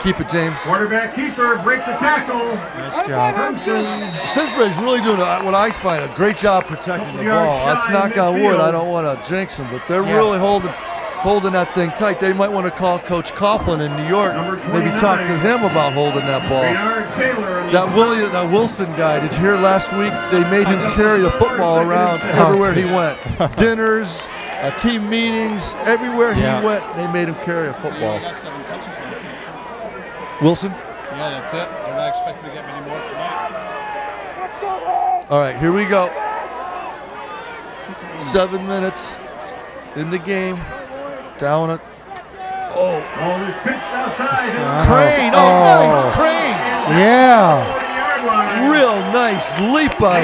Keep it, James. Quarterback keeper breaks a tackle. Nice job. Simsbury's really doing what I find a great job protecting the ball. Let's knock on wood. I don't want to jinx them, but they're really holding that thing tight. They might want to call Coach Coughlin in New York, maybe talk to him about holding that ball. That Wilson guy, did you hear last week? They made him carry the football around everywhere he went. Dinners, team meetings, everywhere he went, they made him carry a football. He got 7 touches last week. Wilson? Yeah, that's it. They're not expecting to get many more tonight. All right, here we go. 7 minutes in the game. Down it. Oh. Ball is pitched outside. Crane. Oh, nice. Crane. Yeah. Real nice leap by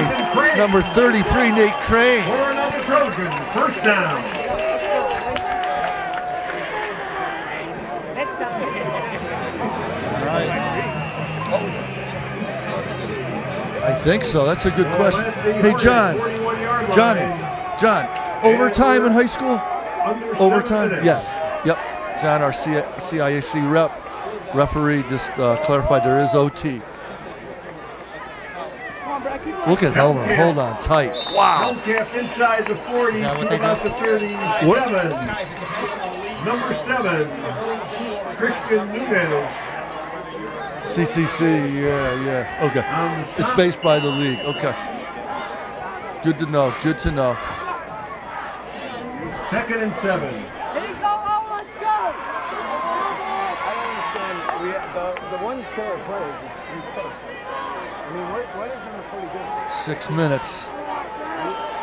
number 33, Nate Crane. For another Trojan. First down. I think so. That's a good question. Hey, John, overtime in high school? Overtime? Yes. Yep. John, our CIAC referee, just clarified there is OT. Look at Helmer. Hold on tight. Wow. Helmkamp inside the 40 to about the 37. Number 7, Christian Nunez. CCC, yeah. Okay. It's based by the league. Okay. Good to know. Good to know. 2nd and 7. Here you go, oh, let's go! I don't understand. The one killer play is I mean, what is in the pretty good? 6 minutes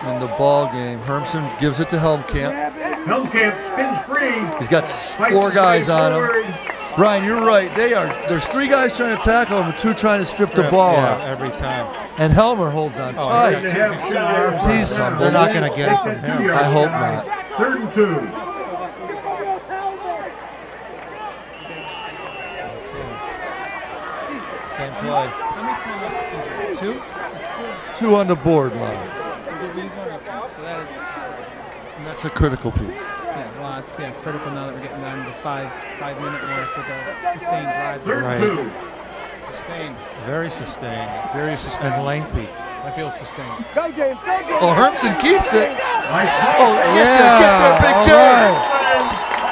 in the ball game. Hermson gives it to Helmkamp. Helmkamp spins free. He's got 4 guys on him. Brian, you're right. There's 3 guys trying to tackle him and 2 trying to strip the ball out. Every time. And Helmer holds on tight. They're not going to get it from him. I hope not. 3rd and 2. Same play. How many timeouts does Simsbury have? 2? 2 on the board line. Did we use one? Okay, so that is. And that's a critical piece. Yeah, well, it's critical now that we're getting down to the 5-minute mark with a sustained drive. Right. Sustained. Very sustained. Very sustained. And lengthy. I feel sustained. Go, James. Go, James. Oh, Hermson keeps it. Oh, Yeah, get there, Big all James.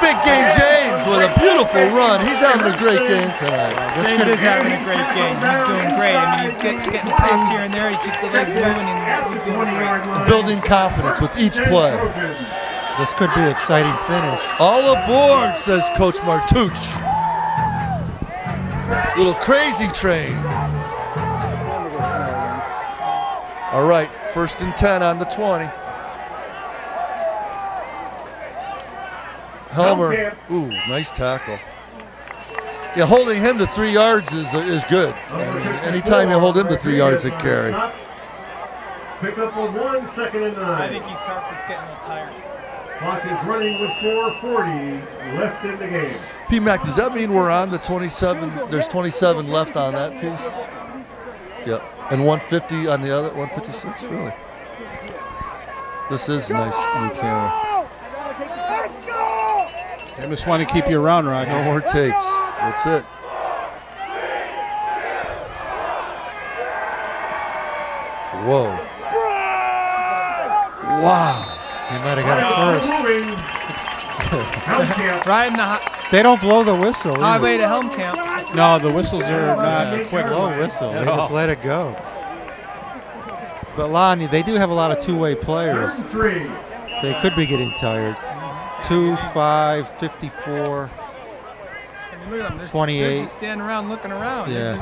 Big game James with a beautiful run. He's having a great game tonight. James is having a great game. He's doing great. I mean, he's getting tapped here and there. He keeps the legs moving, and he's doing great. Building confidence with each play. This could be an exciting finish. All aboard, says Coach Martucci. Little crazy train. All right, 1st and 10 on the 20. Helmer, ooh, nice tackle. Yeah, holding him to 3 yards is good. I mean, anytime you hold him to 3 yards, it carry. Pick up on 1, 2nd and 9. I think he's getting a little tired. Clock is running with 4:40 left in the game. P-Mac, does that mean we're on the 27? There's 27 left on that piece? Yep. And 150 on the other, 156, really? This is a nice new camera. I just want to keep you around, Roger. No more tapes. That's it. Whoa. Wow. He might have got it first. Right in the They don't blow the whistle. either. highway to Helm Camp. No, the whistles are not quick. Blow whistle. They No. just let it go. But Lonnie, they do have a lot of two-way players. 3. They could be getting tired. 2, 5, 54. I mean, look at them. They're 28. They're just standing around looking around. Yeah.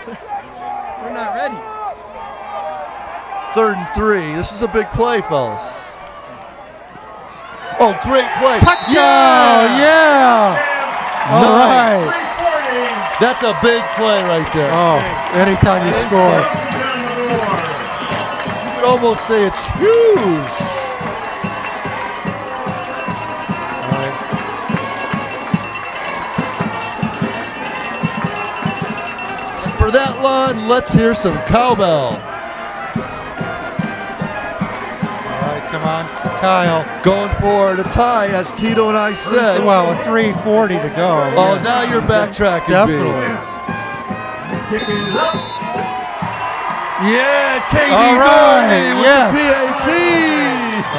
They're not ready. 3rd and 3. This is a big play, fellas. Oh, great play. Yeah! Yeah! All right. That's a big play right there. Oh, anytime you score. You could almost say it's huge. And for that line, let's hear some cowbell. All right, come on, Kyle. Going for the tie, as Tito and I said. Well, with 3:40 to go. Oh, now you're backtracking, Definitely. Kicking up. Yeah, KD All right, Doherty with yes. the PAT.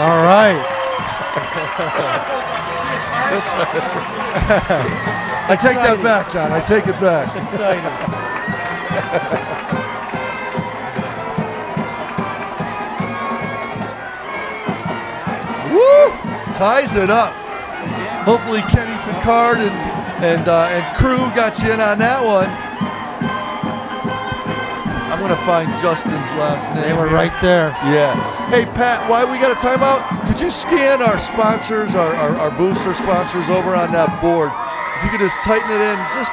All right. I take that back, John. I take it back. Exciting. Woo! Ties it up. Hopefully Kenny Picard and crew got you in on that one. I'm gonna find Justin's last name. They were here. right there. Yeah. Hey Pat, why we got a timeout? Could you scan our sponsors, our booster sponsors over on that board? If you could just tighten it in just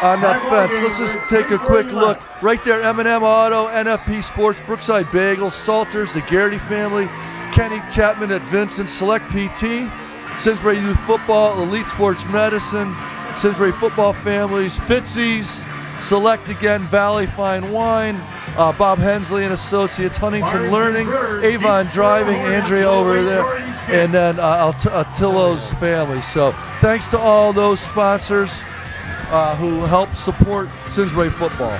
on that fence. Let's just take a quick look. Right there, M&M Auto, NFP Sports, Brookside Bagels, Salters, the Garrity family, Kenny Chapman at Vincent, Select PT, Simsbury Youth Football, Elite Sports Medicine, Simsbury Football Families, Fitzy's, Select again, Valley Fine Wine, Bob Hensley and Associates, Huntington Learning, Avon Driving, Andrea over there, and then Attilo's family. So thanks to all those sponsors who help support Simsbury football.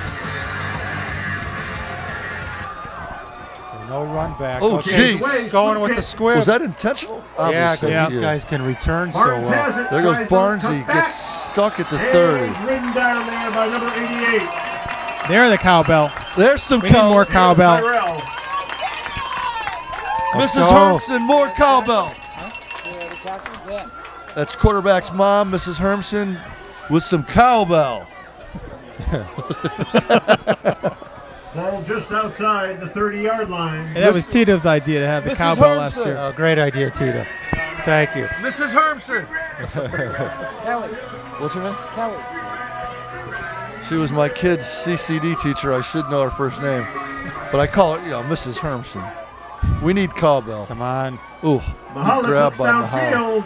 No run back. Oh, Okay, geez. Going with the squib. Was that intentional? Yeah, because Obviously, these guys can return so well. There goes Barnesy, gets stuck at the 30. Ridden down there by number 88. They're the cowbell. There's some We need more cowbell. Tyrell. Mrs. go. Hermson, more cowbell. That's quarterback's mom, Mrs. Hermson, with some cowbell. Ball just outside the 30-yard line. And that was Tito's idea to have the Mrs. cowbell last Hermson. year. Oh, great idea, Tito. Thank you. Mrs. Hermson. Kelly. What's her name? Kelly. She was my kid's CCD teacher. I should know her first name. But I call her, Mrs. Hermson. We need cowbell. Come on. Ooh, Mahalik grab looks by Mahalik. downfield.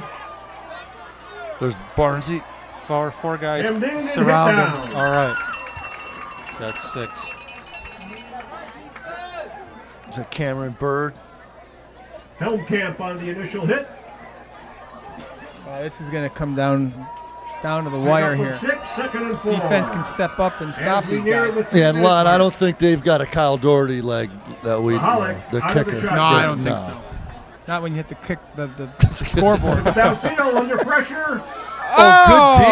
There's Barnesy. Four guys Hemmed in and hit surround him. down. All right. That's 6. Is that Cameron Bird? Helmkamp on the initial hit. This is going to come down to the wire here. 6, 2nd and 4. Defense can step up and stop these guys. Yeah, and Lon, I don't think they've got a Kyle Doherty leg that we the kicker. No, I don't think so. Not when you hit the kick, the scoreboard. Downfield under pressure. Oh, good D.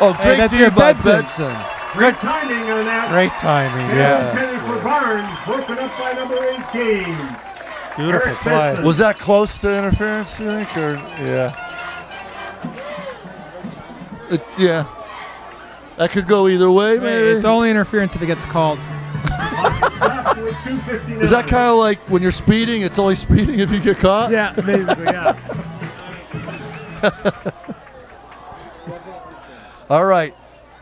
Oh, great that's D your by Benson. Benson. Great timing on that. Great timing, And yeah. penny for Barnes, broken up by number 18. Beautiful Eric play. Benson. Was that close to interference, you think? Or yeah. Yeah. That could go either way, maybe. It's only interference if it gets called. Is that kind of like when you're speeding, it's only speeding if you get caught? Yeah, basically, yeah. All right.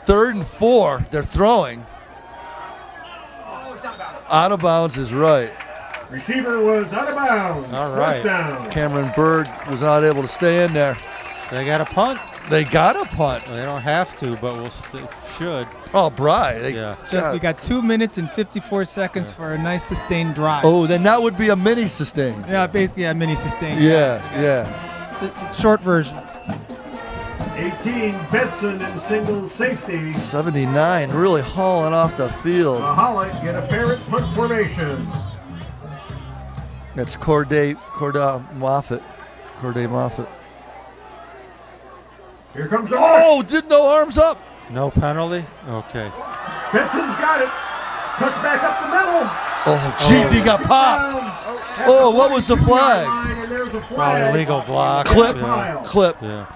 3rd and 4. They're throwing. Out of bounds is right. Receiver was out of bounds. All right. First down. Cameron Bird was not able to stay in there. They got a punt. They got a punt. They don't have to, but should. Oh, Bry. Yeah. So we got 2 minutes and 54 seconds for a nice sustained drive. Oh, then that would be a mini sustain. Yeah, basically a mini sustained. Yeah, yeah. The short version. 18, Benson in single safety. 79, really hauling off the field. Mahalik in apparent punt formation. That's Corday Moffett. Corday Moffett. Here comes the Oh, did no arms up. No penalty? Okay. Benson's got it. Cuts back up the middle. Oh, jeez, he got popped. Oh, what was the flag? Probably illegal block. Clip. Yeah. Clip. Yeah.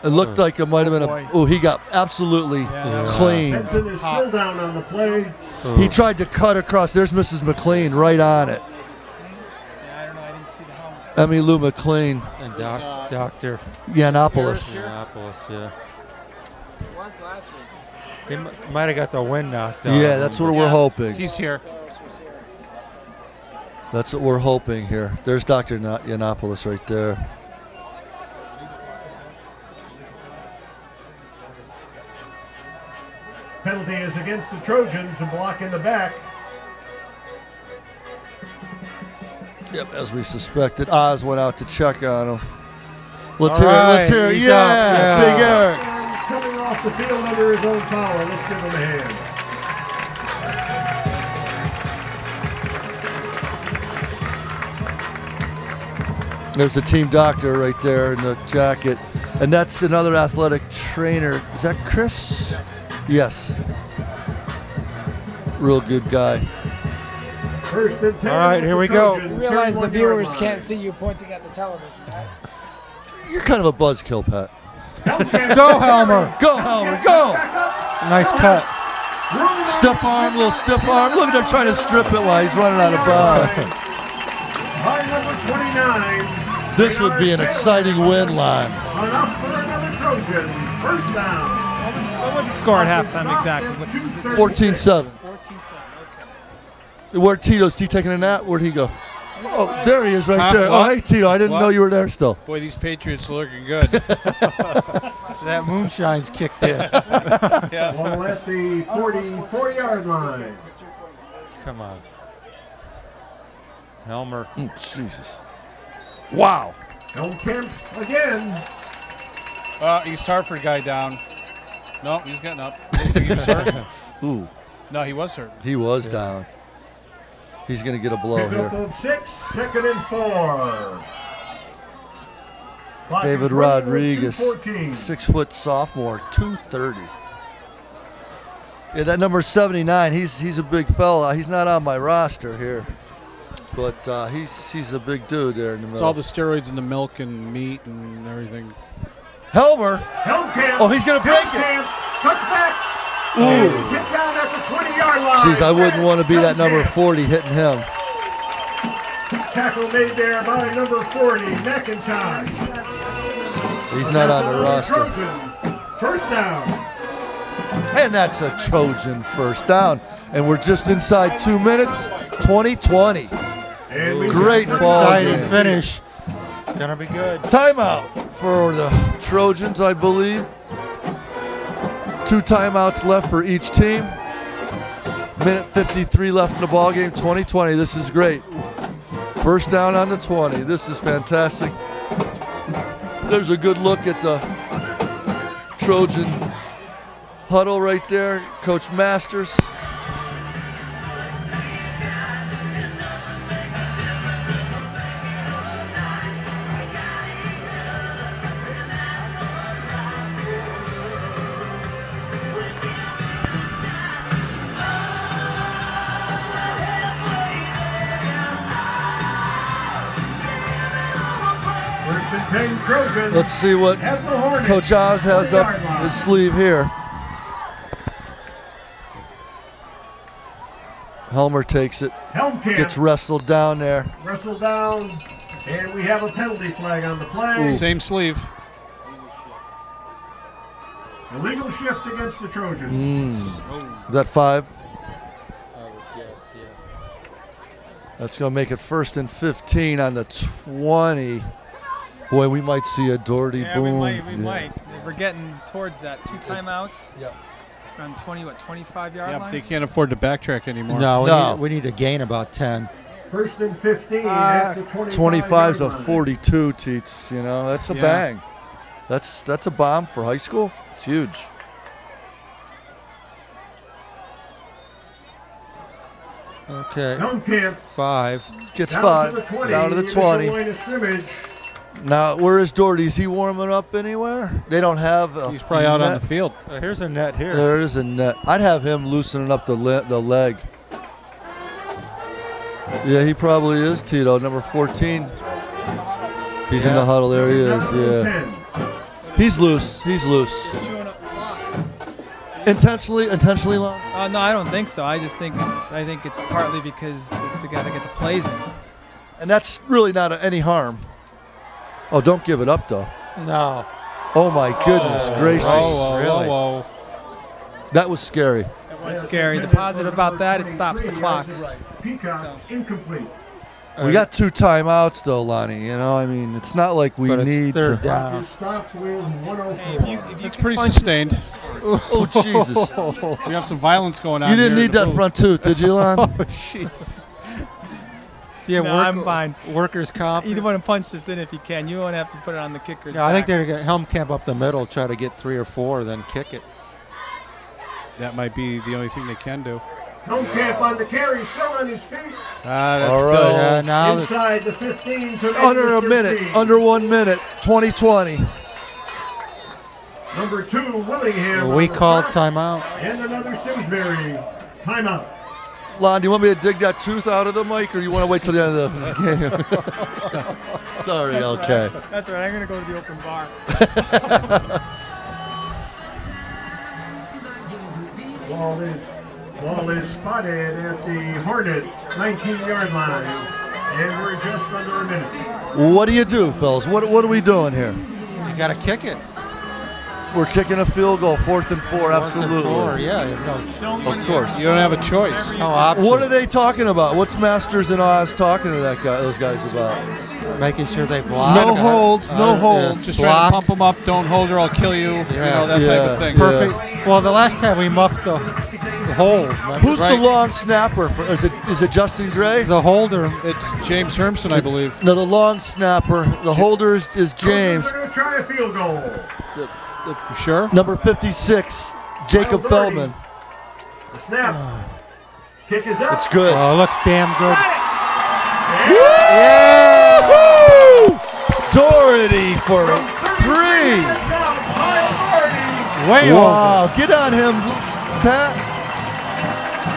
It looked like it might have been a. Oh, he got absolutely clean. Benson is still down on the play. He tried to cut across. There's Mrs. McLean right on it. Yeah, I don't know. I didn't see the helmet. Emmy Lou McLean. And Dr. Yiannopoulos. Yiannopoulos, yeah. It was last week. He might have got the wind knocked out. Yeah, that's what we're hoping. He's here. That's what we're hoping here. There's Dr. Yiannopoulos right there. Penalty is against the Trojans, a block in the back. Yep, as we suspected. Oz went out to check on him. Let's All hear it. right, Let's hear it. he's Yeah, up, yeah. Big Eric. Coming off the field under his own power. Let's give him a hand. There's the team doctor right there in the jacket. And that's another athletic trainer. Is that Chris? Yes. Real good guy. First and 10. All right, here we go. You realize the viewers can't see you pointing at the television, right? You're kind of a buzzkill, Pat. Go, Helmer. Go, Howard, go! Nice cut. Stiff arm, little stiff arm. Look at them trying to strip it while he's running out of bounds. By number 29. This would be an exciting win line. Enough for another Trojan. First down. What was the score at halftime exactly? 14-7. 14-7. Okay. Where'd Tito's T taking a nap? Where'd he go? Oh, there he is right Huh? there. Oh, What? hey, Tito, I didn't What? know you were there still. Boy, these Patriots are looking good. That moonshine's kicked in. Ball at the 40-yard line. Come on. Helmer. Jesus. Wow. Helmkamp again. East Hartford guy down. No, he's getting up. He was hurt. Ooh, No, he was hurt. he was down. He's going to get a blow Pickup here. of 6, 2nd and 4. Clock David is running with Rodriguez, 2:14. 6-foot sophomore, 230. Yeah, that number 79, he's a big fella. He's not on my roster here. But he's a big dude there in the It's middle. all the steroids in the milk and meat and everything. Helmer. Helmkamp. Oh, he's going to break it. Helmkamp. Cuts back. Ooh. Hit down at the 20-yard line. Jeez, I wouldn't want to be that number 40 hitting him. Tackle made there by number 40, McIntosh. He's not on the roster. Trojan. First down. And that's a Trojan first down. And we're just inside 2 minutes, 20-20. And we Great just- ball Exciting game. finish. It's going to be good. Timeout for the Trojans, I believe. 2 timeouts left for each team. Minute 53 left in the ball game. 20-20. This is great. First down on the 20. This is fantastic. There's a good look at the Trojan huddle right there. Coach Masters. Let's see what Coach Oz has up his sleeve here. Helmer takes it, gets wrestled down there. Wrestled down, and we have a penalty flag on the play. Ooh. Same sleeve. Illegal shift against the Trojans. Is that 5? That's going to make it 1st and 15 on the 20. Boy, we might see a Doherty boom. We might. We're getting towards that. 2 timeouts. Yep. Around 25-yard line. They can't afford to backtrack anymore. No, we need to gain about 10. 1st and 15 at the 25's a 42, Teets. You know, that's a bang. That's a bomb for high school. It's huge. Okay. 5. Gets 5. Down to the 20. Now, where is Doherty? Is he warming up anywhere? They don't have a He's probably out net. on the field. Here's a net here. There is a net. I'd have him loosening up the leg. Yeah, he probably is, Tito. Number 14. He's in the huddle. There he is. Yeah. He's loose. He's loose. Intentionally long? No, I don't think so. I think it's partly because they got to get the plays in. And that's really not any harm. Oh, don't give it up, though. No. Oh, my goodness gracious. Whoa. That was scary. It was scary. The positive about that, it stops the clock. Incomplete. We got 2 timeouts, though, Lonnie. You know, I mean, it's not like we need to. Down. It's pretty sustained. Oh, Jesus. We have some violence going on. You didn't here. need that front tooth, did you, Lon? Oh, jeez. Yeah, no, I'm fine. Workers' comp. You want to punch this in if you can. You won't have to put it on the kicker's Yeah, I think back. they're going to helm camp up the middle, try to get 3 or 4, then kick it. That might be the only thing they can do. Helmkamp on the carry, still on his feet. That's All right. still Now inside the 15 to Under a minute. Under 1 minute. 20-20. Number 2, Willingham. we called timeout. And another Simsbury timeout. Lon, do you want me to dig that tooth out of the mic, or you want to wait till the end of the game? Sorry, LK. That's right. I'm going to go to the open bar. Ball is spotted at the Hornet 19-yard line, and we're just under a minute. What do you do, fellas? What are we doing here? You got to kick it. We're kicking a field goal, 4th and 4, absolutely. 4, yeah. Of course. You don't have a choice. No option. What are they talking about? What's Masters and Oz talking to those guys about? Making sure they block. No holds, no holds. Just try to pump them up. Don't hold or I'll kill you. You know, that type of thing. Perfect. Well, the last time we muffed the hold. Who's the long snapper? Is it Justin Gray? The holder. It's James Hermson, I believe. No, the long snapper. The holder is James. We're going to try a field goal. You sure? Number 56, Jacob Feldman. The snap. Kick is up. It's good. Oh, looks damn good. Yeah! Woo! Doherty for 3. Way Wow, over. get on him, Pat.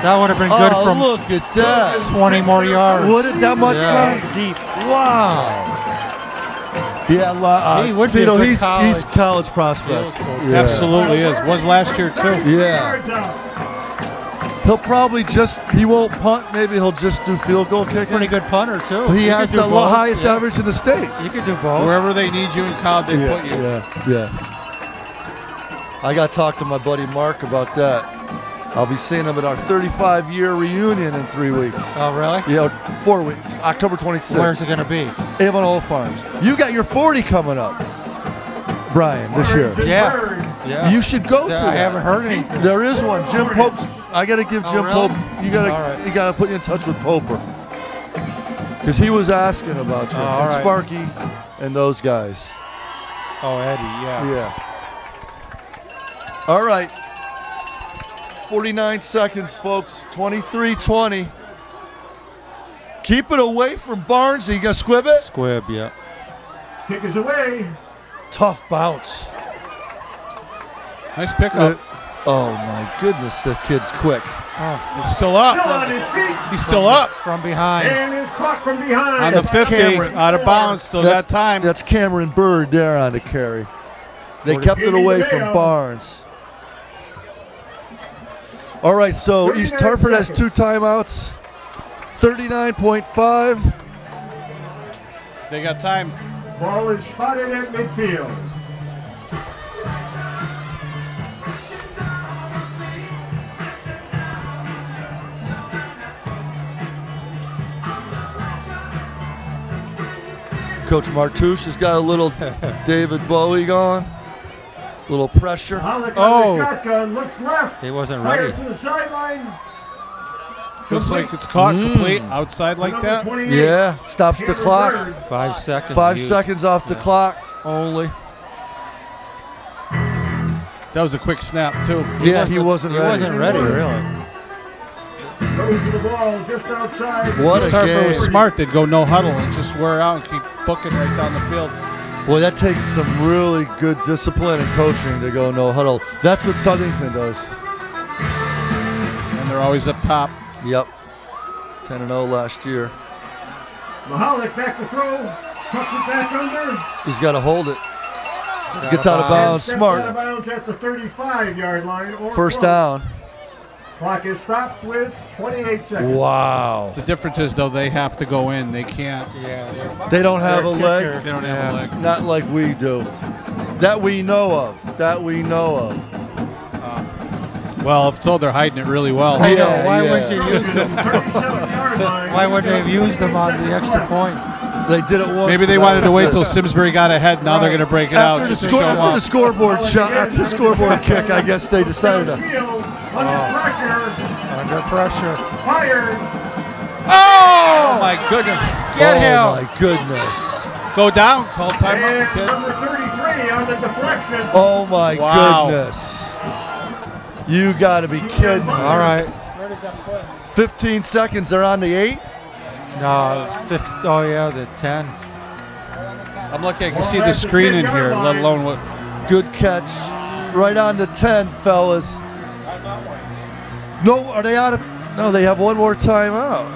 That would have been good from look at that. 20 more yards. Would it that much? Yeah. Deep. Wow. Yeah, He would be a Tito, good he's college. college prospect. Yeah. Absolutely is. Was last year, too. Yeah. He'll probably he won't punt. Maybe he'll just do field goal kicking. Pretty good punter, too. He has could the do both. highest average in the state. You could do both. Wherever they need you in college, they put you. Yeah. I got to talk to my buddy Mark about that. I'll be seeing him at our 35-year reunion in 3 weeks. Oh, really? Yeah, 4 weeks. October 26th. Where's it going to be? Avon Old Farms. You got your 40 coming up, Brian, this year. Yeah. You should go to I that. haven't heard anything. There is one. Jim Pope's I got to give Jim really? Pope. You got to put you in touch with Poper because he was asking about you and Sparky and those guys. Oh, Eddie, yeah. Yeah. All right. 49 seconds, folks. 23-20. Keep it away from Barnes. Are you going to squib it? Squib, yeah. Kick is away. Tough bounce. Nice pickup. Oh, my goodness. The kid's quick. Oh, He's still up. Still on his feet. He's still up. from behind. And is caught from behind. On the That's 50, Cameron. out of bounds, still got time. That's Cameron Bird there on the carry. They kept it away from Barnes. All right, so East Hartford has 2 timeouts. 39.5. They got time. Ball is spotted at midfield. Coach Martouche has got a little David Bowie going. A little pressure. Oh! Shotgun, looks left. He wasn't Fires ready. to the sideline. Looks like it's caught complete outside like that. Yeah, stops the clock. 5 seconds. 5 used. seconds off the clock only. That was a quick snap, too. He wasn't ready. He wasn't ready, really. Goes to the ball just outside. What East a Hartford game. was smart. They'd go no huddle and just wear out and keep booking right down the field. Boy, that takes some really good discipline and coaching to go no huddle. That's what Southington does. And they're always up top. Yep. 10-0 last year. Mahalik back to throw. Tucks it back under. He's got to hold it. Gets out of bounds. Steps Smart. out of bounds at the 35-yard line. Or First close. down. Clock is stopped with 28 seconds. Wow. The difference is, though, they have to go in. They can't. Yeah. They don't have a leg. They don't have a leg. Not like we do. That we know of. Well, I've told they're hiding it really well. I know. Yeah, Why yeah. wouldn't you use them? 37-yard line. Why wouldn't they have used them on the extra point? They did it once. Maybe they and wanted that to was wait it. till Simsbury got ahead. Now they're going to break it out After the, just to show them after the off. scoreboard shot, after the scoreboard kick, I guess they decided to. Field, under pressure. Under pressure. Fires. Oh, my goodness. Get him. Oh my goodness. Go down. Call And timeout, kid. number 33 on the deflection. Oh my Wow. goodness. You got to be kidding me. All right. Where does that put? 15 seconds. They're on the 8. No, oh yeah, the 10. I'm lucky I can see the screen in here, let alone what. Good catch. Right on the 10, fellas. No, are they out of? No, they have one more timeout.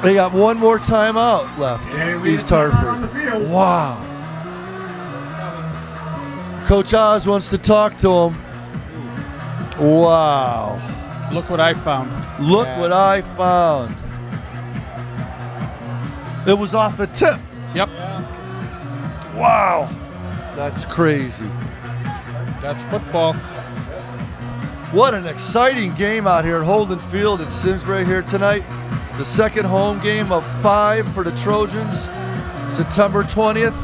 They got one more timeout left. And we East have time on the Hartford. field. Wow. Coach Oz wants to talk to him. Wow. Look what I found. Look what I found. It was off a tip. Yep. Wow. That's crazy. That's football. What an exciting game out here at Holden Field in Simsbury here tonight. The second home game of 5 for the Trojans. September 20th.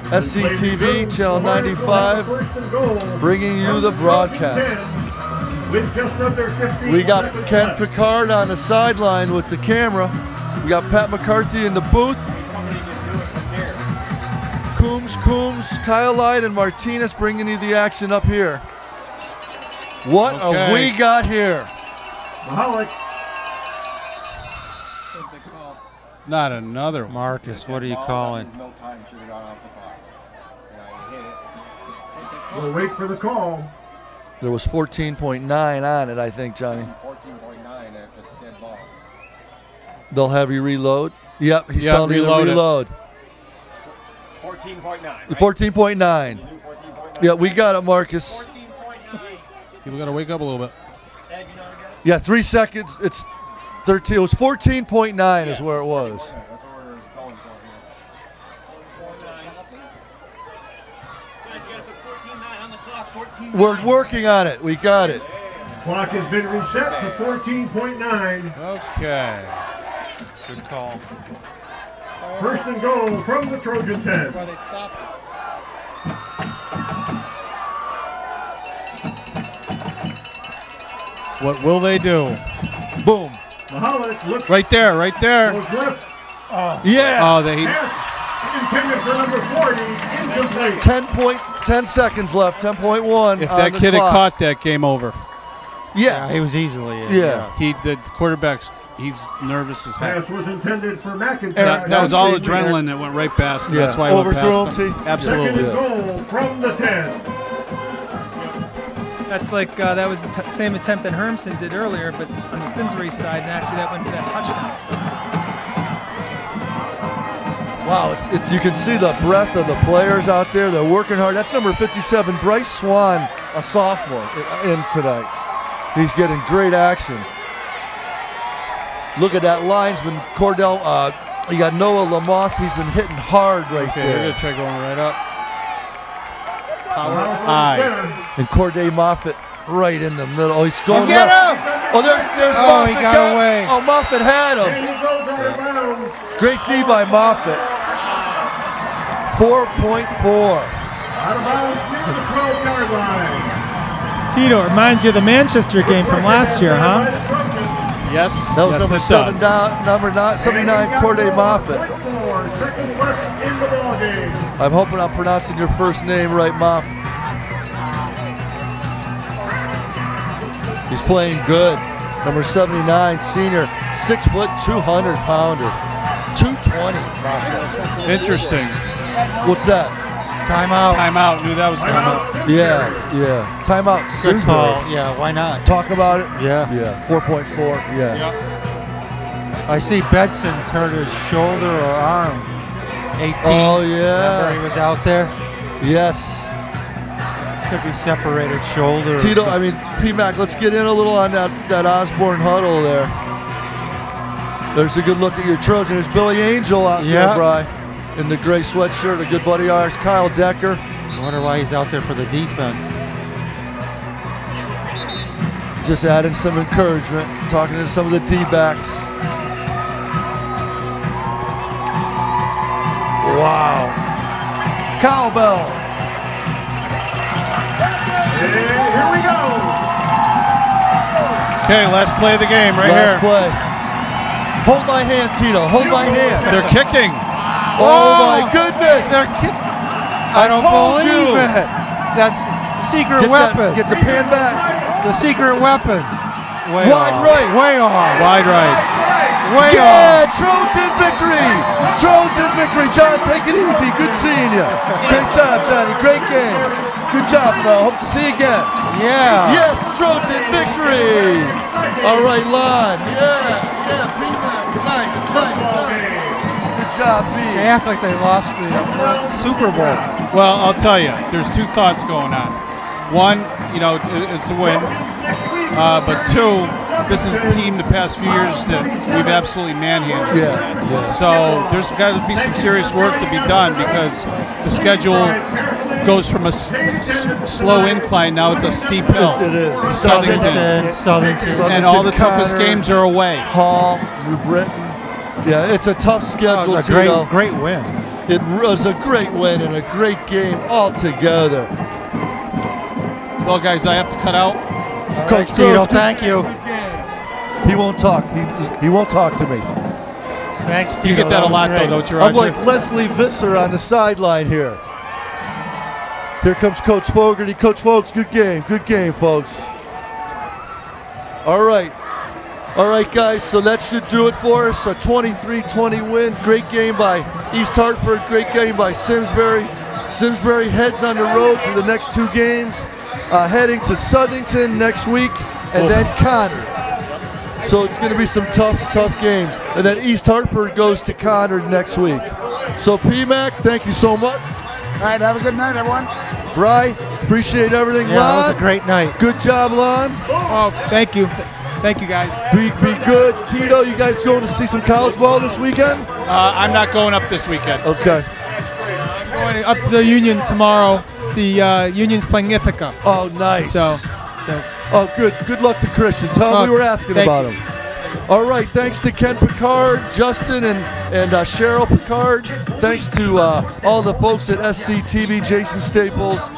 SCTV, Channel 95, bringing you the broadcast. With just under 15 We got seconds Ken left. Picard on the sideline with the camera. We got Pat McCarthy in the booth. Coombs, Kyle Light, and Martinez bringing you the action up here. What have we got here? Mahalik. Not another one. Marcus, what are you calling? We'll wait for the call. There was 14.9 on it, I think, Johnny. 14.9 after it's a dead ball. They'll have you reload. Yep, he's Yep, telling you to reload it. reload. 14.9. Right? 14.9. 14.9. Yeah, we got it, Marcus. People got to wake up a little bit. Yeah, 3 seconds. It's 13. It was 14.9 is where it was. That's what we're calling for here. We're working on it. We got it. Clock has been reset to 14.9. Okay. Good call. First and goal from the Trojan 10. Where they stopped it. What will they do? Boom. Mahalik looks Right there, right there. goes left. Yeah. Oh, they. Pass intended for number 40. Incomplete. 10 seconds left. 10.1. If on that the kid had clock. caught that, game over. Yeah. He was easily in. Yeah. The quarterback's, he's nervous as heck. Pass was intended for McIntyre. That was all Steve adreneline that went right past him. Yeah. That's why I went Overthrew past him, him. T? Second Absolutely. and goal from the 10. That's like that was the same attempt that Hermson did earlier, but on the Simsbury side, and actually that went for that touchdown. So. Wow, it's you can see the breadth of the players out there. They're working hard. That's number 57, Bryce Swan, a sophomore, in tonight. He's getting great action. Look at that linesman, Cordell. You got Noah Lamoth. He's been hitting hard right Okay, there. they're gonna try going right up. Power Mahalik high. And Corday Moffitt right in the middle. Oh, he's going Get left. him! Oh, there's Oh, Moffitt. he got away. Oh, Moffitt had And him. he goes out of bounds. Great D by Moffitt. 4.4. Out of bounds near the 12-yard line. Tito, it reminds you of the Manchester game from last year, huh? Yes. That was yes, number it does. number 79, Corday Moffitt. 4 seconds left in the ballgame. I'm hoping I'm pronouncing your first name right, Moff. He's playing good. Number 79, senior, 6 foot, 200 pounder, 220. Moffitt. Interesting. What's that? Timeout. Timeout. Knew that was timeout. Yeah. Timeout. Good Simsbury. call. Yeah, why not? Talk about it. Yeah. 4.4. Yeah. Yep. I see Bedson's hurt his shoulder or arm. 18. Oh Remember yeah. he was out there? Yes. Could be separated shoulder. or Tito, something. P-Mac, let's get in a little on that Osborne huddle there. There's a good look at your Trojan. There's Billy Angel out there, Bri, in the gray sweatshirt, a good buddy of ours. Kyle Decker. I wonder why he's out there for the defense. Just adding some encouragement, talking to some of the D-backs. Wow. Cowbell. And here we go. Okay, last play of the game right Last here. play. Hold my hand, Tito. Hold my hand. They're kicking. Oh my goodness. They're I don't told believe you. it. That's secret weapon. Get the pan back. The secret weapon. Way Wide off. right. Way off. Wide right. Way Yeah, off. Trojan victory! Trojan victory. John, take it easy. Good seeing you. Great job, Johnny. Great game. Good job, bro. Hope to see you again. Yeah. Yes, Trojan victory. All right, Lon. Yeah, P-Mac. Nice. Good job, B. They act like they lost the Super Bowl. Well, I'll tell you, there's two thoughts going on. One, it's a win. But two, this is a team the past few years that we've absolutely manhandled. Yeah. So there's got to be some serious work to be done because the schedule goes from a slow incline, now it's a steep hill. It is. Southington. And all the Connor, toughest games are away. Hall, New Britain. Yeah, it's a tough schedule, It was a Tito. great win. It was a great win and a great game altogether. Well, guys, I have to cut out. Coach Tito, Gross, thank you. He won't talk. He won't talk to me. Thanks, Tito. You get that a was lot, great. though, don't you, Roger? I'm like Leslie Visser on the sideline here. Here comes Coach Fogarty. Coach Folks, good game. Good game, folks. All right, guys, so that should do it for us. A 23-20 win. Great game by East Hartford. Great game by Simsbury. Simsbury heads on the road for the next 2 games, heading to Southington next week, and then Conard. So it's going to be some tough games. And then East Hartford goes to Conard next week. So P-Mac, thank you so much. All right, have a good night, everyone. Bri, appreciate everything. Yeah, Lon, it was a great night. good job, Lon. Oh, thank you. Thank you, guys. Be good. Tito, you guys going to see some college ball this weekend? I'm not going up this weekend. Okay. Going up to the Union tomorrow. See, Union's playing Ithaca. Oh, nice. So. Oh, good. Good luck to Christian. Tell him we were asking thank about you. him. All right, thanks to Ken Picard, Justin, and Cheryl Picard. Thanks to all the folks at SCTV, Jason Staples,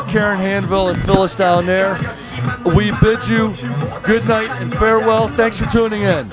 Karen Hanville, and Phyllis down there. We bid you good night and farewell. Thanks for tuning in.